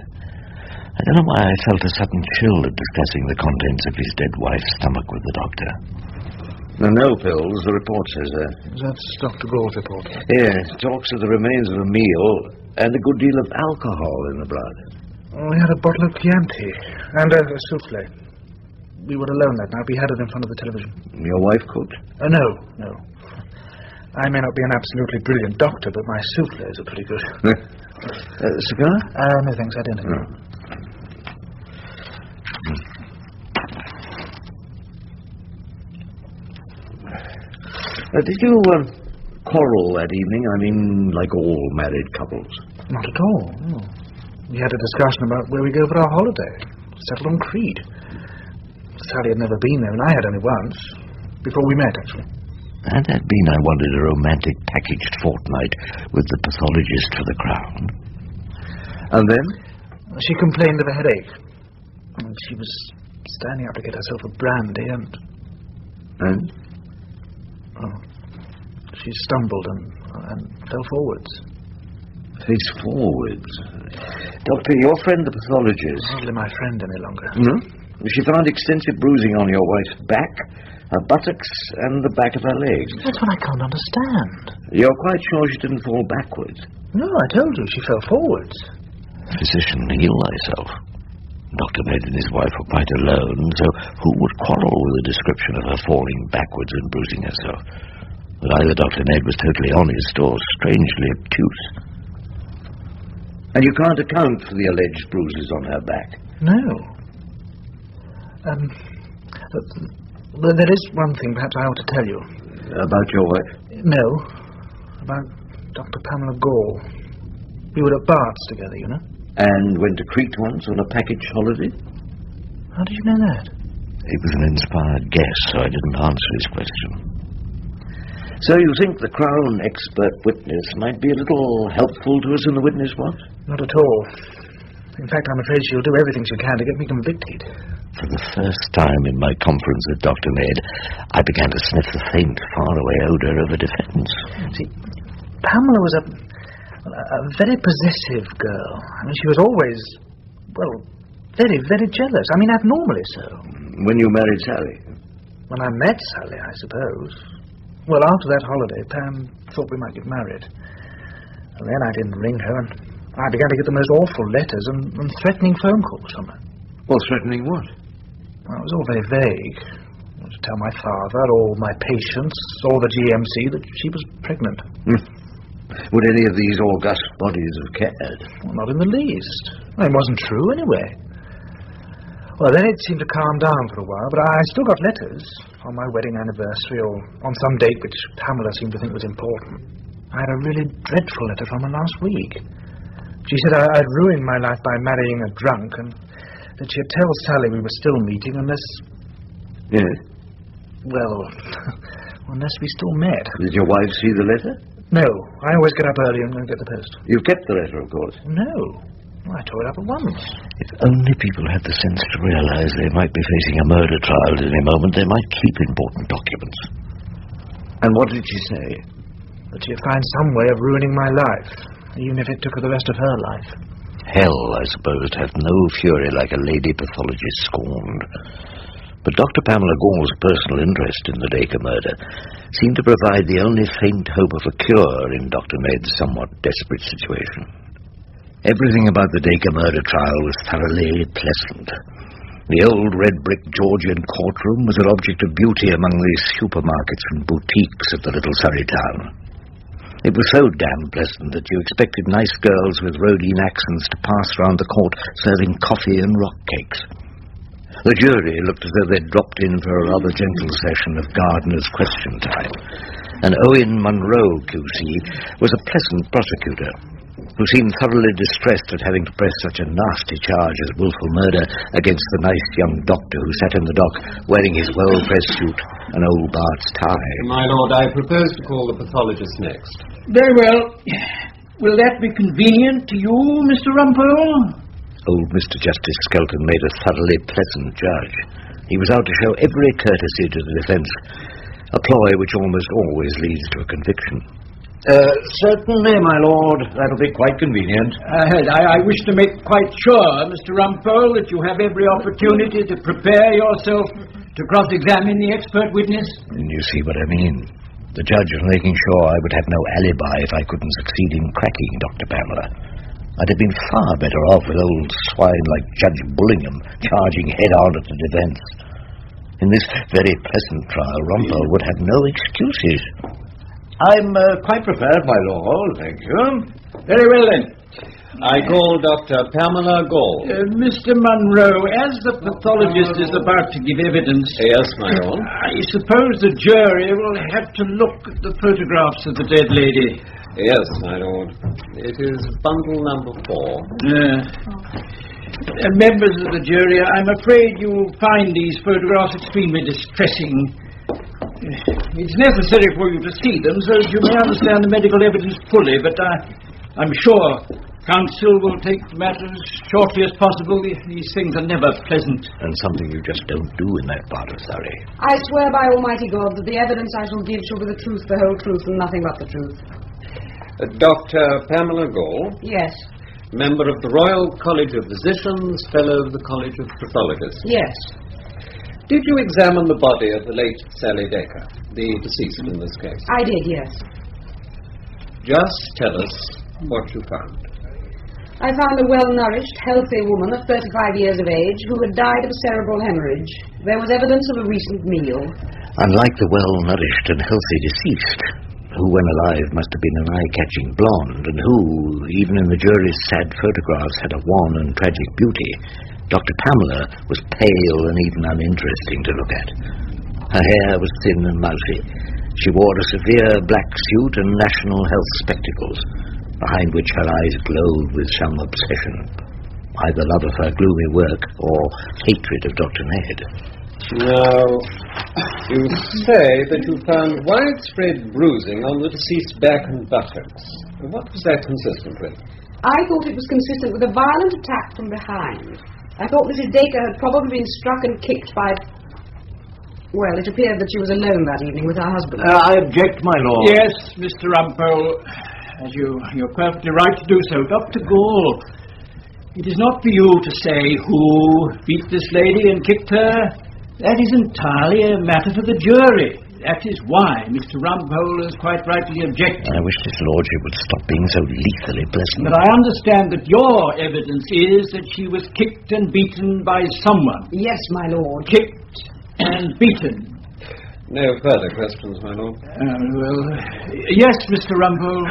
I don't know why I felt a sudden chill at discussing the contents of his dead wife's stomach with the doctor. No pills, the report says that. That's Dr. Gould's report. Yes, talks of the remains of a meal and a good deal of alcohol in the blood. Oh, we had a bottle of Chianti and a souffle. We were alone that night. We had it in front of the television. Your wife cooked? No. I may not be an absolutely brilliant doctor, but my souffles are pretty good. Cigar? No thanks, I don't think. Did you quarrel that evening? I mean, like all married couples? Not at all, no. We had a discussion about where we go for our holiday. Settled on Crete. Sally had never been there, and I had only once. Before we met, actually. Had that been, I wondered, a romantic packaged fortnight with the pathologist for the Crown? And then? She complained of a headache. And she was standing up to get herself a brandy, and... Oh, she stumbled and fell forwards. Face forwards? Doctor, your friend the pathologist... Hardly my friend any longer. No? She found extensive bruising on your wife's back, her buttocks, and the back of her legs. That's what I can't understand. You're quite sure she didn't fall backwards? No, I told you she fell forwards. Physician, heal thyself. Dr. Ned and his wife were quite alone, so who would quarrel with a description of her falling backwards and bruising herself? But either Dr. Ned was totally honest or strangely obtuse. And you can't account for the alleged bruises on her back? No. There is one thing perhaps I ought to tell you. About your wife? No. About Dr. Pamela Gall. We were at Bart's together, you know. And went to Crete once on a package holiday? How did you know that? It was an inspired guess, so I didn't answer his question. So you think the Crown expert witness might be a little helpful to us in the witness box? Not at all. In fact, I'm afraid she'll do everything she can to get me convicted. For the first time in my conference with Dr. Ned, I began to sniff the faint, faraway odour of a defence. See, Pamela was a very possessive girl. I mean, she was always, very, very jealous. I mean, abnormally so. When you married Sally? When I met Sally, I suppose. Well, after that holiday, Pam thought we might get married. And then I didn't ring her, and I began to get the most awful letters and threatening phone calls from her. Well, threatening what? Well, it was all very vague. To tell my father, or my patients, or the GMC that she was pregnant. Would any of these august bodies have cared? Well, not in the least. It wasn't true, anyway. Well, then it seemed to calm down for a while, but I still got letters on my wedding anniversary or on some date which Pamela seemed to think was important. I had a really dreadful letter from her last week. She said I'd ruined my life by marrying a drunk, and that she'd tell Sally we were still meeting unless... Yes? Well, unless we still met. Did your wife see the letter? No. I always get up early and go get the post. You've kept the letter, of course? No. I tore it up at once. If only people had the sense to realize they might be facing a murder trial at any moment, they might keep important documents. And what did she say? That she'd find some way of ruining my life, even if it took her the rest of her life. Hell, I suppose, hath no fury like a lady pathologist scorned. But Dr. Pamela Gall's personal interest in the Dacre murder seemed to provide the only faint hope of a cure in Dr. Ned's somewhat desperate situation. Everything about the Dacre murder trial was thoroughly pleasant. The old red-brick Georgian courtroom was an object of beauty among the supermarkets and boutiques of the little Surrey town. It was so damn pleasant that you expected nice girls with Rhodine accents to pass round the court serving coffee and rock cakes. The jury looked as though they'd dropped in for a rather gentle session of Gardener's question time, and Owen Munro, QC, was a pleasant prosecutor, who seemed thoroughly distressed at having to press such a nasty charge as wilful murder against the nice young doctor who sat in the dock wearing his well-pressed suit and old Bart's tie. My lord, I propose to call the pathologist next. Very well. Will that be convenient to you, Mr. Rumpole? Old Mr. Justice Skelton made a thoroughly pleasant judge. He was out to show every courtesy to the defence, a ploy which almost always leads to a conviction. Certainly, my lord. That'll be quite convenient. I wish to make quite sure, Mr. Rumpole, that you have every opportunity to prepare yourself to cross-examine the expert witness. And you see what I mean. The judge was making sure I would have no alibi if I couldn't succeed in cracking Dr. Pamela. I'd have been far better off with old swine like Judge Bullingham charging head-on at the defence. In this very pleasant trial, Rumpole would have no excuses. I'm quite prepared, my lord, thank you. Very well, then. I call Dr. Pamela Gall. Mr. Munro, as the pathologist is about to give evidence... Yes, my lord. I suppose the jury will have to look at the photographs of the dead lady. Yes, my lord. It is bundle number 4. Members of the jury, I'm afraid you'll find these photographs extremely distressing. It's necessary for you to see them so that you may understand the medical evidence fully, but I'm sure counsel will take matters as shortly as possible. These things are never pleasant. And something you just don't do in that part of Surrey. I swear by Almighty God that the evidence I shall give shall be the truth, the whole truth, and nothing but the truth. Dr. Pamela Gall. Yes. Member of the Royal College of Physicians, Fellow of the College of Pathologists. Yes. Did you examine the body of the late Sally Dacre, the deceased in this case? I did, yes. Just tell us what you found. I found a well-nourished, healthy woman of 35 years of age who had died of a cerebral hemorrhage. There was evidence of a recent meal. Unlike the well-nourished and healthy deceased, who when alive must have been an eye-catching blonde, and who, even in the jury's sad photographs, had a wan and tragic beauty, Dr. Pamela was pale and even uninteresting to look at. Her hair was thin and mousy. She wore a severe black suit and national health spectacles, behind which her eyes glowed with some obsession, either love of her gloomy work or hatred of Dr. Ned. Now, you say that you found widespread bruising on the deceased's back and buttocks. What was that consistent with? I thought it was consistent with a violent attack from behind. I thought Mrs. Dacre had probably been struck and kicked by... Well, it appeared that she was alone that evening with her husband. I object, my lord. Yes, Mr. Rumpole, as you're perfectly right to do so. Dr. Gall, it is not for you to say who beat this lady and kicked her. That is entirely a matter for the jury. That is why Mr. Rumpole has quite rightly objected. I wish his lordship would stop being so lethally pleasant. But I understand that your evidence is that she was kicked and beaten by someone. Yes, my lord. Kicked and beaten. No further questions, my lord. Yes, Mr. Rumpole.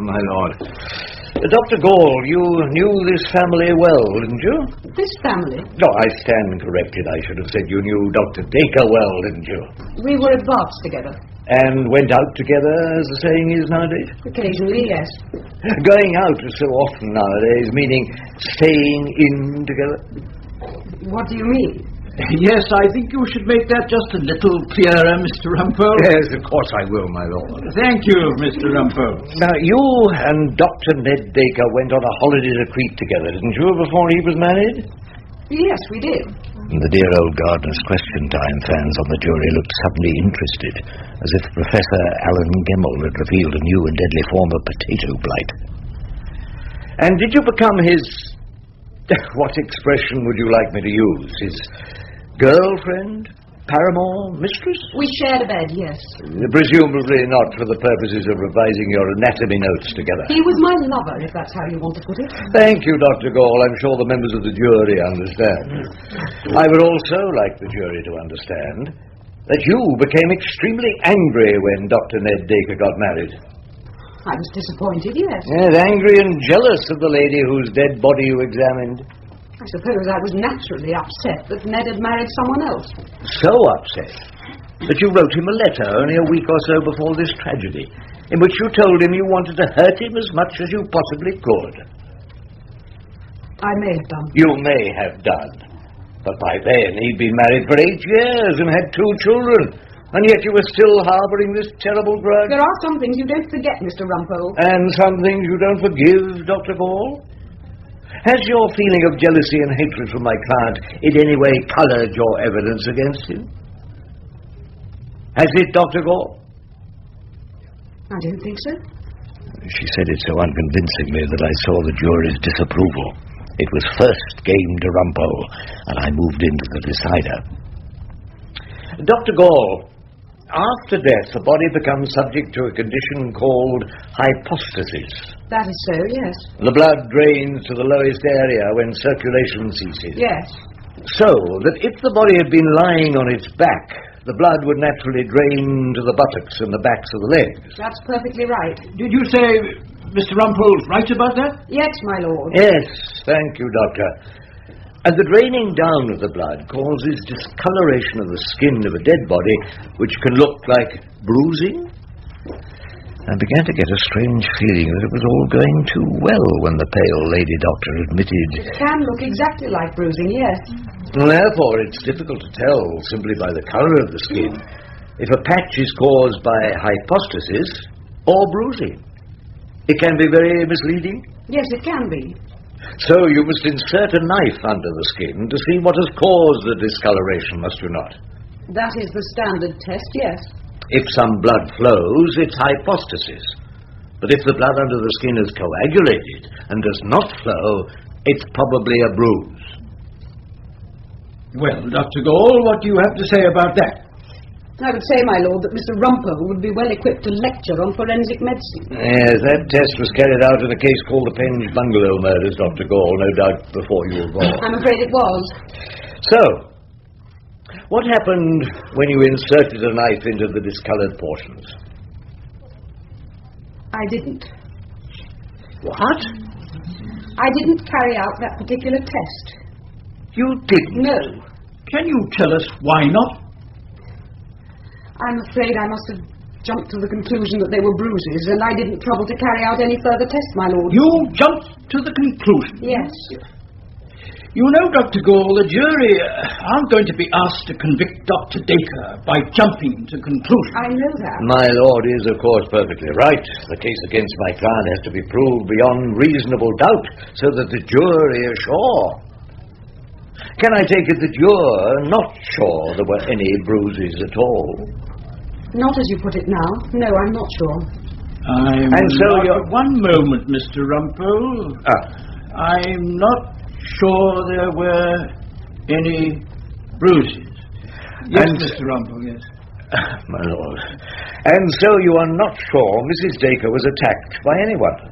My lord. Dr. Gall, you knew this family well, didn't you? This family? No, I stand corrected. I should have said you knew Dr. Dacre well, didn't you? We were at Bart's together. And went out together, as the saying is nowadays? Occasionally, yes. Going out is so often nowadays, meaning staying in together. What do you mean? Yes, I think you should make that just a little clearer, Mr. Rumpole. Yes, of course I will, my lord. Thank you, Mr. Rumpole. Now, you and Dr. Ned Dacre went on a holiday to Crete together, didn't you, before he was married? Yes, we did. And the dear old Gardener's Question Time fans on the jury looked suddenly interested, as if Professor Alan Gemmell had revealed a new and deadly form of potato blight. And did you become his... what expression would you like me to use? His Girlfriend? Paramour? Mistress? We shared a bed, yes. Presumably not for the purposes of revising your anatomy notes together. He was my lover, if that's how you want to put it. Thank you, Dr. Gall. I'm sure the members of the jury understand. I would also like the jury to understand that you became extremely angry when Dr. Ned Dacre got married. I was disappointed, yes. Yes, angry and jealous of the lady whose dead body you examined. I suppose I was naturally upset that Ned had married someone else. So upset that you wrote him a letter only a week or so before this tragedy, in which you told him you wanted to hurt him as much as you possibly could. I may have done. You may have done. But by then he'd been married for 8 years and had 2 children, and yet you were still harbouring this terrible grudge. There are some things you don't forget, Mr. Rumpole. And some things you don't forgive, Dr. Gall? Has your feeling of jealousy and hatred for my client in any way coloured your evidence against him? Has it, Dr. Gall? I don't think so. She said it so unconvincingly that I saw the jury's disapproval. It was first game to Rumpole, and I moved into the decider. Dr. Gall, after death, the body becomes subject to a condition called hypostasis. That is so, yes. The blood drains to the lowest area when circulation ceases. Yes. So that if the body had been lying on its back, the blood would naturally drain to the buttocks and the backs of the legs. That's perfectly right. Did you say Mr. Rumpole's right about that? Yes, my lord. Yes, thank you, Doctor. And the draining down of the blood causes discoloration of the skin of a dead body, which can look like bruising. I began to get a strange feeling that it was all going too well when the pale lady doctor admitted... It can look exactly like bruising, yes. Therefore, it's difficult to tell, simply by the colour of the skin, if a patch is caused by hypostasis or bruising. It can be very misleading. Yes, it can be. So you must insert a knife under the skin to see what has caused the discoloration, must you not? That is the standard test, yes. If some blood flows, it's hypostasis. But if the blood under the skin is coagulated and does not flow, it's probably a bruise. Well, Dr. Gall, what do you have to say about that? I would say, my lord, that Mr. Rumpole would be well equipped to lecture on forensic medicine. Yes, that test was carried out in a case called the Penge Bungalow murders, Dr. Gall, no doubt before you were born. I'm afraid it was. So, what happened when you inserted a knife into the discoloured portions? I didn't. What? I didn't carry out that particular test. You didn't? No. Can you tell us why not? I'm afraid I must have jumped to the conclusion that they were bruises, and I didn't trouble to carry out any further tests, my lord. You jumped to the conclusion? Yes. You know, Dr. Gall, the jury aren't going to be asked to convict Dr. Dacre by jumping to conclusions. I know that. My lord is, of course, perfectly right. The case against my client has to be proved beyond reasonable doubt, so that the jury is sure. Can I take it that you're not sure there were any bruises at all? Not as you put it now. No, I'm not sure. And so you're... One moment, Mr. Rumpole. I'm not sure there were any bruises. Yes, Mr. Rumpole, yes. My lord. And so you are not sure Mrs. Dacre was attacked by anyone?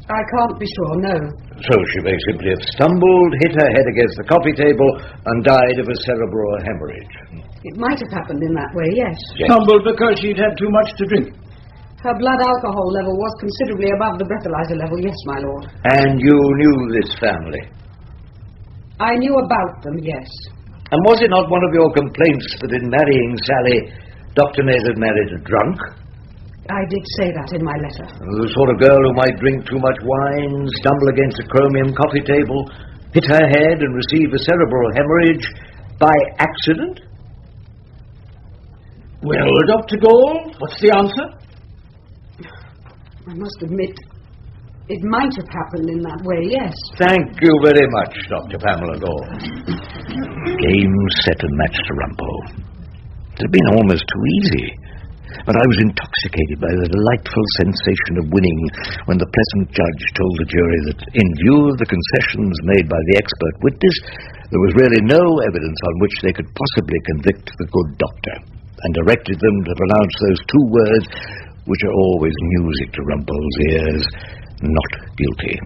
I can't be sure, no. So she may simply have stumbled, hit her head against the coffee table, and died of a cerebral hemorrhage. It might have happened in that way, yes. Stumbled because she'd had too much to drink. Her blood alcohol level was considerably above the breathalyzer level, yes, my lord. And you knew this family? I knew about them, yes. And was it not one of your complaints that in marrying Sally, Dr. Ned had married a drunk? I did say that in my letter. The sort of girl who might drink too much wine, stumble against a chromium coffee table, hit her head and receive a cerebral hemorrhage by accident? Well, Dr. Gall, what's the answer? I must admit, it might have happened in that way, yes. Thank you very much, Dr. Pamela Gall. Game, set and match to Rumpole. It had been almost too easy. but I was intoxicated by the delightful sensation of winning when the pleasant judge told the jury that, in view of the concessions made by the expert witness, there was really no evidence on which they could possibly convict the good doctor, and directed them to pronounce those two words which are always music to Rumpole's ears: not guilty.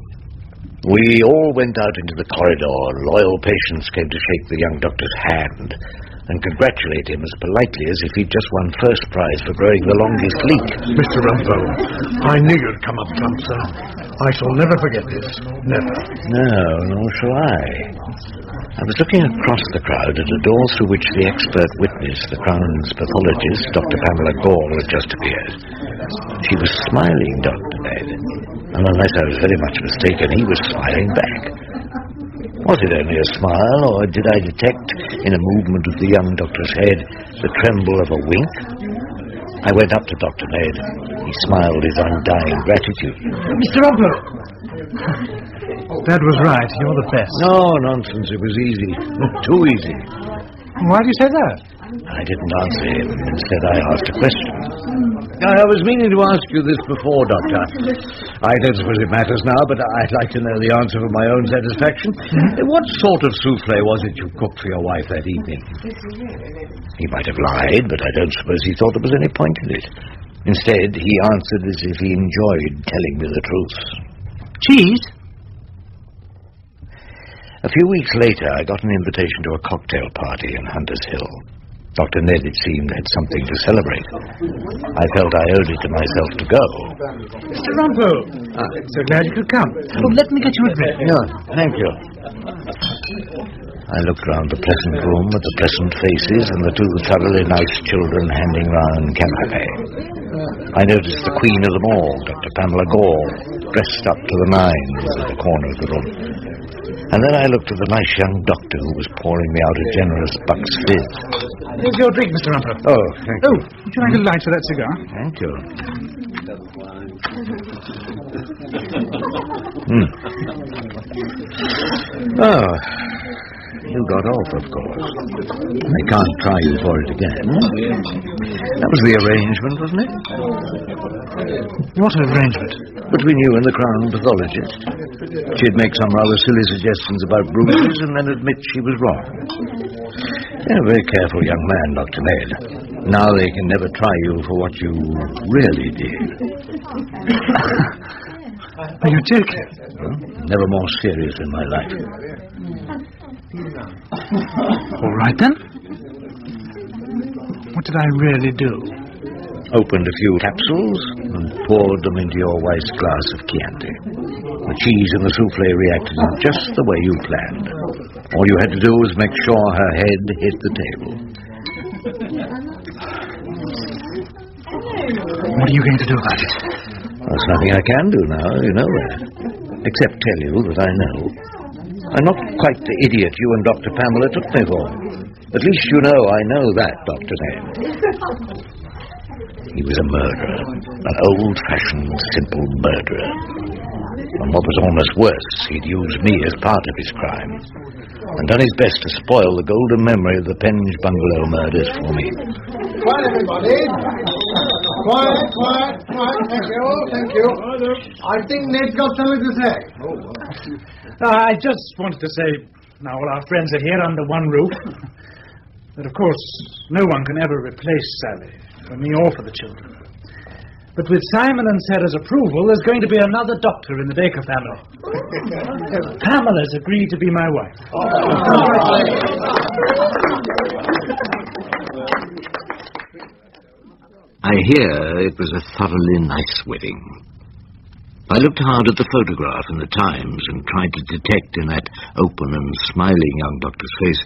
We all went out into the corridor. Loyal patients came to shake the young doctor's hand and congratulate him as politely as if he'd just won first prize for growing the longest leek. Mr. Rumpole, I knew you'd come up trump, sir. I shall never forget this. Never. No, nor shall I. I was looking across the crowd at a door through which the expert witness, the Crown's pathologist, Dr. Pamela Gall, had just appeared. She was smiling, Dr. Ned, and unless I was very much mistaken, he was smiling back. Was it only a smile, or did I detect, in a movement of the young doctor's head, the tremble of a wink? I went up to Dr. Ned. He smiled his undying gratitude. Mr. Rumpole! That was right. You're the best. No, nonsense. It was easy. Too easy. Why do you say that? I didn't answer him. Instead, I asked a question. I was meaning to ask you this before, Doctor. I don't suppose it matters now, but I'd like to know the answer for my own satisfaction. What sort of souffle was it you cooked for your wife that evening? He might have lied, but I don't suppose he thought there was any point in it. Instead, he answered as if he enjoyed telling me the truth. Cheese? A few weeks later, I got an invitation to a cocktail party in Hunters Hill. Dr. Ned, it seemed, had something to celebrate. I felt I owed it to myself to go. Mr. Rumpole! So glad you could come. Well, let me get you a drink. No, thank you. I looked round the pleasant room at the pleasant faces and the two thoroughly nice children handing round canapé. I noticed the queen of them all, Dr. Pamela Gall, dressed up to the nines at the corner of the room. And then I looked at the nice young doctor who was pouring me out a generous Buck's fizz. Here's your drink, Mr. Rumpole. Oh, thank you. Would you like a light for that cigar? Thank you. Oh, you got off, of course. I can't try you for it again. That was the arrangement, wasn't it? What arrangement? Between you and the Crown pathologist. She'd make some rather silly suggestions about bruises and then admit she was wrong. You're a very careful young man, Dr. Ned. Now they can never try you for what you really did. Are you joking? Never more serious in my life. All right, then. What did I really do? Opened a few capsules and poured them into your wife's glass of Chianti. The cheese and the souffle reacted in just the way you planned. All you had to do was make sure her head hit the table. What are you going to do about it? There's nothing I can do now, you know that. Except tell you that I know. I'm not quite the idiot you and Dr. Pamela took me for. At least you know I know that, Dr. Ned. He was a murderer. An old-fashioned, simple murderer. And what was almost worse, he'd used me as part of his crime. And done his best to spoil the golden memory of the Penge Bungalow murders for me. Quiet, everybody. Quiet, quiet, quiet. Thank you, thank you. I think Ned's got something to say. I just wanted to say, now all our friends are here under one roof, that of course no one can ever replace Sally, for me or for the children. But with Simon and Sarah's approval, there's going to be another doctor in the Baker family. Pamela's agreed to be my wife. I hear it was a thoroughly nice wedding. I looked hard at the photograph in the Times and tried to detect in that open and smiling young doctor's face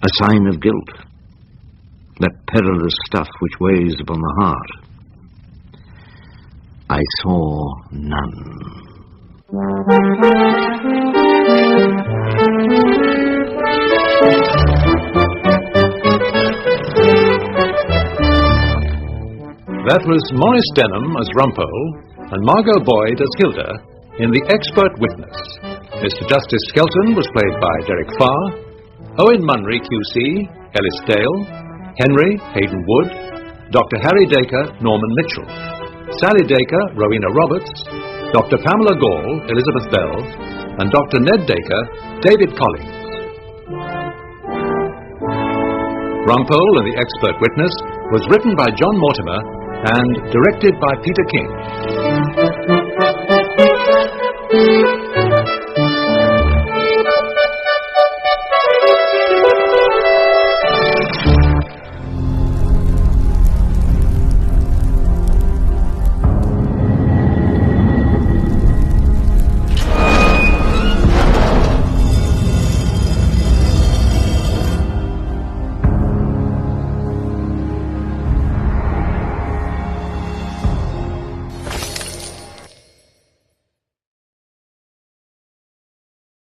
a sign of guilt, that perilous stuff which weighs upon the heart. I saw none. That was Maurice Denham as Rumpole and Margot Boyd as Hilda in The Expert Witness. Mr. Justice Skelton was played by Derek Farr, Owen Munry QC, Ellis Dale, Henry Hayden Wood, Dr. Harry Dacre, Norman Mitchell. Sally Dacre, Rowena Roberts. Dr. Pamela Gall, Elizabeth Bell. And Dr. Ned Dacre, David Collins. Rumpole and the Expert Witness was written by John Mortimer and directed by Peter King.